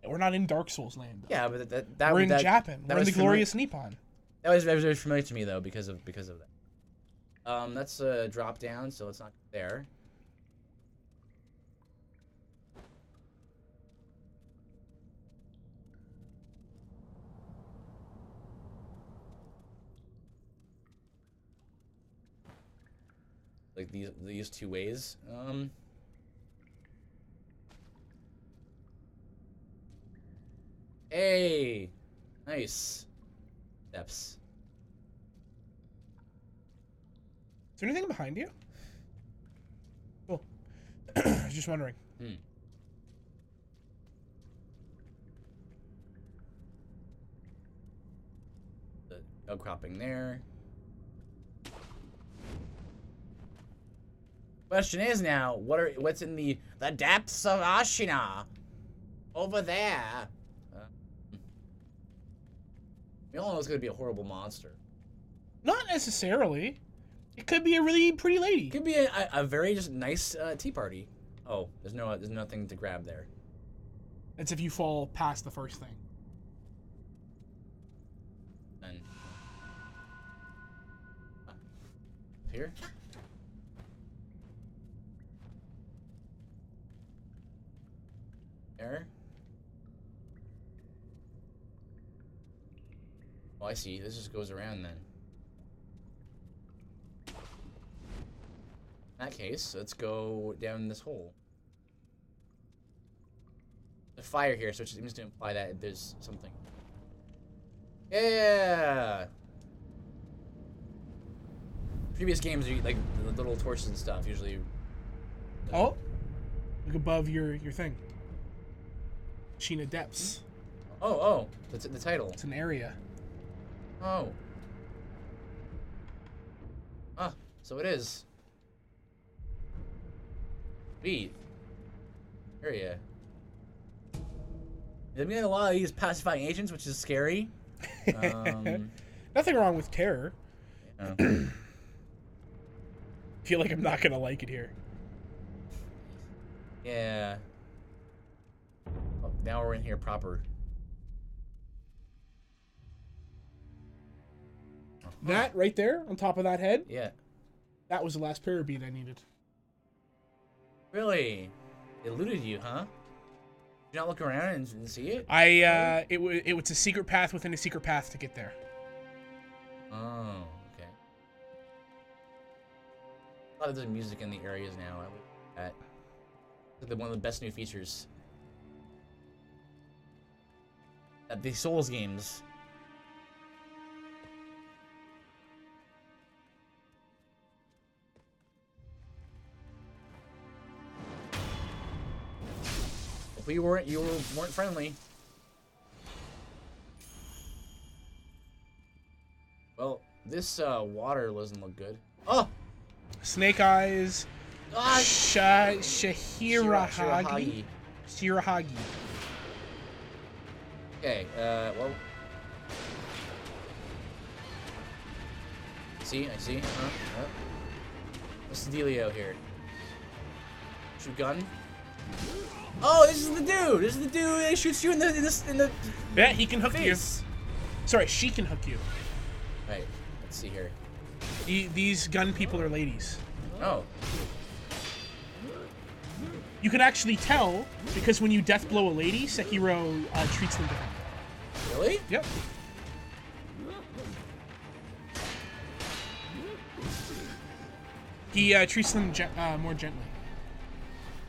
We're not in Dark Souls land. Though. Yeah, but that We're in Japan. that We're in was the glorious Nippon. That was very familiar to me though because of that. That's a drop down, so it's not there. Like these two ways. Hey, nice steps. Is there anything behind you? Cool. I was just wondering. The outcropping there. Question is now, what's in the depths of Ashina? Over there. We all know it's gonna be a horrible monster. Not necessarily. It could be a really pretty lady. It could be a very just nice tea party. Oh, there's nothing to grab there. That's if you fall past the first thing. Then here. There. Oh, I see. This just goes around then. In that case, let's go down this hole. fire here, so it seems to imply that there's something. Yeah. Previous games, you like the little torches and stuff usually. Oh, look above your thing. Sheena Depths. Oh, that's the title. It's an area. Oh. Ah, so it is. Sweet. Area. There's been a lot of these pacifying agents, which is scary. Nothing wrong with terror. Yeah. Feel like I'm not gonna like it here. Yeah. Oh, now we're in here proper. That right there on top of that head, Yeah. that was the last prayer bead I needed. Really? It eluded you, huh? Did you not look around and see it? It was a secret path within a secret path to get there. Oh, okay. A lot of the music in the areas now. I like that. It's like one of the best new features. At the Souls games. If you weren't friendly. Well, this water doesn't look good. Oh! Snake Eyes. Ah! Shirahagi. Shirahagi. Okay, well. I see. What's the dealio here? Shoot gun? Oh, this is the dude! This is the dude that shoots you in the Yeah, he can hook face. you. Sorry, she can hook you. Right, let's see here. These gun people are ladies. Oh. You can actually tell because when you death blow a lady, Sekiro treats them differently. Really? Yep. He treats them more gently.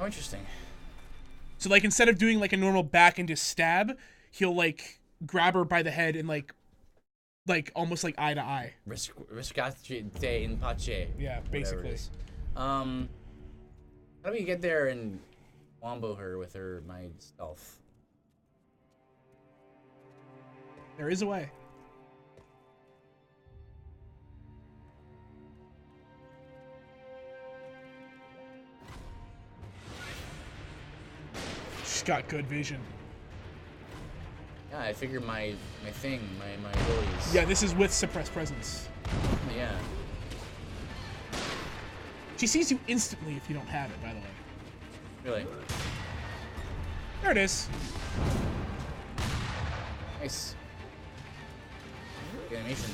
Oh, interesting. So, like, instead of doing, like, a normal back and just stab, he'll, like, grab her by the head and, like almost, like, eye to eye. Riscate in pace. Yeah, basically. How do we get there and wombo her with my stealth? There is a way. She's got good vision. Yeah, I figure my abilities. Yeah, this is with suppressed presence. Yeah. She sees you instantly if you don't have it, by the way. Really? There it is. Nice. Good animation.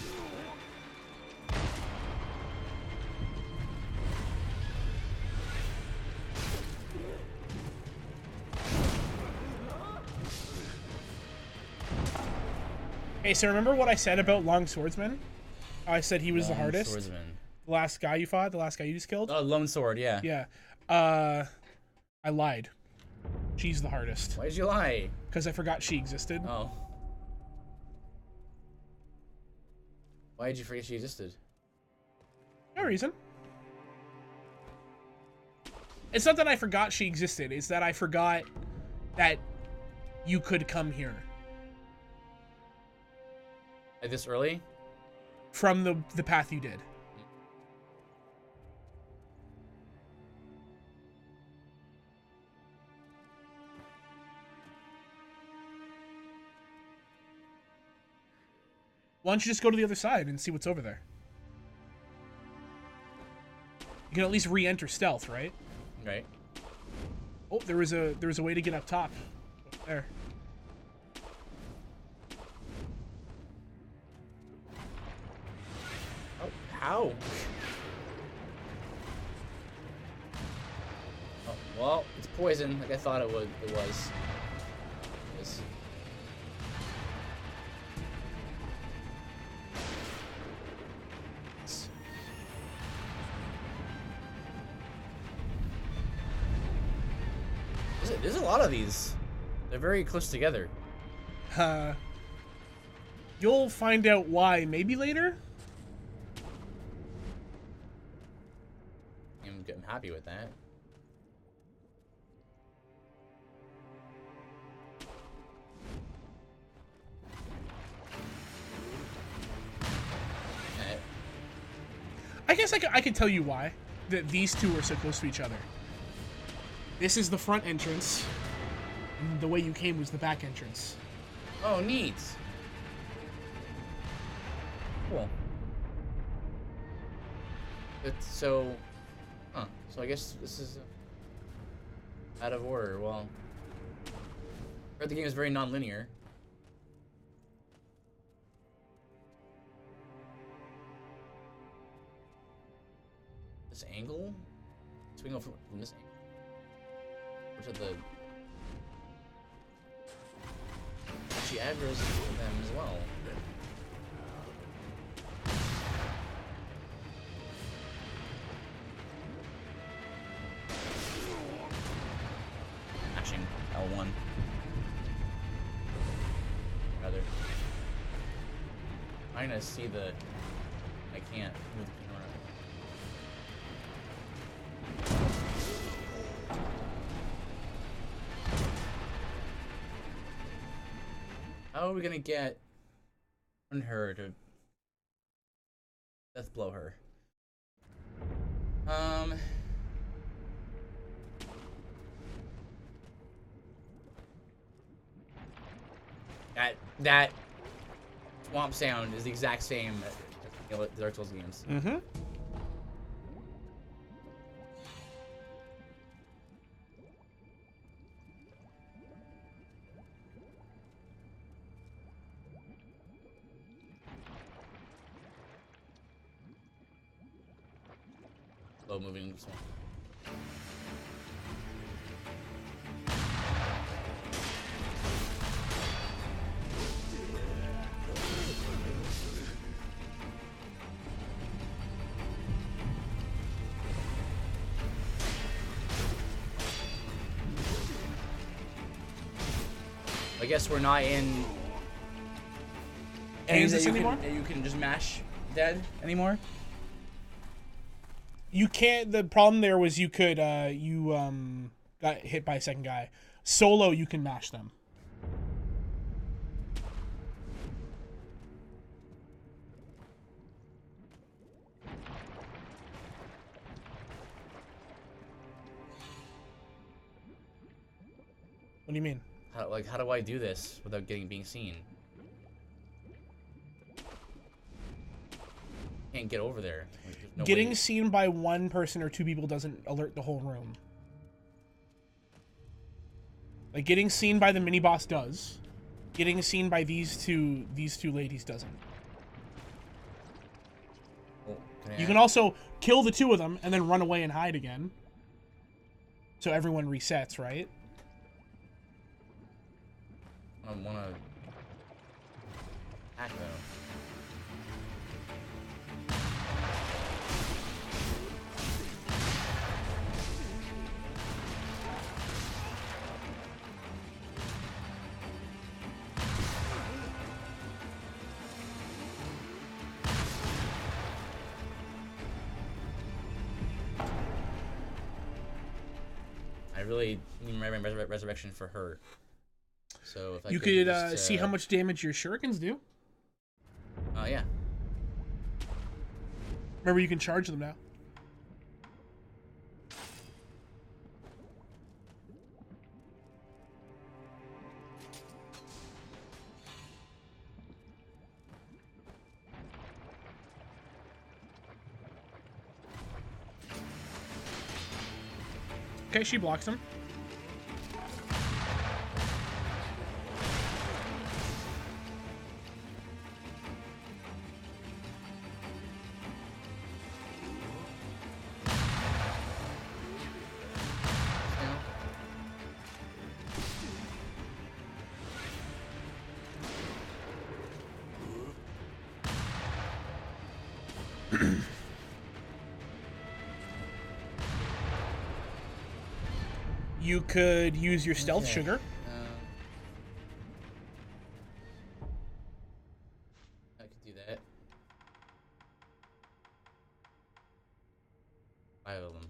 Hey, so remember what I said about Long Swordsman? I said he was the hardest. Swordsman. The last guy you fought, the last guy you just killed. Oh, Lone Sword, yeah. Yeah. I lied. She's the hardest. Why did you lie? Because I forgot she existed. Oh. Why did you forget she existed? No reason. It's not that I forgot she existed. It's that I forgot that you could come here. Like this early? From the path you did. Why don't you just go to the other side and see what's over there? You can at least re-enter stealth, right? Right. Oh, there was a way to get up top. There. Oh, how? Oh, well, it's poison, like I thought it was. Yes. There's a lot of these. They're very close together. You'll find out why maybe later. I'm happy with that. I guess I could tell you why that these two are so close to each other. This is the front entrance, and the way you came was the back entrance. Oh, neat. Cool. So I guess this is out of order. Well, I heard the game is very non-linear. This angle? Swing off from this angle. Or to the... She aggroes them as well. Mashing L1. Rather. I'm trying to see the... I can't move the camera. How are we gonna get on her to death blow her? That swamp sound is the exact same as the Dark Souls games. Mm-hmm. Slow moving swamp. I guess we're not in Kansas that anymore? you can just mash dead anymore. You can't. The problem there was you could got hit by a second guy. Solo, you can mash them. What do you mean? How do I do this without being seen? Can't get over there. Like, there's no Getting way. seen by one person or two people doesn't alert the whole room. Like getting seen by the mini boss does. Getting seen by these two ladies doesn't. Oh, You can also kill the two of them and then run away and hide again. So everyone resets, right? I wanna hack though. I really need my resurrection for her. So if I You could could just, see how much damage your shurikens do. Yeah. Remember, you can charge them now. Okay, she blocks him. You could use your stealth sugar. 5 of them.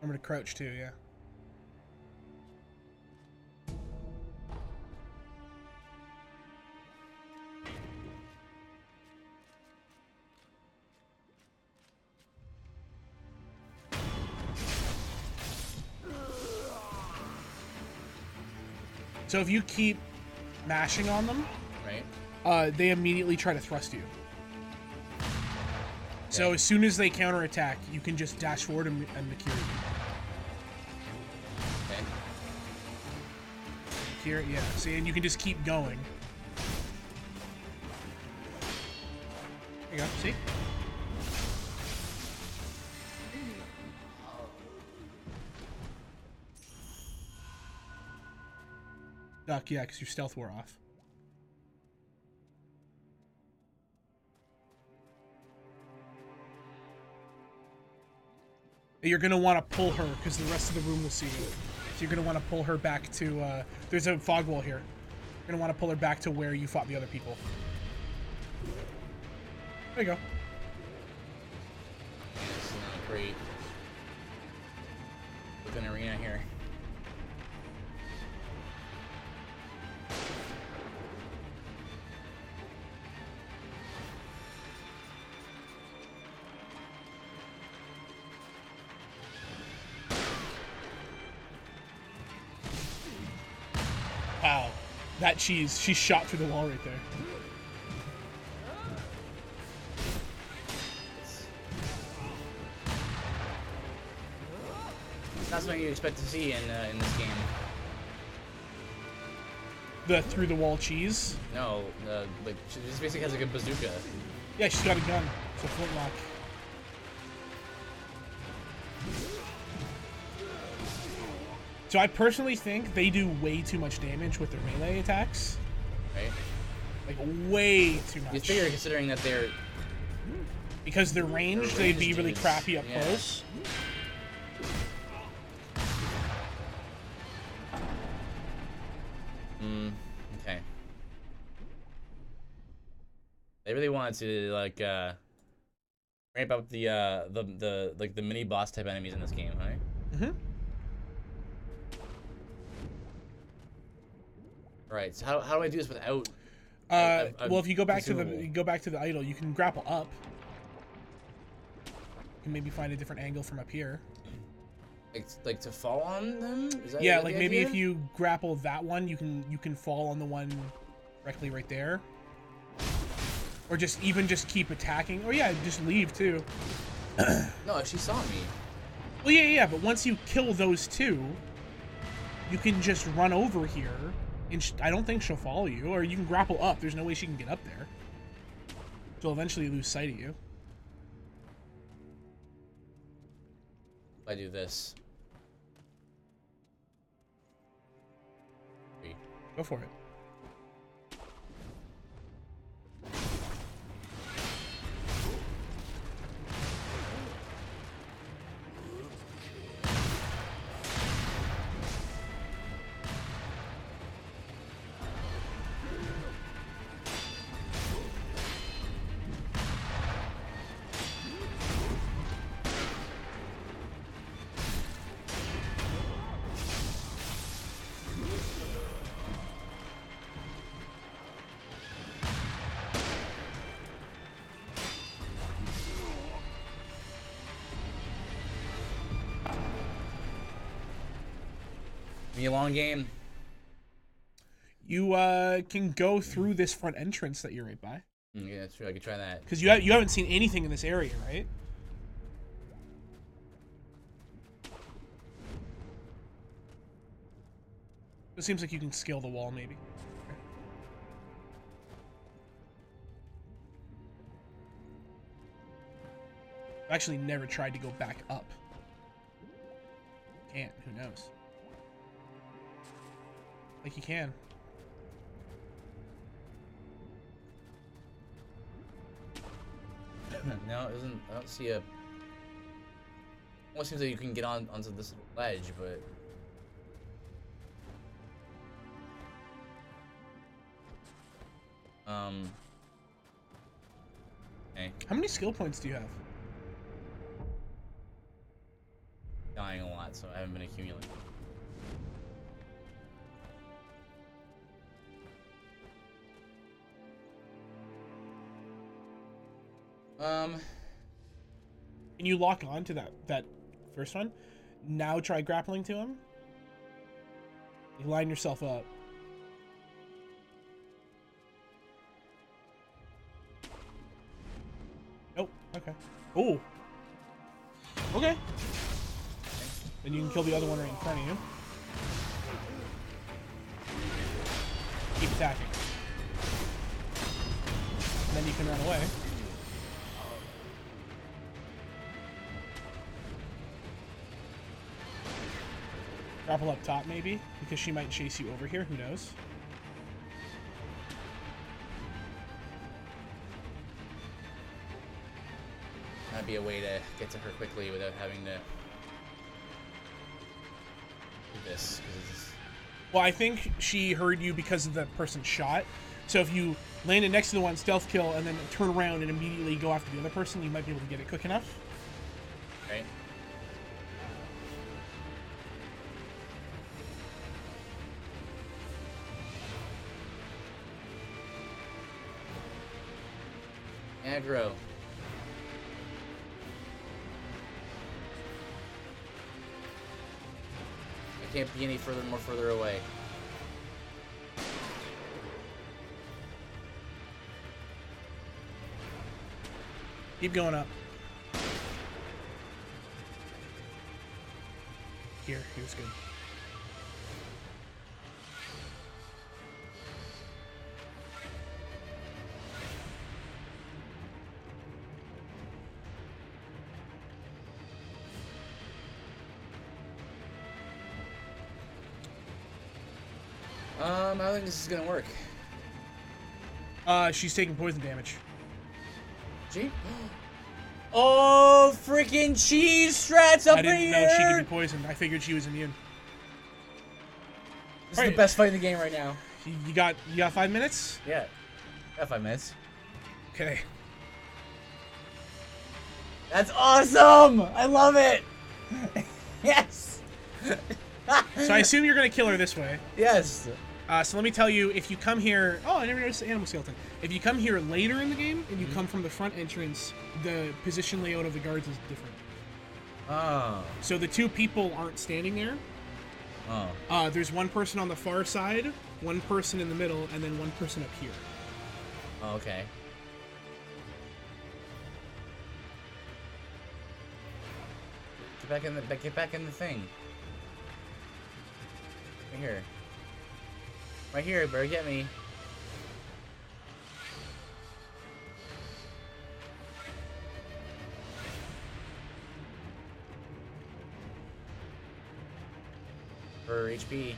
Remember to crouch too, yeah. So if you keep mashing on them, Right. they immediately try to thrust you. So as soon as they counterattack, you can just dash forward and Makiri. Okay. Makiri, yeah. See, and you can just keep going. There you go. See? Duck, yeah, because your stealth wore off. You're going to want to pull her because the rest of the room will see you. So you're going to want to pull her back to... there's a fog wall here. You're going to want to pull her back to where you fought the other people. There you go. It's not great. Look an arena here. Wow. That cheese, she shot through the wall right there. That's what you expect to see in this game. The through the wall cheese? No, like she just basically has like a bazooka. Yeah, she's got a gun. It's a flintlock. So I personally think they do way too much damage with their melee attacks. Right. Like, way too You much. figure, considering that they're Because their range, they'd be really crappy up yeah. close. Okay. They really wanted to like ramp up the like the mini boss type enemies in this game, right? Mm-hmm. Right. So how do I do this without? Well, if you go back consumable. to the idol, you can grapple up. You can maybe find a different angle from up here. Like to fall on them? Yeah, is that like the maybe idea? if you grapple that one, you can fall on the one directly right there. Or just keep attacking. Or yeah, just leave too. No, she saw me. Well, yeah, but once you kill those two, you can just run over here, and I don't think she'll follow you. Or you can grapple up. There's no way she can get up there. She'll eventually lose sight of you. If I do this. Go for it. Be a long game. You can go through this front entrance that you're right by. Yeah, that's true. I could try that. Because you haven't seen anything in this area, right? It seems like you can scale the wall, maybe. I've actually never tried to go back up. Can't. Who knows? Like you can. No, it isn't. I don't see a Almost seems like you can get onto this ledge, but okay. How many skill points do you have? Dying a lot, so I haven't been accumulating. Can you lock on to that first one? Now try grappling to him. You line yourself up. Nope. Okay. Oh. Okay. Then you can kill the other one right in front of you. Keep attacking. And then you can run away. Grapple up top, maybe, because she might chase you over here. Who knows? That'd be a way to get to her quickly without having to do this. 'Cause it's... Well, I think she heard you because of the person's shot. So if you landed next to the one, stealth kill, and then turn around and immediately go after the other person, you might be able to get it quick enough. Right. Aggro. I can't be any more further away. Keep going up. Here, he was good. I don't think this is gonna work. She's taking poison damage. She? Oh, freaking cheese strats up I didn't in know here! she could be poisoned. I figured she was immune. This is the best fight in the game right now. You got 5 minutes? Yeah. Got 5 minutes. Okay. That's awesome! I love it! Yes! So I assume you're gonna kill her this way. Yes. So let me tell you, if you come here... Oh, I never noticed the animal skeleton. If you come here later in the game, and you come from the front entrance, the position layout of the guards is different. Oh. So the two people aren't standing there. Oh. There's one person on the far side, one person in the middle, and then one person up here. Oh, okay. Get back in the thing. Right here. Right here, better get me. For HP.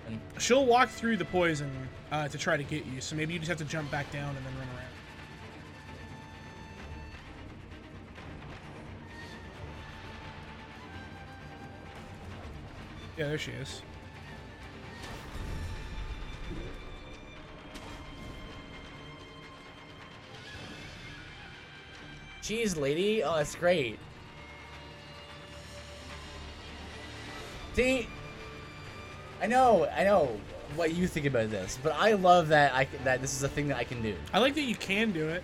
And She'll walk through the poison to try to get you, so maybe you just have to jump back down and then run around. Yeah, there she is. cheese lady? Oh, that's great. See, I know what you think about this, but I love that that this is a thing that I can do. I like that you can do it.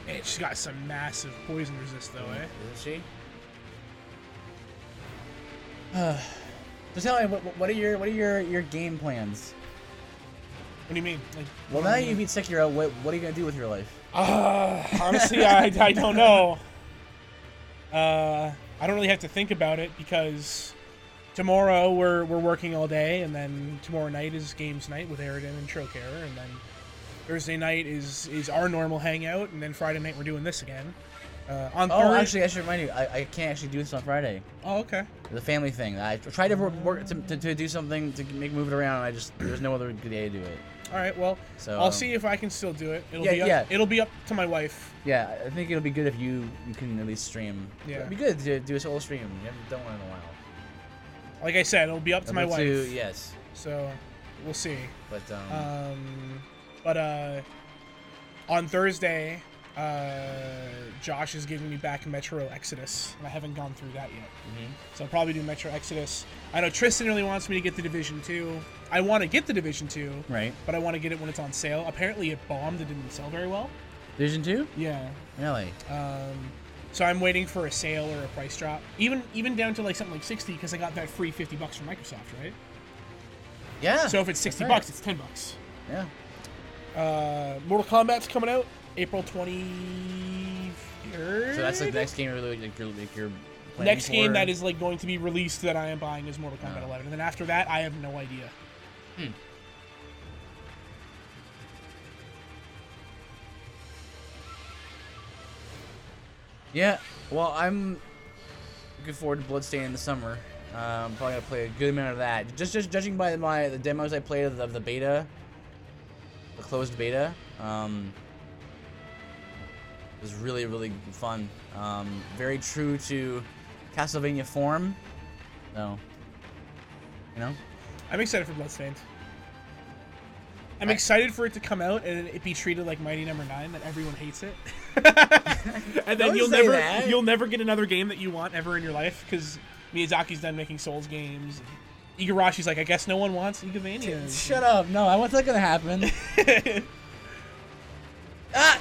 Man, she's got some massive poison resist though, eh? Isn't she? So tell me, what are your game plans? What do you mean? Like, Well, now you beat Sekiro, what are you gonna do with your life? Honestly, I don't know. I don't really have to think about it because tomorrow we're working all day, and then tomorrow night is games night with Aridin and Trocare, and then Thursday night is our normal hangout, and then Friday night we're doing this again. On Oh, Thursday. actually, I should remind you. I can't actually do this on Friday. Oh, okay. The family thing. I tried to work to do something to move it around. And I just there's no other good day to do it. All right. Well, So I'll see if I can still do it. Yeah, It'll be up to my wife. Yeah, I think it'll be good if you can at least stream. Yeah. It'd be good to do a solo stream. You haven't done one in a while. Like I said, it'll be up to my Number wife. 2, yes. So, we'll see. But On Thursday, Josh is giving me back Metro Exodus, and I haven't gone through that yet. So I'll probably do Metro Exodus. I know Tristan really wants me to get the Division 2. I want to get the Division 2, right. but I want to get it when it's on sale. Apparently it bombed. It didn't sell very well. Division 2? Yeah. Really? So I'm waiting for a sale or a price drop. Even down to like something like 60 because I got that free $50 from Microsoft, right? Yeah. So if it's $60, right. it's $10. Yeah. Mortal Kombat's coming out April 23rd. So that's like the next game you're planning Next for? game that is like going to be released that I am buying is Mortal Kombat 11, and then after that I have no idea. Yeah. Well, I'm looking forward to Bloodstained in the summer. I'm probably gonna play a good amount of that. Just judging by the demos I played of the beta, the closed beta, it was really fun. Very true to Castlevania form. So, you know. I'm excited for Bloodstained. I'm excited for it to come out and it be treated like Mighty Number 9, that everyone hates it. And then you'll never get another game that you want ever in your life because Miyazaki's done making Souls games. Igarashi's like, I guess no one wants Igavania. Shut up! No, I want that gonna happen. Ah!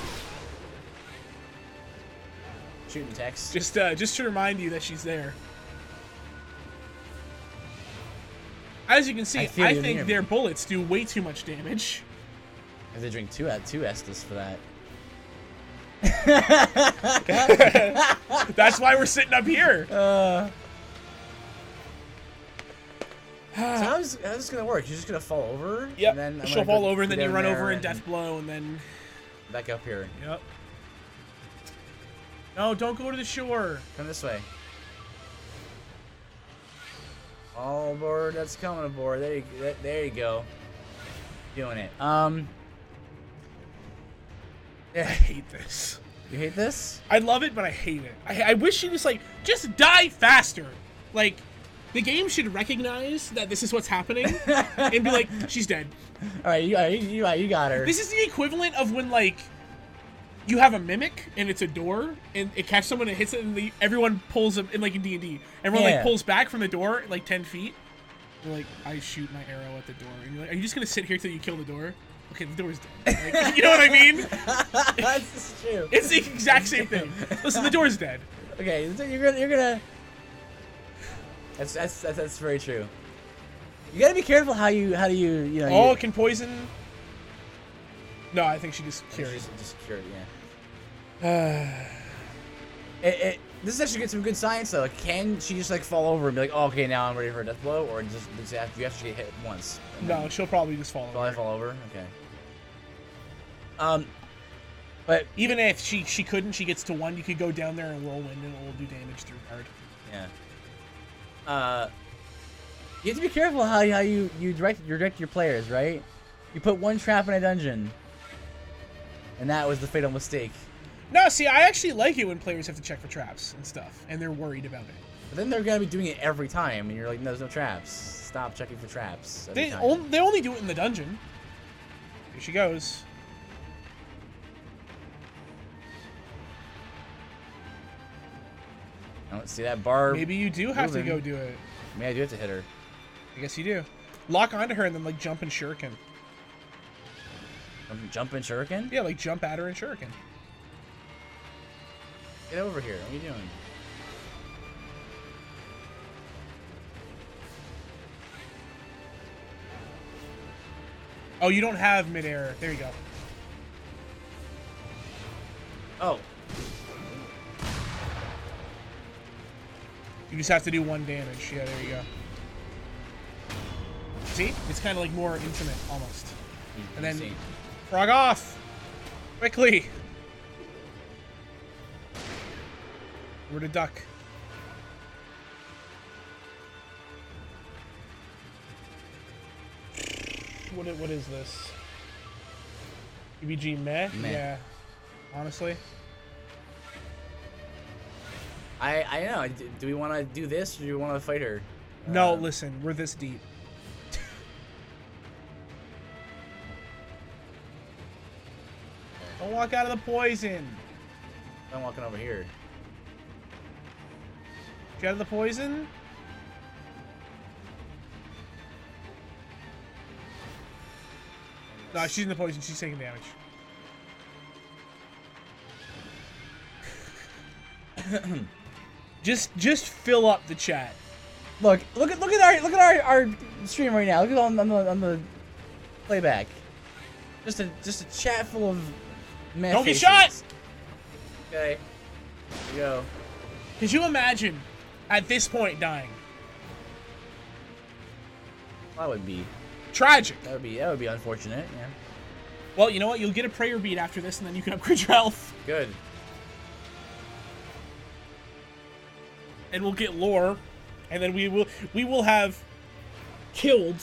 Shooting text. Just to remind you that she's there. As you can see, I think their bullets do way too much damage. If they drink two Estus for that. That's why we're sitting up here. How's this gonna work? You're just gonna fall over? Yep. And then She'll fall over, and then you run over in Death Blow, and then back up here. Yep. No, don't go to the shore. Come this way. All aboard. That's coming aboard. There you go. Doing it. Yeah, I hate this. You hate this? I love it, but I hate it. I wish she was like, just die faster. Like, the game should recognize that this is what's happening and be like, she's dead. All right, you got her. This is the equivalent of when, like, you have a mimic and it's a door and it catches someone and hits it and everyone pulls them in, like in D&D. Everyone like pulls back from the door like 10 feet. You're like, I shoot my arrow at the door. And you're like, are you just going to sit here till you kill the door? Okay, the door's dead. Like, you know what I mean? That's true. It's the exact same thing. Listen, the door's dead. Okay, so you're gonna. That's very true. You gotta be careful how you know. Oh, it can poison. No, I think she just cured. Just cured, yeah. This is actually some good science though. Can she just like fall over and be like, oh, okay, now I'm ready for a death blow, or just you have to get hit once? No, she'll probably just fall over. Probably fall over. Okay. But even if she couldn't, she gets to 1. You could go down there and whirlwind, and it will do damage through hard. Yeah. You have to be careful how you direct your players, right? You put one trap in a dungeon, and that was the fatal mistake. No, see, I actually like it when players have to check for traps and stuff, and they're worried about it. But then they're gonna be doing it every time, and you're like, no, there's no traps. Stop checking for traps. They only do it in the dungeon. Here she goes. I don't see that bar. Maybe you do have to go do it. Maybe I do have to hit her. I guess you do. Lock onto her and then like jump and shuriken. Jump and shuriken? Yeah, like jump at her and shuriken. Get over here. What are you doing? Oh, you don't have midair. There you go. Oh. You just have to do 1 damage. Yeah, there you go. See? It's kind of like more intimate, almost. And then, frog off! Quickly! Where to duck? What is this? PBG meh? Meh. Yeah. Honestly. I don't know. Do we want to do this or do we want to fight her? No, listen, we're this deep. Don't walk out of the poison. I'm walking over here. Get out of the poison? No, she's in the poison. She's taking damage. just fill up the chat. Look at our stream right now. Look at on the playback. Just a chat full of meh Don't faces. get shot! Okay. Here we go. Could you imagine at this point dying? That would be Tragic. that would be unfortunate. Yeah. Well, you know what? You'll get a prayer bead after this, and then you can upgrade your health. Good. And we'll get lore, and then we will have killed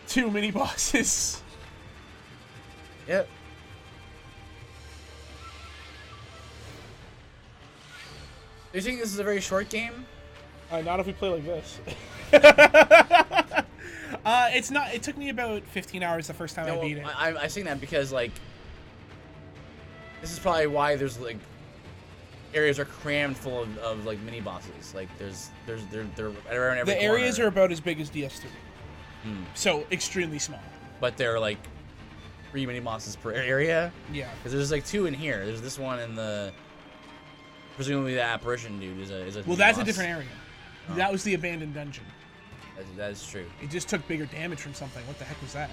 2 mini bosses. Yep. Do you think this is a very short game? Not if we play like this. It's not. It took me about 15 hours the first time I beat it. I think that because like this is probably why there's like areas are crammed full of like mini bosses. Like they're around every The areas corner. are about as big as DS3, so extremely small. But they're like 3 mini bosses per area. Yeah. Because there's like 2 in here. There's this one and the presumably the apparition dude is a Well, mini that's a boss. different area. Oh. That was the abandoned dungeon. That is true. It just took bigger damage from something. What the heck was that?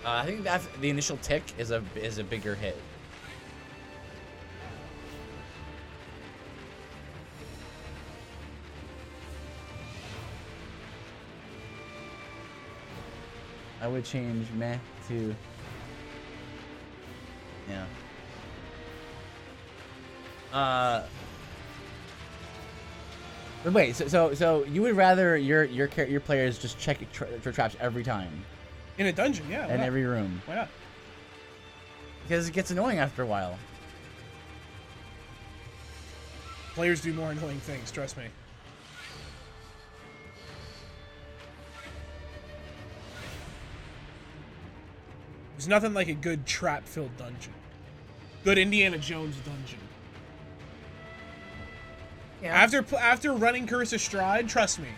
I think that the initial tick is a bigger hit. I would change meh to yeah. But wait, so you would rather your players just check for traps every time In a dungeon, yeah. why in not? every room Why not? because it gets annoying after a while. Players do more annoying things. Trust me. There's nothing like a good trap-filled dungeon. Good Indiana Jones dungeon. Yeah. After running Curse of Strahd, trust me,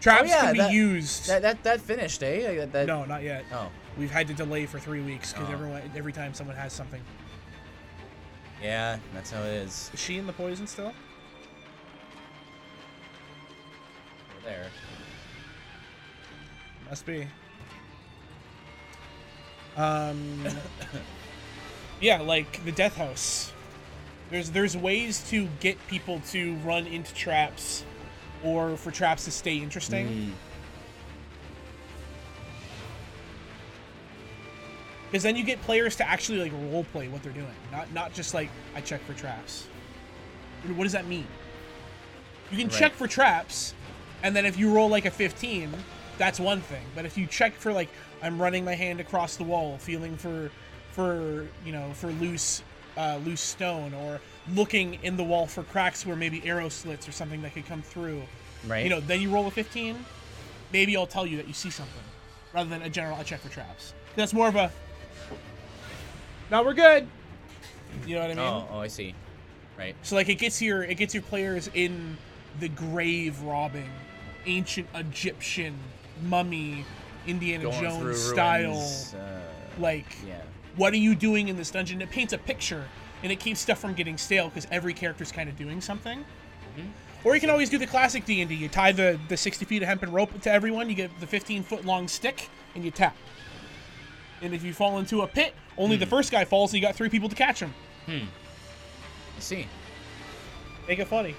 traps can be used. That finished, eh? Like that, No, not yet. Oh. We've had to delay for 3 weeks because Oh. every time someone has something. Yeah, that's how it is. Is she in the poison still? Over there. Must be. Yeah, like the Death House. There's ways to get people to run into traps, or for traps to stay interesting. Because then you get players to actually like roleplay what they're doing, not just like I check for traps. What does that mean? You can check for traps, and then if you roll like a 15, that's one thing. But if you check for like I'm running my hand across the wall, feeling for loose stone, or looking in the wall for cracks where maybe arrow slits or something that could come through. Right. You know, then you roll a 15. Maybe I'll tell you that you see something, rather than a general I check for traps. That's more of a. Now we're good. You know what I mean? Oh, I see. Right. So like it gets your players in the grave robbing, ancient Egyptian mummy, Indiana Going through Jones ruins, style. Like, yeah. what are you doing in this dungeon? It paints a picture, and it keeps stuff from getting stale because every character's kind of doing something. Or you can always do the classic D&D. You tie the 60 feet of hempen rope to everyone. You get the 15-foot long stick, and you tap. And if you fall into a pit, only the first guy falls, and you got 3 people to catch him. I see. Make it funny.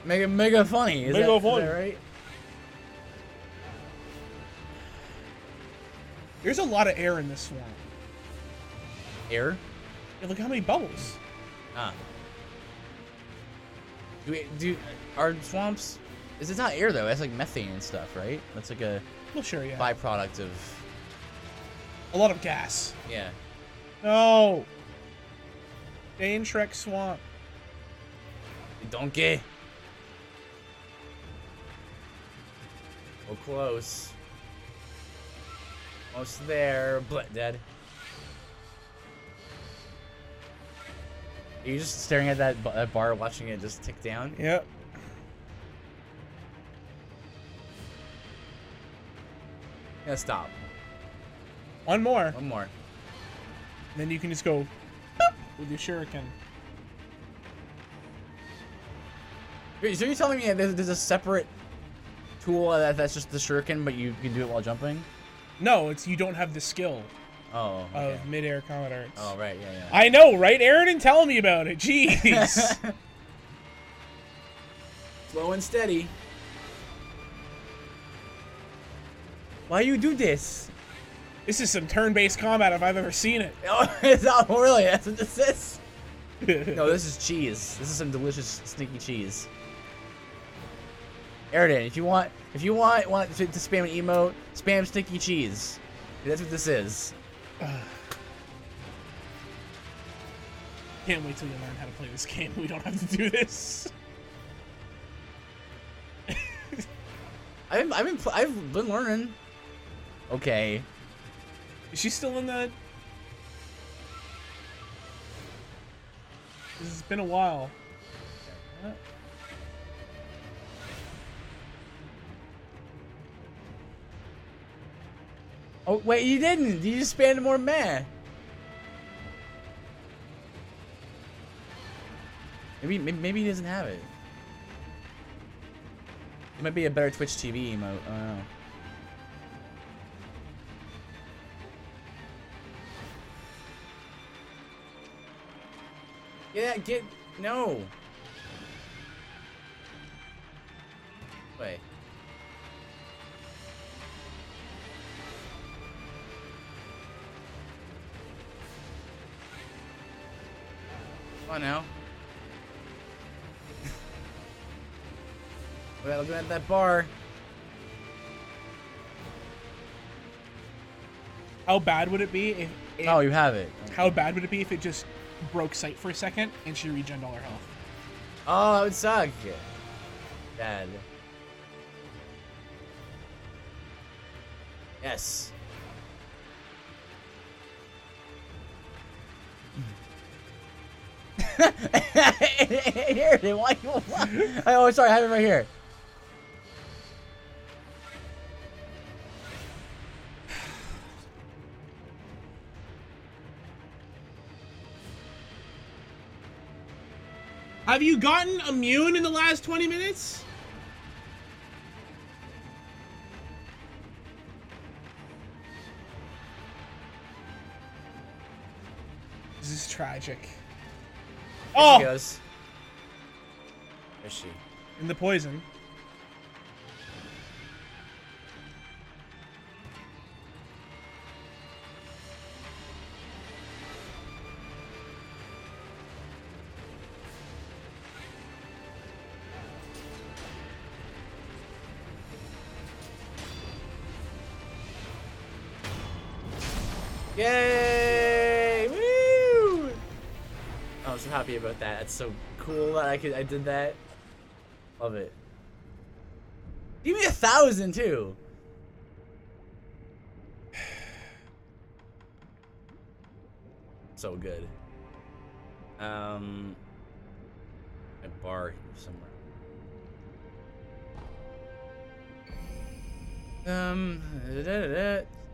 Mega funny. Is Mega that funny. right? There's a lot of air in this swamp. Air? Yeah, look how many bubbles. Ah. Do our swamps? Is it not air though? It's like methane and stuff, right? That's like a Well, sure, yeah. byproduct of. A lot of gas. Yeah. No. Stay in Shrek Swamp. Donkey. Oh, close. Almost there. Dead. Are you just staring at that bar, watching it just tick down? Yep. Yeah, stop. One more. One more. And then you can just go boop, with your shuriken. Wait, so you're telling me that there's a separate tool that's just the shuriken, but you can do it while jumping? No, it's you don't have the skill Oh. Okay. of mid-air combat arts. Oh, right. Yeah. I know, right? Aaron didn't tell me about it. Jeez. Slow and steady. Why you do this? This is some turn-based combat if I've ever seen it. Oh, it's not really. That's what this is. No, this is cheese. This is some delicious sneaky cheese. Airden, if you want to spam an emote, spam sneaky cheese. That's what this is. Can't wait till you learn how to play this game. We don't have to do this. I've been learning. Okay. Is she still in the... This has been a while. Oh wait, you didn't. You just spammed more meh. Maybe he doesn't have it. It might be a better Twitch TV emote. I don't know. Yeah, no. Wait. Come on now. Looking at that bar. How bad would it be if... Oh, you have it. How bad would it be if it just broke sight for a second and she regened all her health? Oh, that would suck. Bad. Yes. Here, why? Oh, sorry, I have it right here. Have you gotten immune in the last 20 minutes? This is tragic. There she goes. Where's she? In the poison. Yay! Woo! I'm so happy about that. That's so cool that I did that. Love it. Give me 1,000 too. So good. A bar somewhere.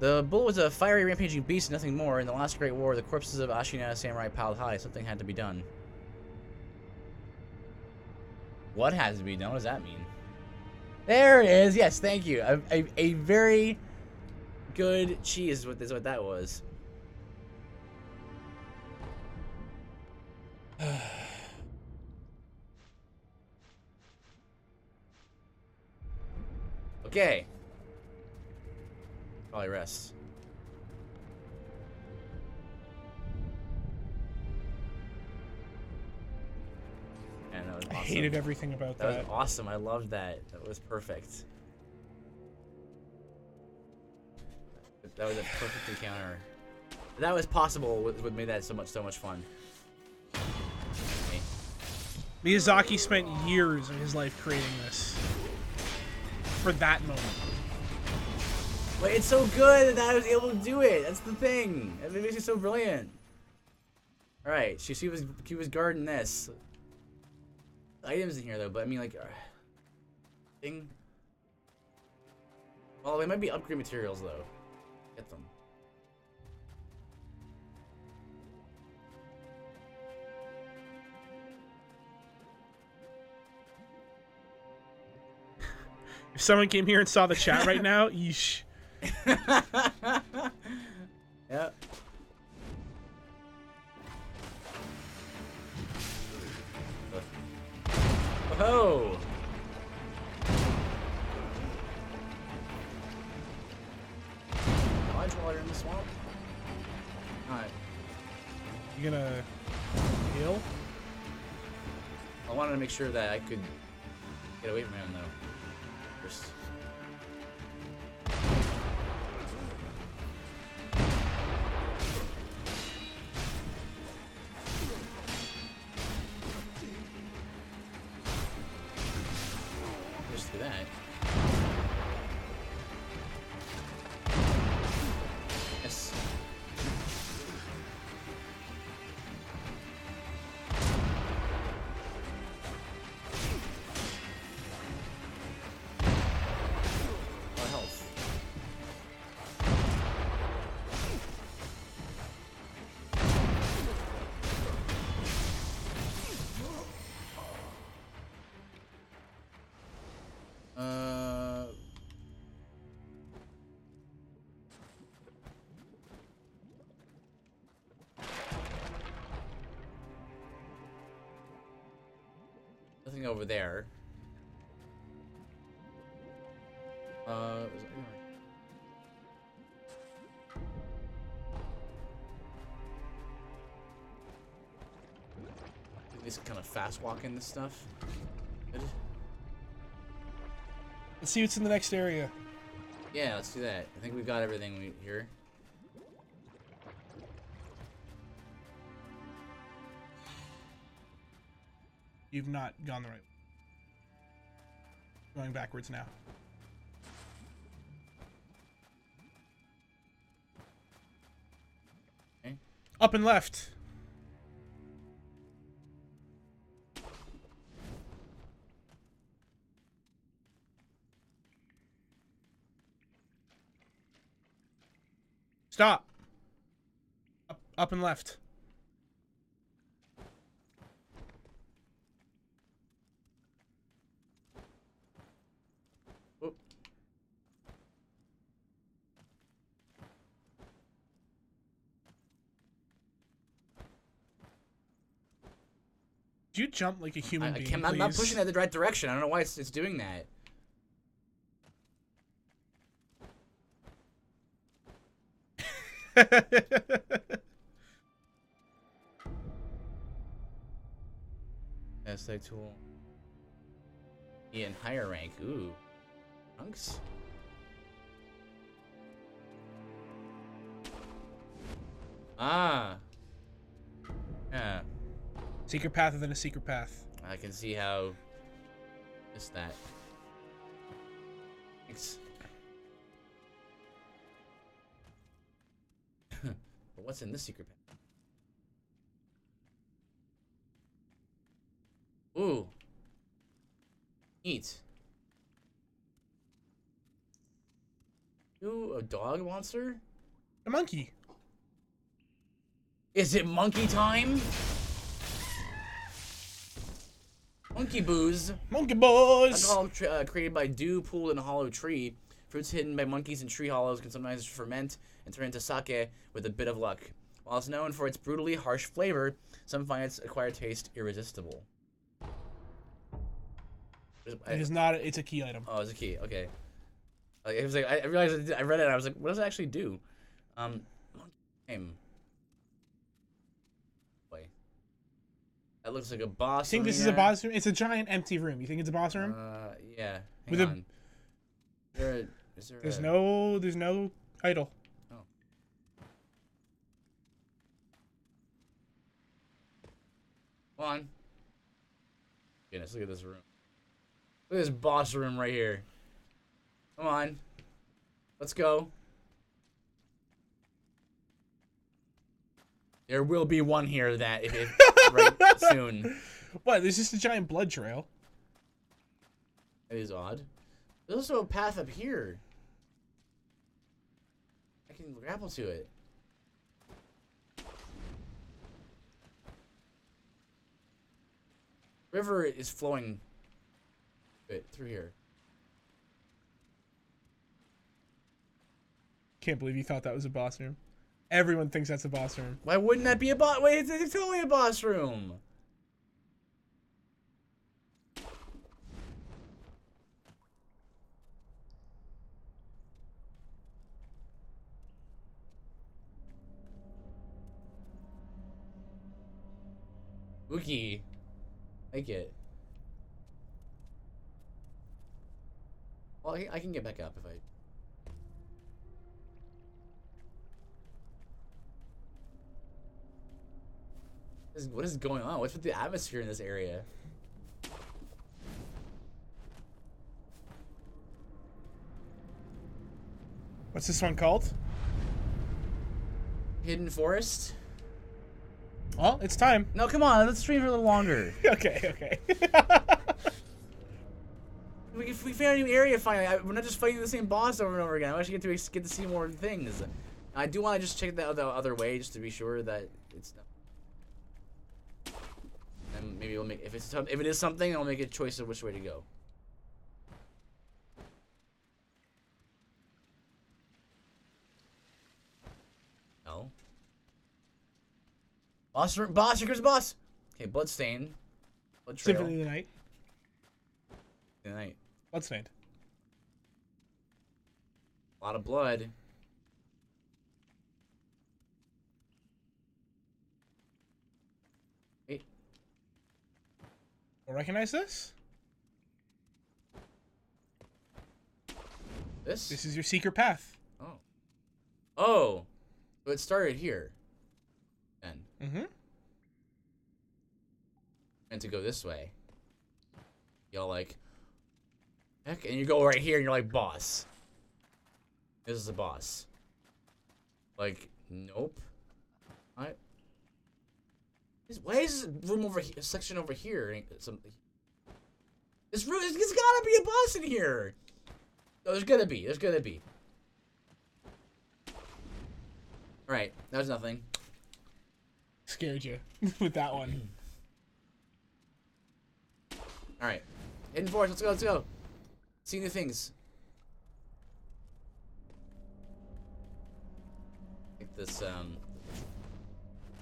The bull was a fiery, rampaging beast, nothing more. In the last Great War, the corpses of Ashina samurai piled high. Something had to be done. What has to be done? What does that mean? There it is. Yes, thank you. A very good cheese. Is what that was. Okay. Probably rest. And that was I awesome. hated everything about That that. was awesome. I loved that. That was perfect. That was a perfect encounter. That was possible. What made that so much fun. Okay. Miyazaki spent years of his life creating this for that moment. But it's so good that I was able to do it. That's the thing. It makes it so brilliant. All right, she was guarding this. Items in here though, but I mean like, thing. Well, they might be upgrade materials though. Get them. If someone came here and saw the chat right now, yeesh. Yep. Whoa! Dodge while you're in the swamp. Alright. You gonna heal? I wanted to make sure that I could get away from him though. First. Just do that. Yes. More health. Nothing over there. At least kind of fast walking this stuff. Good. Let's see what's in the next area. Yeah, let's do that. I think we've got everything here. You've not gone the right way. Going backwards now. Okay. Up and left. Stop. Up and left. Whoop. Did you jump like a human being, I'm not please? pushing that the right direction. I don't know why it's doing that. Essay tool. Yeah, in higher rank. Ooh. Hunks? Ah. Yeah. Secret path within a secret path. I can see how. It's that. Thanks. But what's in this secret path? Ooh. Neat. Ooh, a dog monster? A monkey. Is it monkey time? Monkey booze. Monkey boys. Alcohol created by dew pooled in a hollow tree. Fruits hidden by monkeys in tree hollows can sometimes ferment and turn into sake with a bit of luck. While it's known for its brutally harsh flavor, some find its acquired taste irresistible. It is not. It's a key item. Oh, it's a key. Okay. Like, it was like I realized I read it and I was like, what does it actually do? Monkey game. Boy. That looks like a boss. I think this is a boss room. It's a giant empty room. You think it's a boss room? Yeah. With Hang on. There's no idol. Oh. Come on. Goodness, look at this room. Look at this boss room right here. Come on. Let's go. There will be one here that if right soon. What? There's just a giant blood trail. That is odd. There's also a path up here. I can grapple to it. River is flowing through here. Can't believe you thought that was a boss room. Everyone thinks that's a boss room. Why wouldn't that be a boss? Wait, it's totally a boss room. Wookie. Like it. Well, I can get back up if I... What is going on? What's with the atmosphere in this area? What's this one called? Hidden Forest? Well, it's time. No, come on. Let's stream for a little longer. Okay. If we found a new area, finally, we're not just fighting the same boss over and over again. I actually get to see more things. I do want to just check the other way just to be sure that it's not. And maybe we'll make if it is something, I'll make a choice of which way to go. No. Boss, here comes the boss. Okay, bloodstain. Blood trail. Symphony of the Night. The night. Bloodstained. A lot of blood. Wait. Recognize this? This? This is your secret path. Oh. Oh. So it started here. Then. Mm-hmm. And to go this way. Y'all like, heck, and you go right here and you're like, boss. This is a boss. Like, nope. What? Why is this room over here, section over here? Something. This room, there's gotta be a boss in here. No, there's gonna be. Alright, that was nothing. Scared you with that one. Alright. Hidden Forest, let's go. See new things. Like this,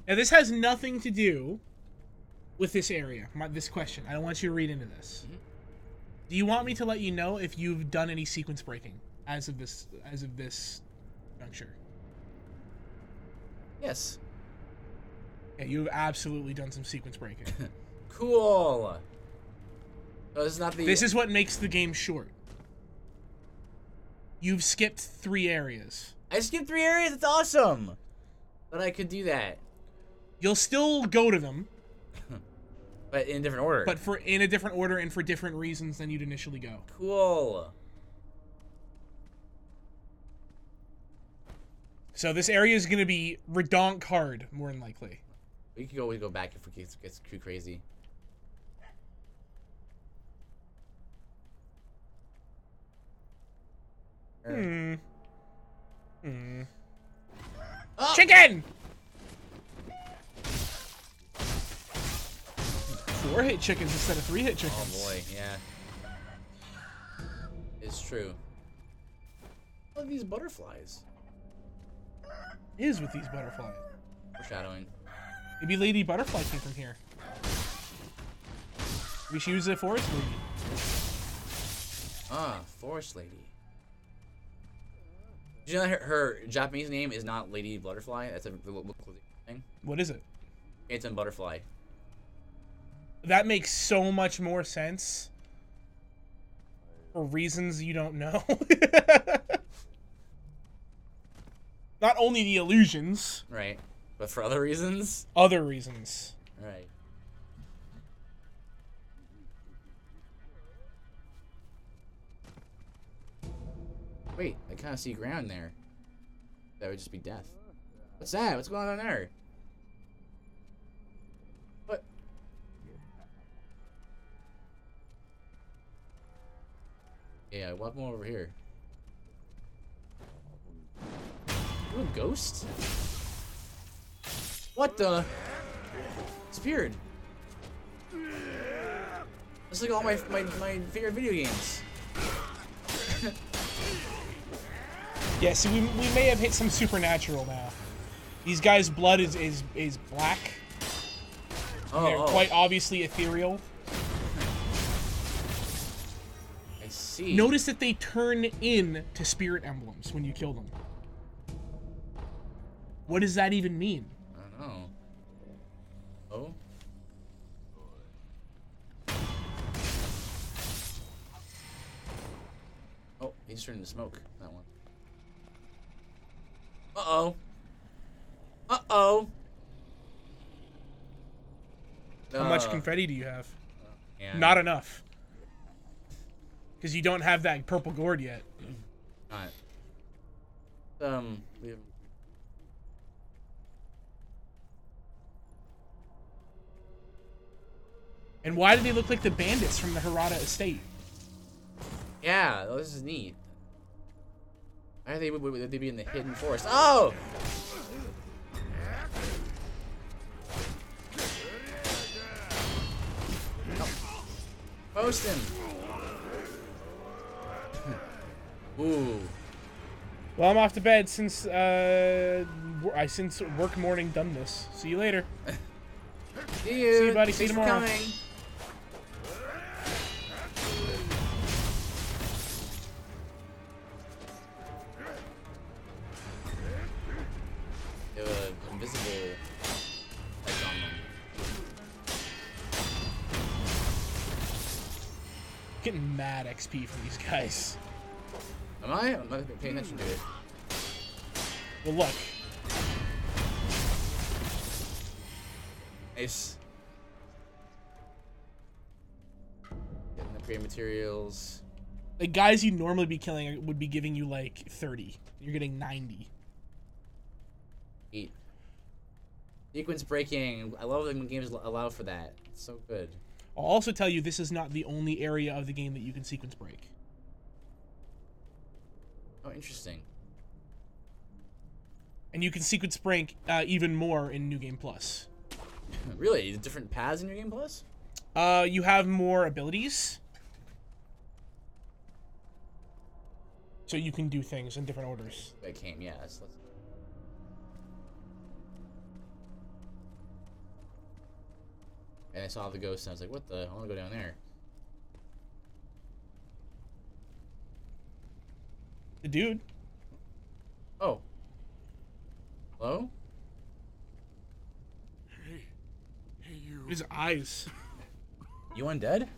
Now, this has nothing to do with this area, this question. I don't want you to read into this. Mm-hmm. Do you want me to let you know if you've done any sequence breaking as of this juncture? Yes. Yeah, you've absolutely done some sequence breaking. Cool. So this is not the... This is what makes the game short. You've skipped 3 areas. I skipped 3 areas? It's awesome! But I could do that. You'll still go to them. But in a different order. But in a different order and for different reasons than you'd initially go. Cool. So this area is going to be redonk hard, more than likely. We could always go back if it gets too crazy. Oh! Chicken! 4-hit chickens instead of 3-hit chickens. Oh boy, yeah. It's true. Look at these butterflies. It is with these butterflies. Foreshadowing. Maybe Lady Butterfly came from here. We should use a forest lady. Ah, Forest Lady. Did you know her Japanese name is not Lady Butterfly? That's a little thing. What is it? It's a butterfly. That makes so much more sense. For reasons you don't know. Not only the illusions. Right. But for other reasons? Other reasons. Right. Wait, I kind of see ground there. That would just be death. What's that? What's going on there? What? Yeah, welcome over here. You a ghost? What the? Disappeared. It's like all my favorite video games. Yeah, see, we may have hit some supernatural now. These guys' blood is black. They're quite obviously ethereal. I see. Notice that they turn in to spirit emblems when you kill them. What does that even mean? I don't know. Oh? Oh, he's turning to smoke, that one. Uh-oh. Uh-oh. How much confetti do you have? Yeah. Not enough. Because you don't have that purple gourd yet. Not. We have... And why do they look like the bandits from the Hirata estate? Yeah, this is neat. Why would they be in the hidden forest? Oh! Post him. Ooh. Well, I'm off to bed since since work morning done this. See you later. See you. See you, buddy. See you Thanks for tomorrow. coming. Invisible lights on them. Getting mad XP from these guys. Am I? I'm not paying attention to it. Well, look. Nice. Getting upgrade materials. The guys you'd normally be killing would be giving you like 30. You're getting 90. Eat. Sequence breaking. I love when games allow for that. It's so good. I'll also tell you this is not the only area of the game that you can sequence break. Oh, interesting. And you can sequence break even more in New Game Plus. Really? Different paths in your game plus? You have more abilities. So you can do things in different orders. I came, yeah. Let's... And I saw the ghost and I was like, what the? I want to go down there. The dude. Oh. Hello? Hey, you. His eyes. You undead?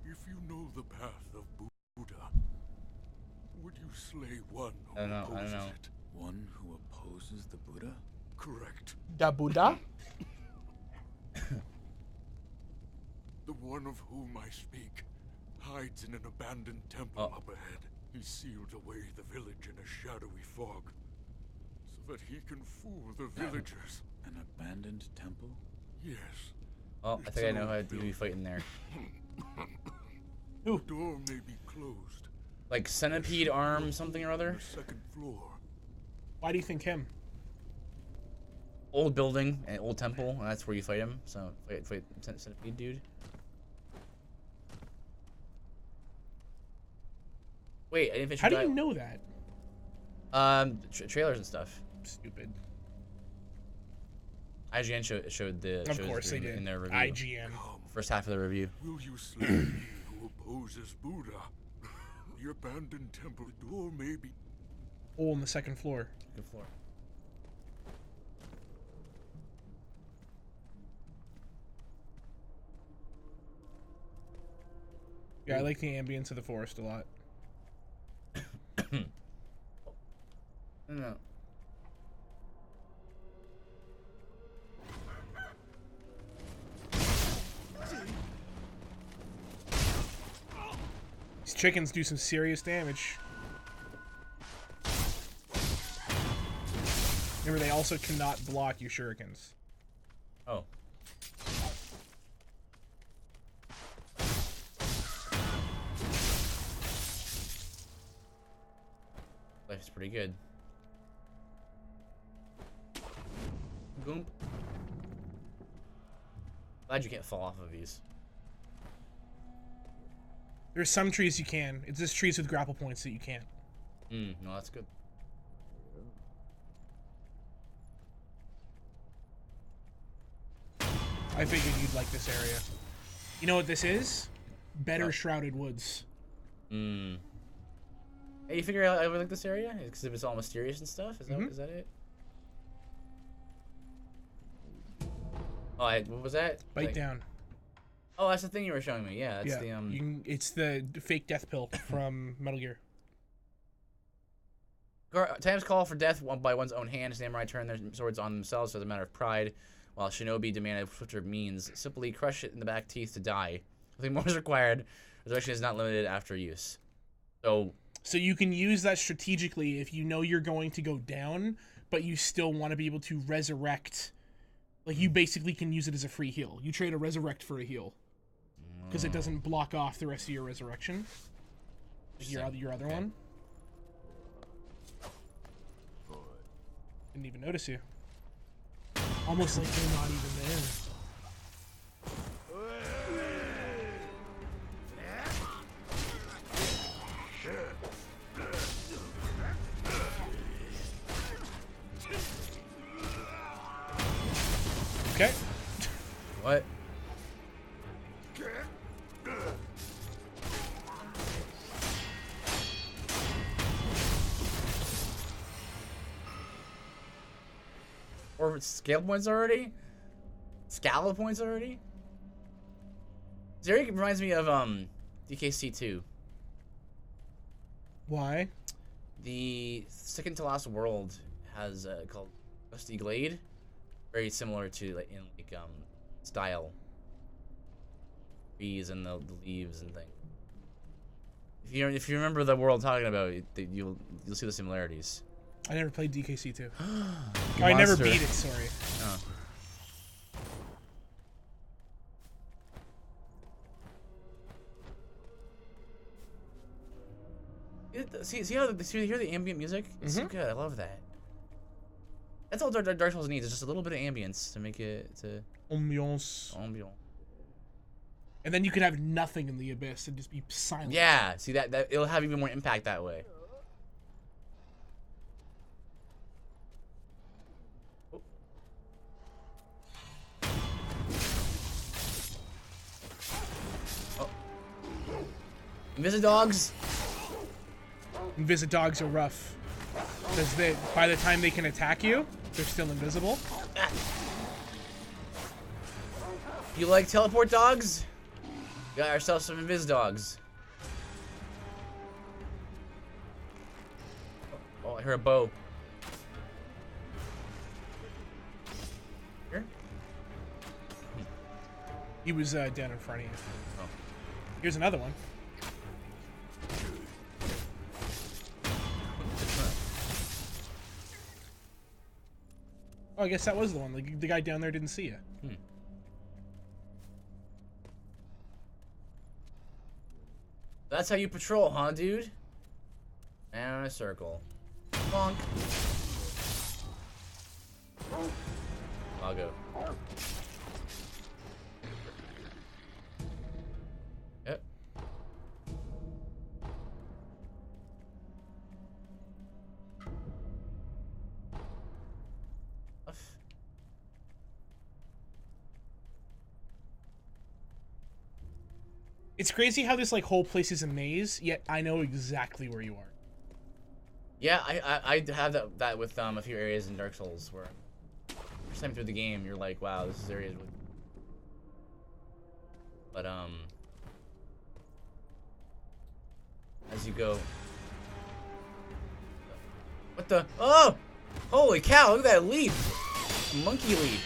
If you know the path of Buddha, would you slay one who I don't know. opposes it? One who opposes the Buddha? Correct. Da Buddha? The one of whom I speak hides in an abandoned temple up ahead. He sealed away the village in a shadowy fog so that he can fool the villagers. An abandoned temple? Yes. Oh, I think I know how to be fighting there. The door may be closed. Like centipede arm something or other? The second floor. Why do you think him? Old building and old temple, and that's where you fight him. So fight centipede dude. Wait, I didn't finish. How do you know that? Trailers and stuff. Stupid. IGN showed the Of course they did. in their review. IGN. First half of the review. Will you slay he who opposes Buddha? The abandoned temple door may be... Hole in the second floor. Good floor. Yeah, I like the ambience of the forest a lot. No. These chickens do some serious damage. Remember, they also cannot block your shurikens. Oh. Life's pretty good. Goomp. Glad you can't fall off of these. There's some trees you can. It's just trees with grapple points that you can't. No, that's good. I figured you'd like this area. You know what this is? Better Shrouded Woods. Hey, you figure out I would like this area? Because if it's all mysterious and stuff? Is that it? Oh, what was that? Bite Like, down. oh, that's the thing you were showing me. Yeah, that's Yeah, the you can, it's the fake death pill from Metal Gear. Times call for death by one's own hand. Samurai turn their swords on themselves as a matter of pride, while shinobi demanded swifter means. Simply crush it in the back teeth to die. Nothing more is required. Resurrection is not limited after use. So you can use that strategically if you know you're going to go down, but you still want to be able to resurrect. Like, you basically can use it as a free heal. You trade a resurrect for a heal. Because it doesn't block off the rest of your resurrection. Your other one. Didn't even notice you. Almost like you're not even there. Okay. what? Or scale points already? Scala points already? Zeri reminds me of DKC2. Why? The second to last world has called Dusty Glade, very similar to like style, trees and the leaves and things. If you remember the world I'm talking about, you'll see the similarities. I never played DKC2. Oh, I never beat it, sorry. Oh. See how you hear the ambient music? It's so good. I love that. That's all Dark Souls needs. Is just a little bit of ambience to make it to Ambiance. ambient. And then you could have nothing in the abyss and just be silent. Yeah. See that it'll have even more impact that way. Oh. Invisidogs. Invisidogs are rough. Because by the time they can attack you, they're still invisible. You like teleport dogs? We got ourselves some Invisidogs. Oh, I heard a bow. Here? He was down in front of you. Oh. Here's another one. Oh, I guess that was the one. Like, the guy down there didn't see you. That's how you patrol, huh, dude? And in a circle. Bonk. I'll go. Yep. It's crazy how this like whole place is a maze, yet I know exactly where you are. Yeah, I have that with a few areas in Dark Souls where first time through the game you're like, wow, this is areas with. But as you go. What the? Oh! Holy cow! Look at that leap! Monkey leap.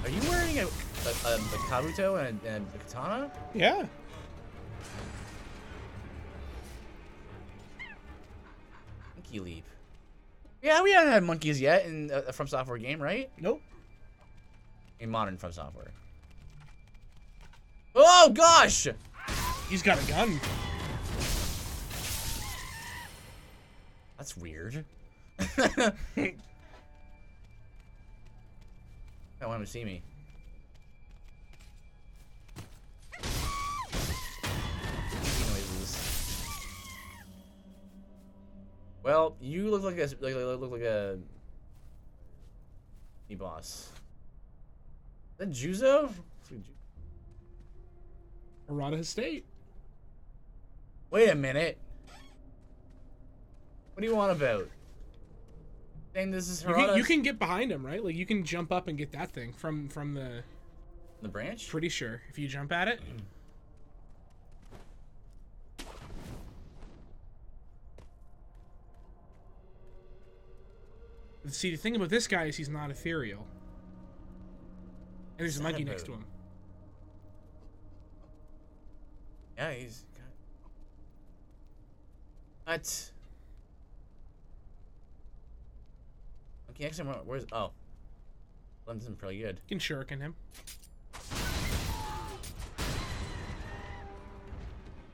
Are you wearing a kabuto and a katana? Yeah. Monkey leap. Yeah, we haven't had monkeys yet in a From Software game, right? Nope. In modern From Software. Oh gosh! He's got a gun. That's weird. I want him to see me. Noises. Well, you look like a boss. Is that Juzo? Arata Estate. Wait a minute. What do you want about? Saying this is Harada? You can get behind him, right? Like you can jump up and get that thing from the branch? Pretty sure if you jump at it. See, the thing about this guy is he's not ethereal. And there's a monkey next to him. Yeah, he's got... What? Okay, next time, where's... Oh. Blends him pretty good. You can shuriken him.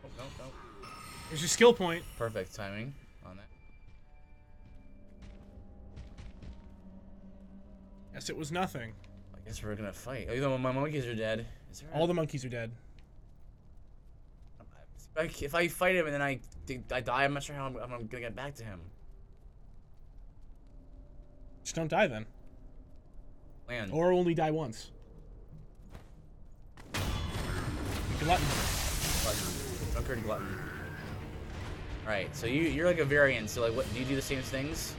Oh, no. There's your skill point. Perfect timing on that. Yes, it was nothing. I guess we're gonna fight. Even though my monkeys are dead. Is there All the monkeys are dead. If I fight him and then I die, I'm not sure how I'm gonna get back to him. Just don't die then. Land. Or only die once. Glutton. Drunkard glutton. Alright, so you're like a variant, so like what do you do the same things?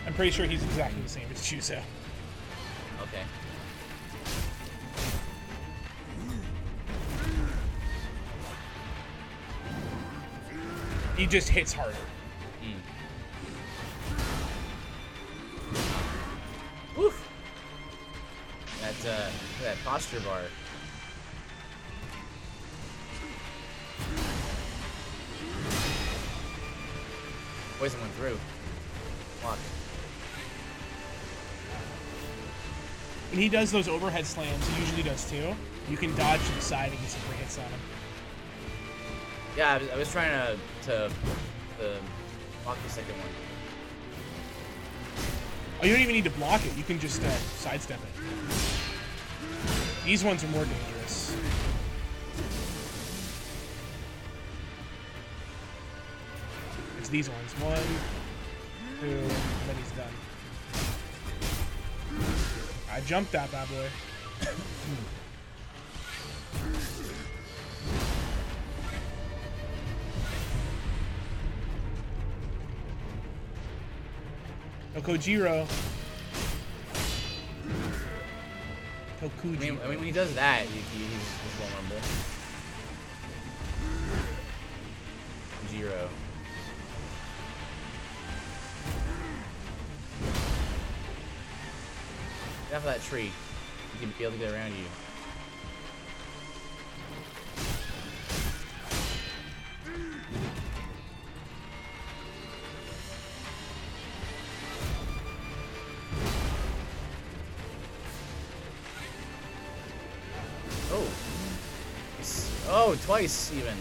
I'm pretty sure he's exactly the same as Chuso. Okay. He just hits harder. Woof. That posture bar. Poison went through. Block. When he does those overhead slams, he usually does too. You can dodge to the side and get some free hits on him. Yeah, I was trying to block the second one. Oh, you don't even need to block it. You can just sidestep it. These ones are more dangerous. It's these ones. 1, 2, and then he's done. I jumped that bad boy. Okojiro. Tokuji. I mean, when he does that, he's vulnerable. Jiro. Get off of that tree. You can be able to get around you. Oh. Oh, twice even.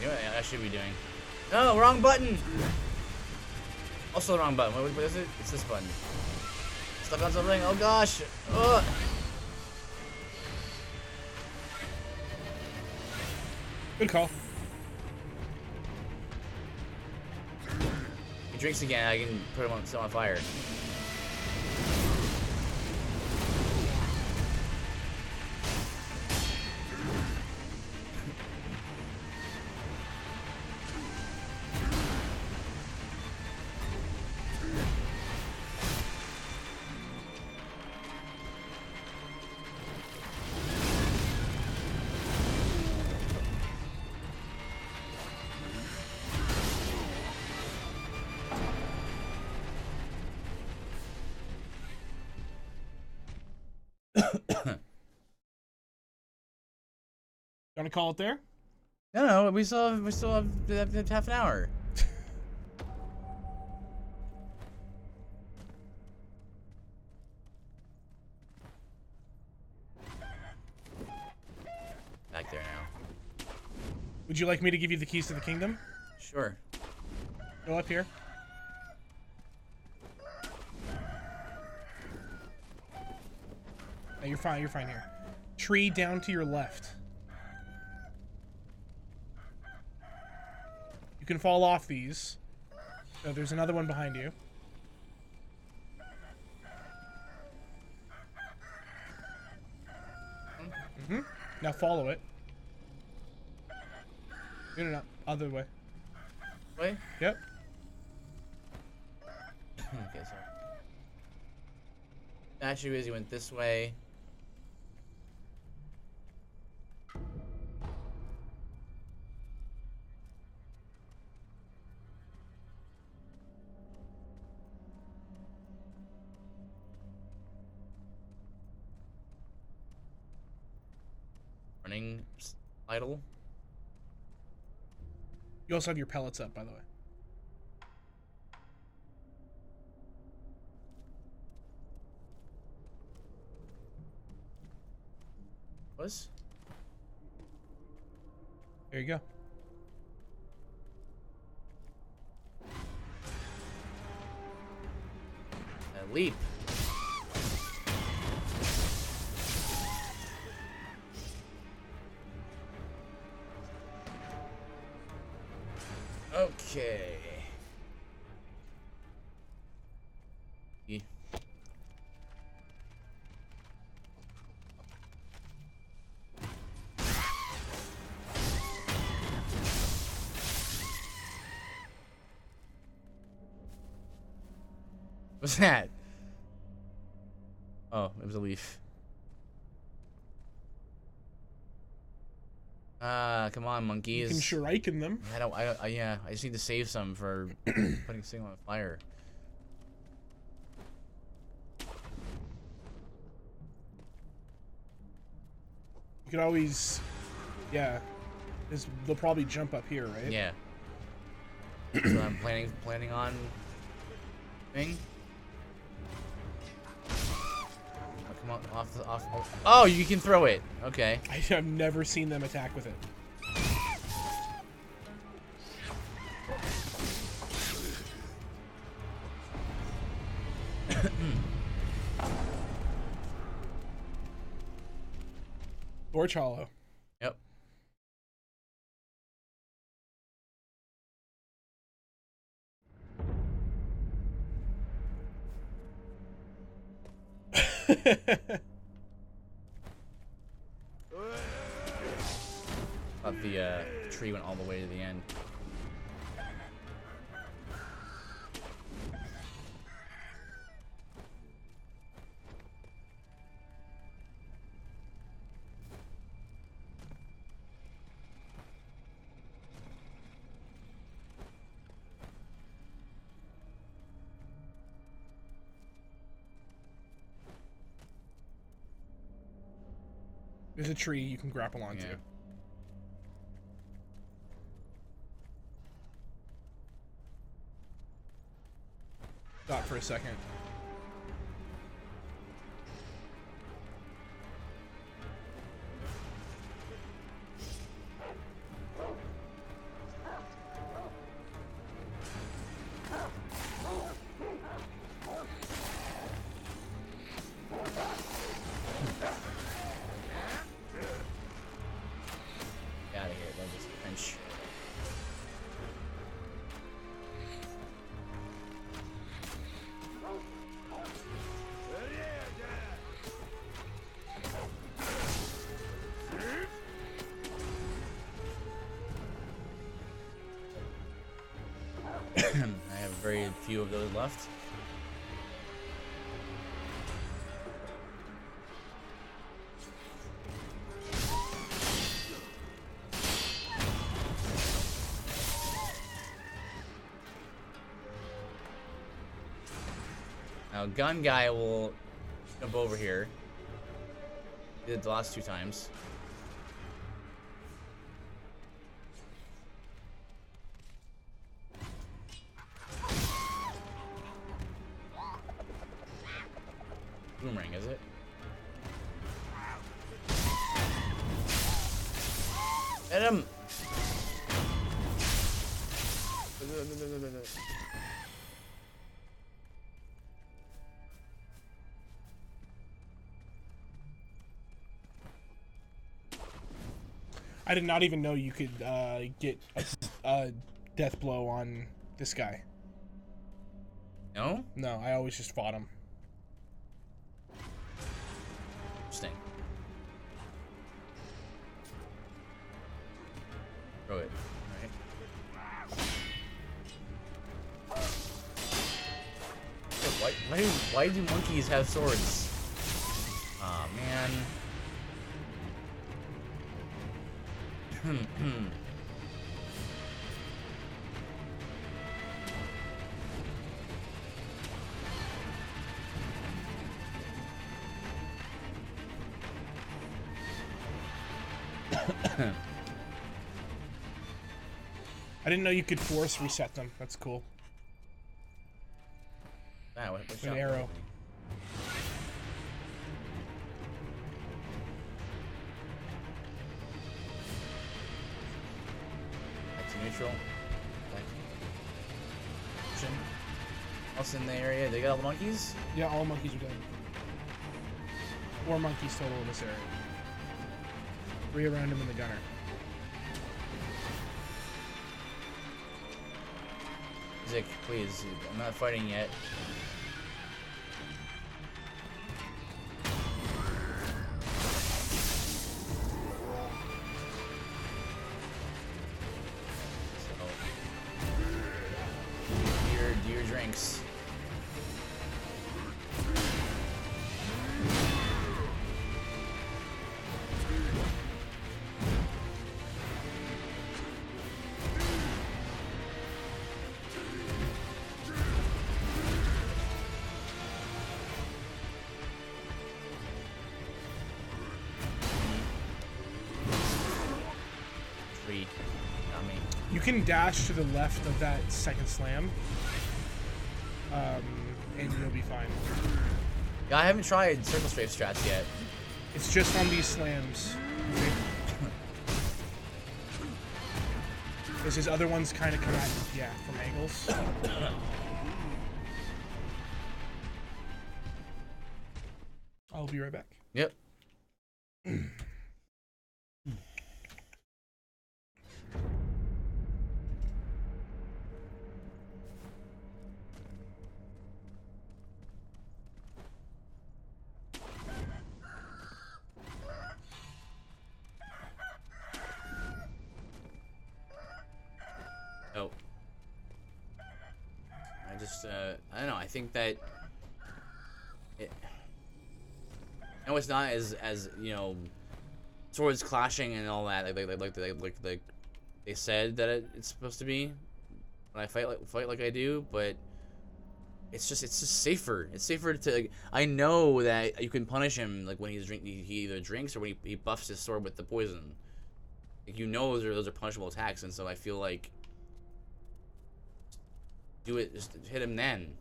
You know what I should be doing? No, wrong button! Also the wrong button. What is it? It's this button. Stuck on something? Oh gosh! Ugh. Good call. He drinks again, I can put him on, set him on fire. Gonna call it there? No, we still have half an hour. Back there now. Would you like me to give you the keys to the kingdom? Sure. Go up here. No, you're fine here. Tree down to your left. You can fall off these. So there's another one behind you. Mm-hmm. Now follow it. No. Other way. Way? Yep. Okay, sorry. Statue is, you went this way. Running idle. You also have your pellets up, by the way. Was? There you go. Leap. Okay. Yeah. What's that? Oh, it was a leaf. Come on, monkeys. You can shuriken them. Yeah, I just need to save some for putting this thing on fire. You could always, yeah. They'll probably jump up here, right? Yeah. So I'm planning on thing. Oh, come on, off. Oh, you can throw it. Okay. I have never seen them attack with it. Torch Hollow. Yep. Thought the tree went all the way to the end. There's a tree you can grapple onto. Yeah. Stop for a second. Get out of here. That was a pinch. I have very few of those left. Now, gun guy will jump over here. Did it the last 2 times. Boomerang, is it? Hit him! I did not even know you could get a death blow on this guy. No? No, I always just fought him. Interesting. Throw it. Alright. Why do monkeys have swords? Aw, man. I didn't know you could force reset them. That's cool. Ah, what With an arrow. Back to neutral. Back to action. Else in the area? They got all the monkeys? Yeah, all monkeys are dead. 4 monkeys total in this area. 3 around him in the gunner. Zick, please. I'm not fighting yet. Do your drinks. You can dash to the left of that second slam, and you'll be fine. Yeah, I haven't tried circle strafe strats yet. It's just on these slams. Because his other ones kind of come at, yeah, from angles. I'll be right back. Yep. Oh. I don't know, I think that I know it's not as you know, swords clashing and all that like they said that it's supposed to be when I fight like I do, but it's just safer. It's safer to, like, I know that you can punish him like when he either drinks or when he buffs his sword with the poison. Like, you know, those are punishable attacks, and so I feel like do it, just hit him then.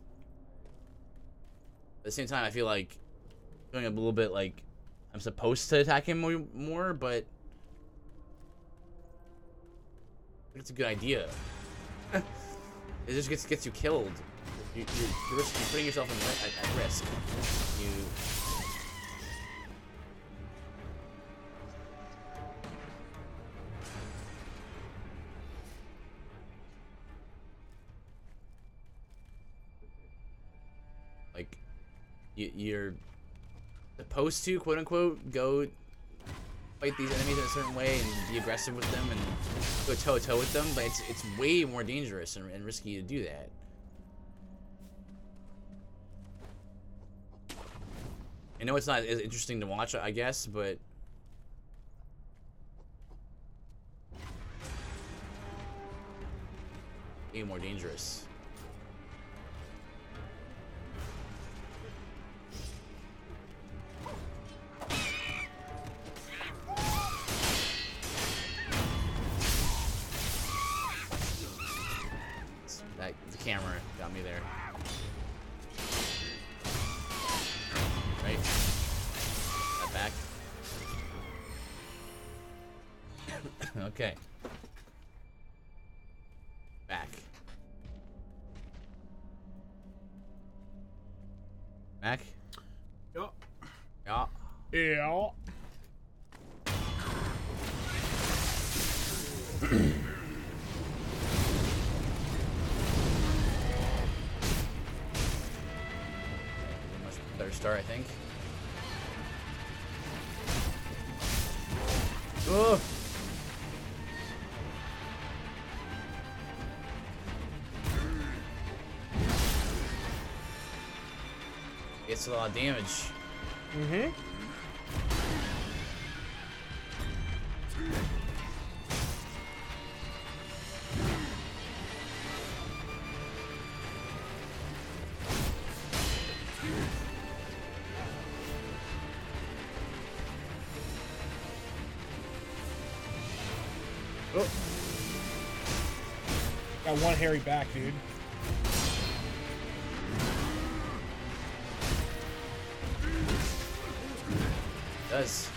At the same time, I feel like doing a little bit like I'm supposed to attack him more, but I think it's a good idea. It just gets you killed. You're putting yourself at risk. You. Like, you're supposed to, quote unquote, go fight these enemies in a certain way and be aggressive with them and go toe to toe with them, but it's way more dangerous and risky to do that. I know it's not as interesting to watch, I guess, but way more dangerous. The camera got me there. Right? Okay. Back. Back. Yup. Yeah. Yeah. Much better start, I think. Oh. Gets a lot of damage. Mm-hmm. Oh. Got one hairy back, dude. Does.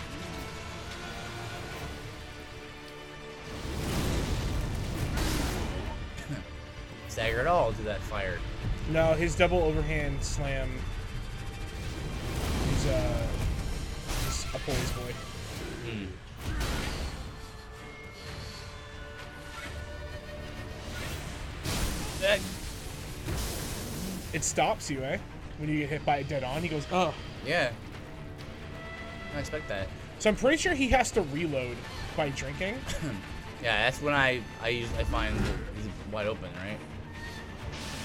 Stagger at all to that fire. No, his double overhand slam. He's a poise boy. Hmm. It stops you, eh? When you get hit by it dead on, he goes, oh. Yeah. I expect that. So I'm pretty sure he has to reload by drinking. Yeah, that's when I find he's wide open, right?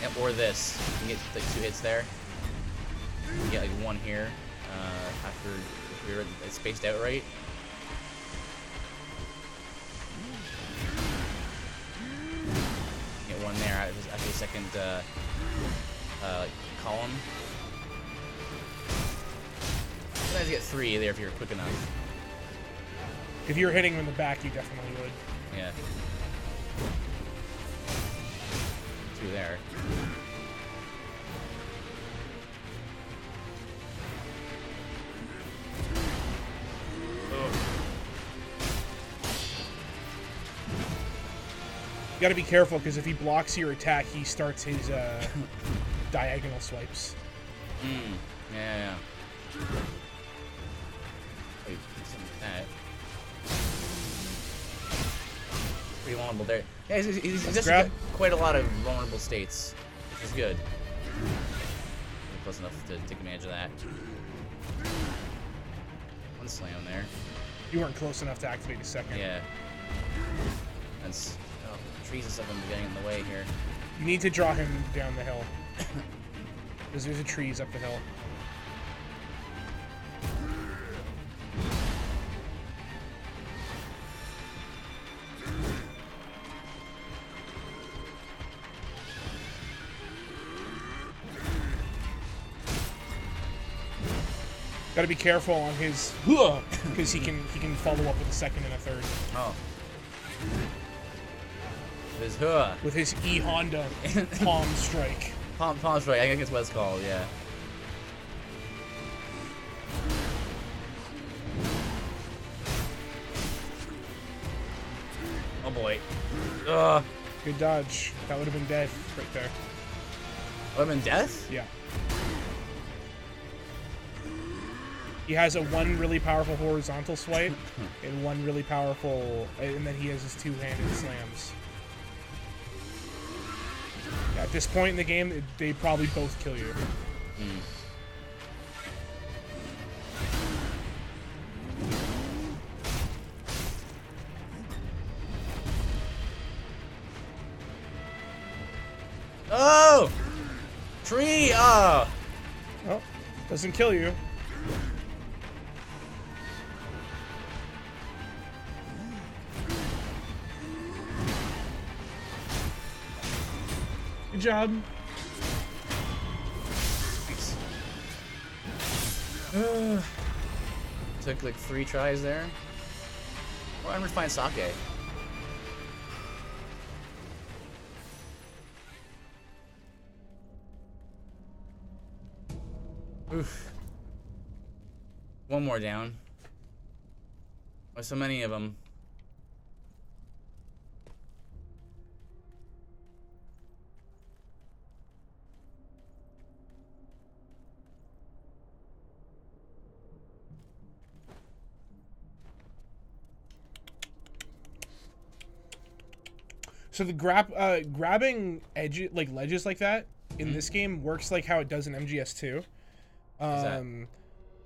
Yep, or this. You get like 2 hits there. You get like 1 here after if you're it's spaced out right. You get 1 there after the second like column. Sometimes you get 3 there if you're quick enough. If you're hitting him in the back, you definitely would. Yeah. 2 there. You gotta be careful, because if he blocks your attack, he starts his diagonal swipes. Yeah. Wait, something like that. Pretty vulnerable there. Yeah, he's just got quite a lot of vulnerable states, which is good. We're close enough to take advantage of that. 1 slam there. You weren't close enough to activate a second. Yeah. That's trees and stuff getting in the way here. You need to draw him down the hill. Because there's a trees up the hill. Gotta be careful on his because he can follow up with a second and a third. Oh. His huh. With his E Honda palm strike. Palm strike, I think that's what it's called, yeah. Oh boy. Ugh. Good dodge. That would have been death right there. Would have been death? Yeah. He has a 1 really powerful horizontal swipe and 1 really powerful, and then he has his 2-handed slams. Yeah, at this point in the game, they probably both kill you. Oh! Tree! Oh! Oh, doesn't kill you. Good job. Thanks. Took like 3 tries there. Well, I'm gonna find sake. Oof. 1 more down. Why so many of them? So the grabbing like ledges like that in this game works like how it does in MGS2.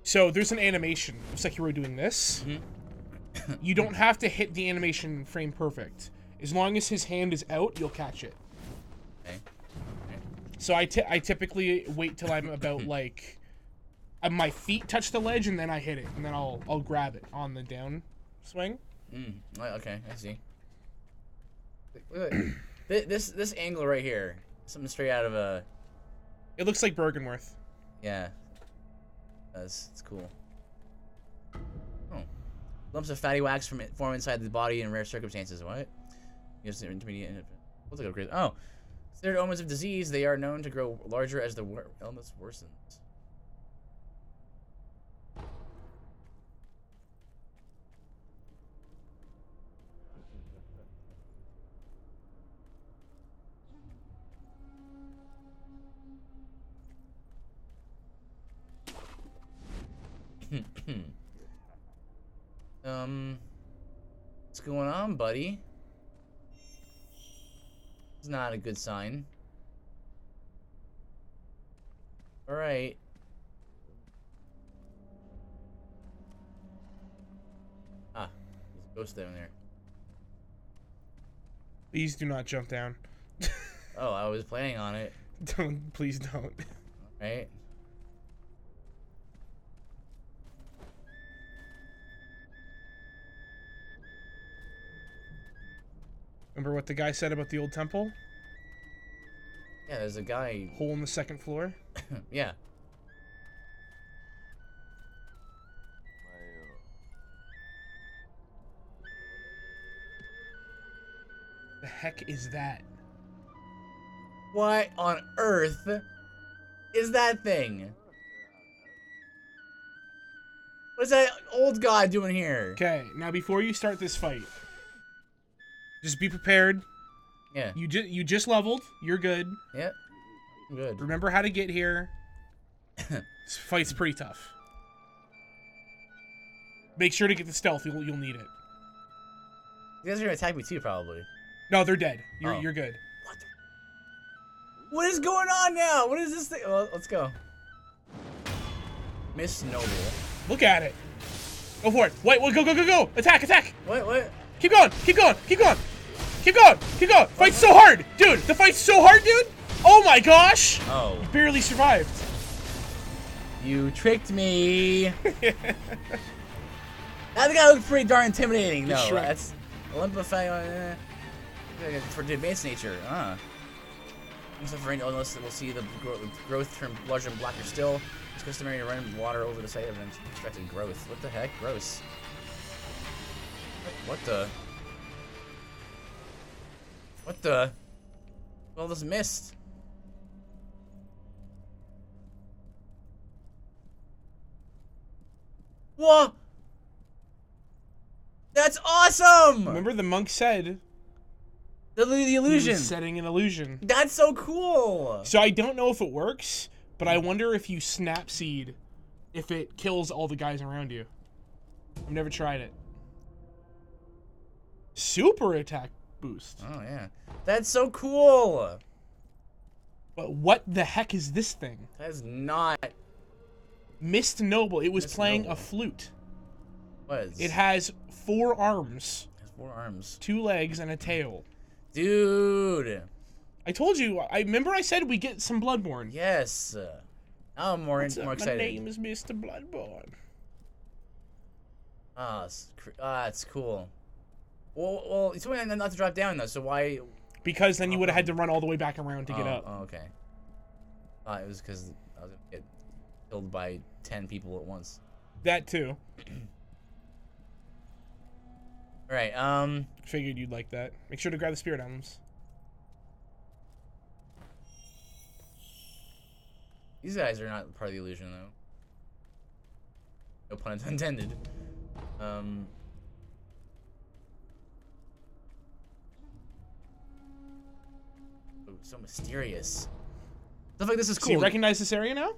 So there's an animation of Sekiro doing this. You don't have to hit the animation frame perfect. As long as his hand is out, you'll catch it. Okay. So I typically wait till I'm about like my feet touch the ledge and then I hit it and then I'll grab it on the down swing. Okay, I see. Look, this angle right here, something straight out of a. It looks like Bergenworth. Yeah. It's cool. Oh. Lumps of fatty wax form inside the body in rare circumstances. What? Yes, intermediate. Looks like a great. Oh. Considered omens of disease, they are known to grow larger as the illness worsens. What's going on, buddy? It's not a good sign. Alright. Ah, there's a ghost down there. Please do not jump down. Oh, I was planning on it. Please don't. Right? Remember what the guy said about the old temple? Yeah, there's a guy. Hole in the second floor? Yeah. The heck is that? What on earth is that thing? What's that old guy doing here? Okay, now before you start this fight, just be prepared. Yeah. You just leveled. You're good. Yep. I'm good. Remember how to get here. This fight's pretty tough. Make sure to get the stealth. You'll need it. You guys are gonna attack me too, probably. No, they're dead. You're Oh. you're good. What is going on now? What is this thing? Well, let's go. Miss Noble. Look at it. Go for it. Wait, go. Attack, attack. What? Keep going. Keep going. Fight's so hard. Dude, the fight's so hard, dude. Oh my gosh. Oh. You barely survived. You tricked me. That guy looked pretty darn intimidating, though. Shrek. That's Olympify for the advanced nature. Unless we'll see the growth turn larger and blacker still. It's customary to run water over the site of unexpected growth. What the heck? Gross. What the? All this mist. What? That's awesome! Remember the monk said The he illusion. was setting an illusion. That's so cool. So I don't know if it works, but I wonder if you snap seed, if it kills all the guys around you. I've never tried it. Super attack boost. Oh yeah, that's so cool. But what the heck is this thing? That is not. Mist Noble. It was Mist playing Noble. a flute. What is? It has 4 arms, It has 4 arms. 2 legs, and a tail. Dude. I told you. I remember I said we get some Bloodborne. Yes. Now I'm more excited. My name is Mr. Bloodborne. It's cool. Well, you told me not to drop down though. So why? Because then you would have had to run all the way back around to get up. Oh, okay. It was because I was gonna get killed by 10 people at once. That too. All right. Figured you'd like that. Make sure to grab the spirit emblems. These guys are not part of the illusion though. No pun intended. So mysterious. Stuff like this is So cool. you recognize this area now?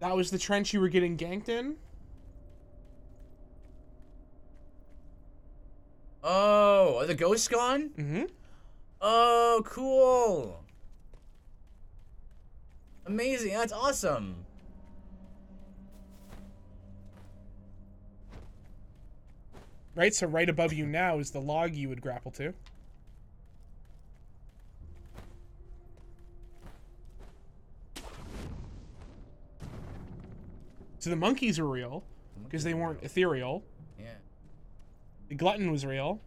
That was the trench you were getting ganked in? Oh, are the ghosts gone? Mm-hmm. Oh, cool. Amazing. That's awesome. Right, so right above you now is the log you would grapple to. So the monkeys were real, because they weren't ethereal. Yeah. The glutton was real.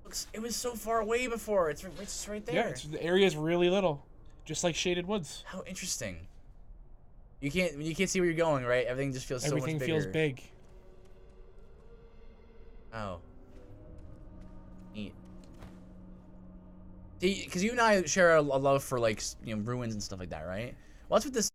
Looks, it was so far away before. It's right there. Yeah, the area's really little, just like Shaded Woods. How interesting. You can't see where you're going, right? Everything just feels so much bigger. Everything feels big. Oh. Neat. Because you and I share a love for, like, you know, ruins and stuff like that, right? Well, that's what this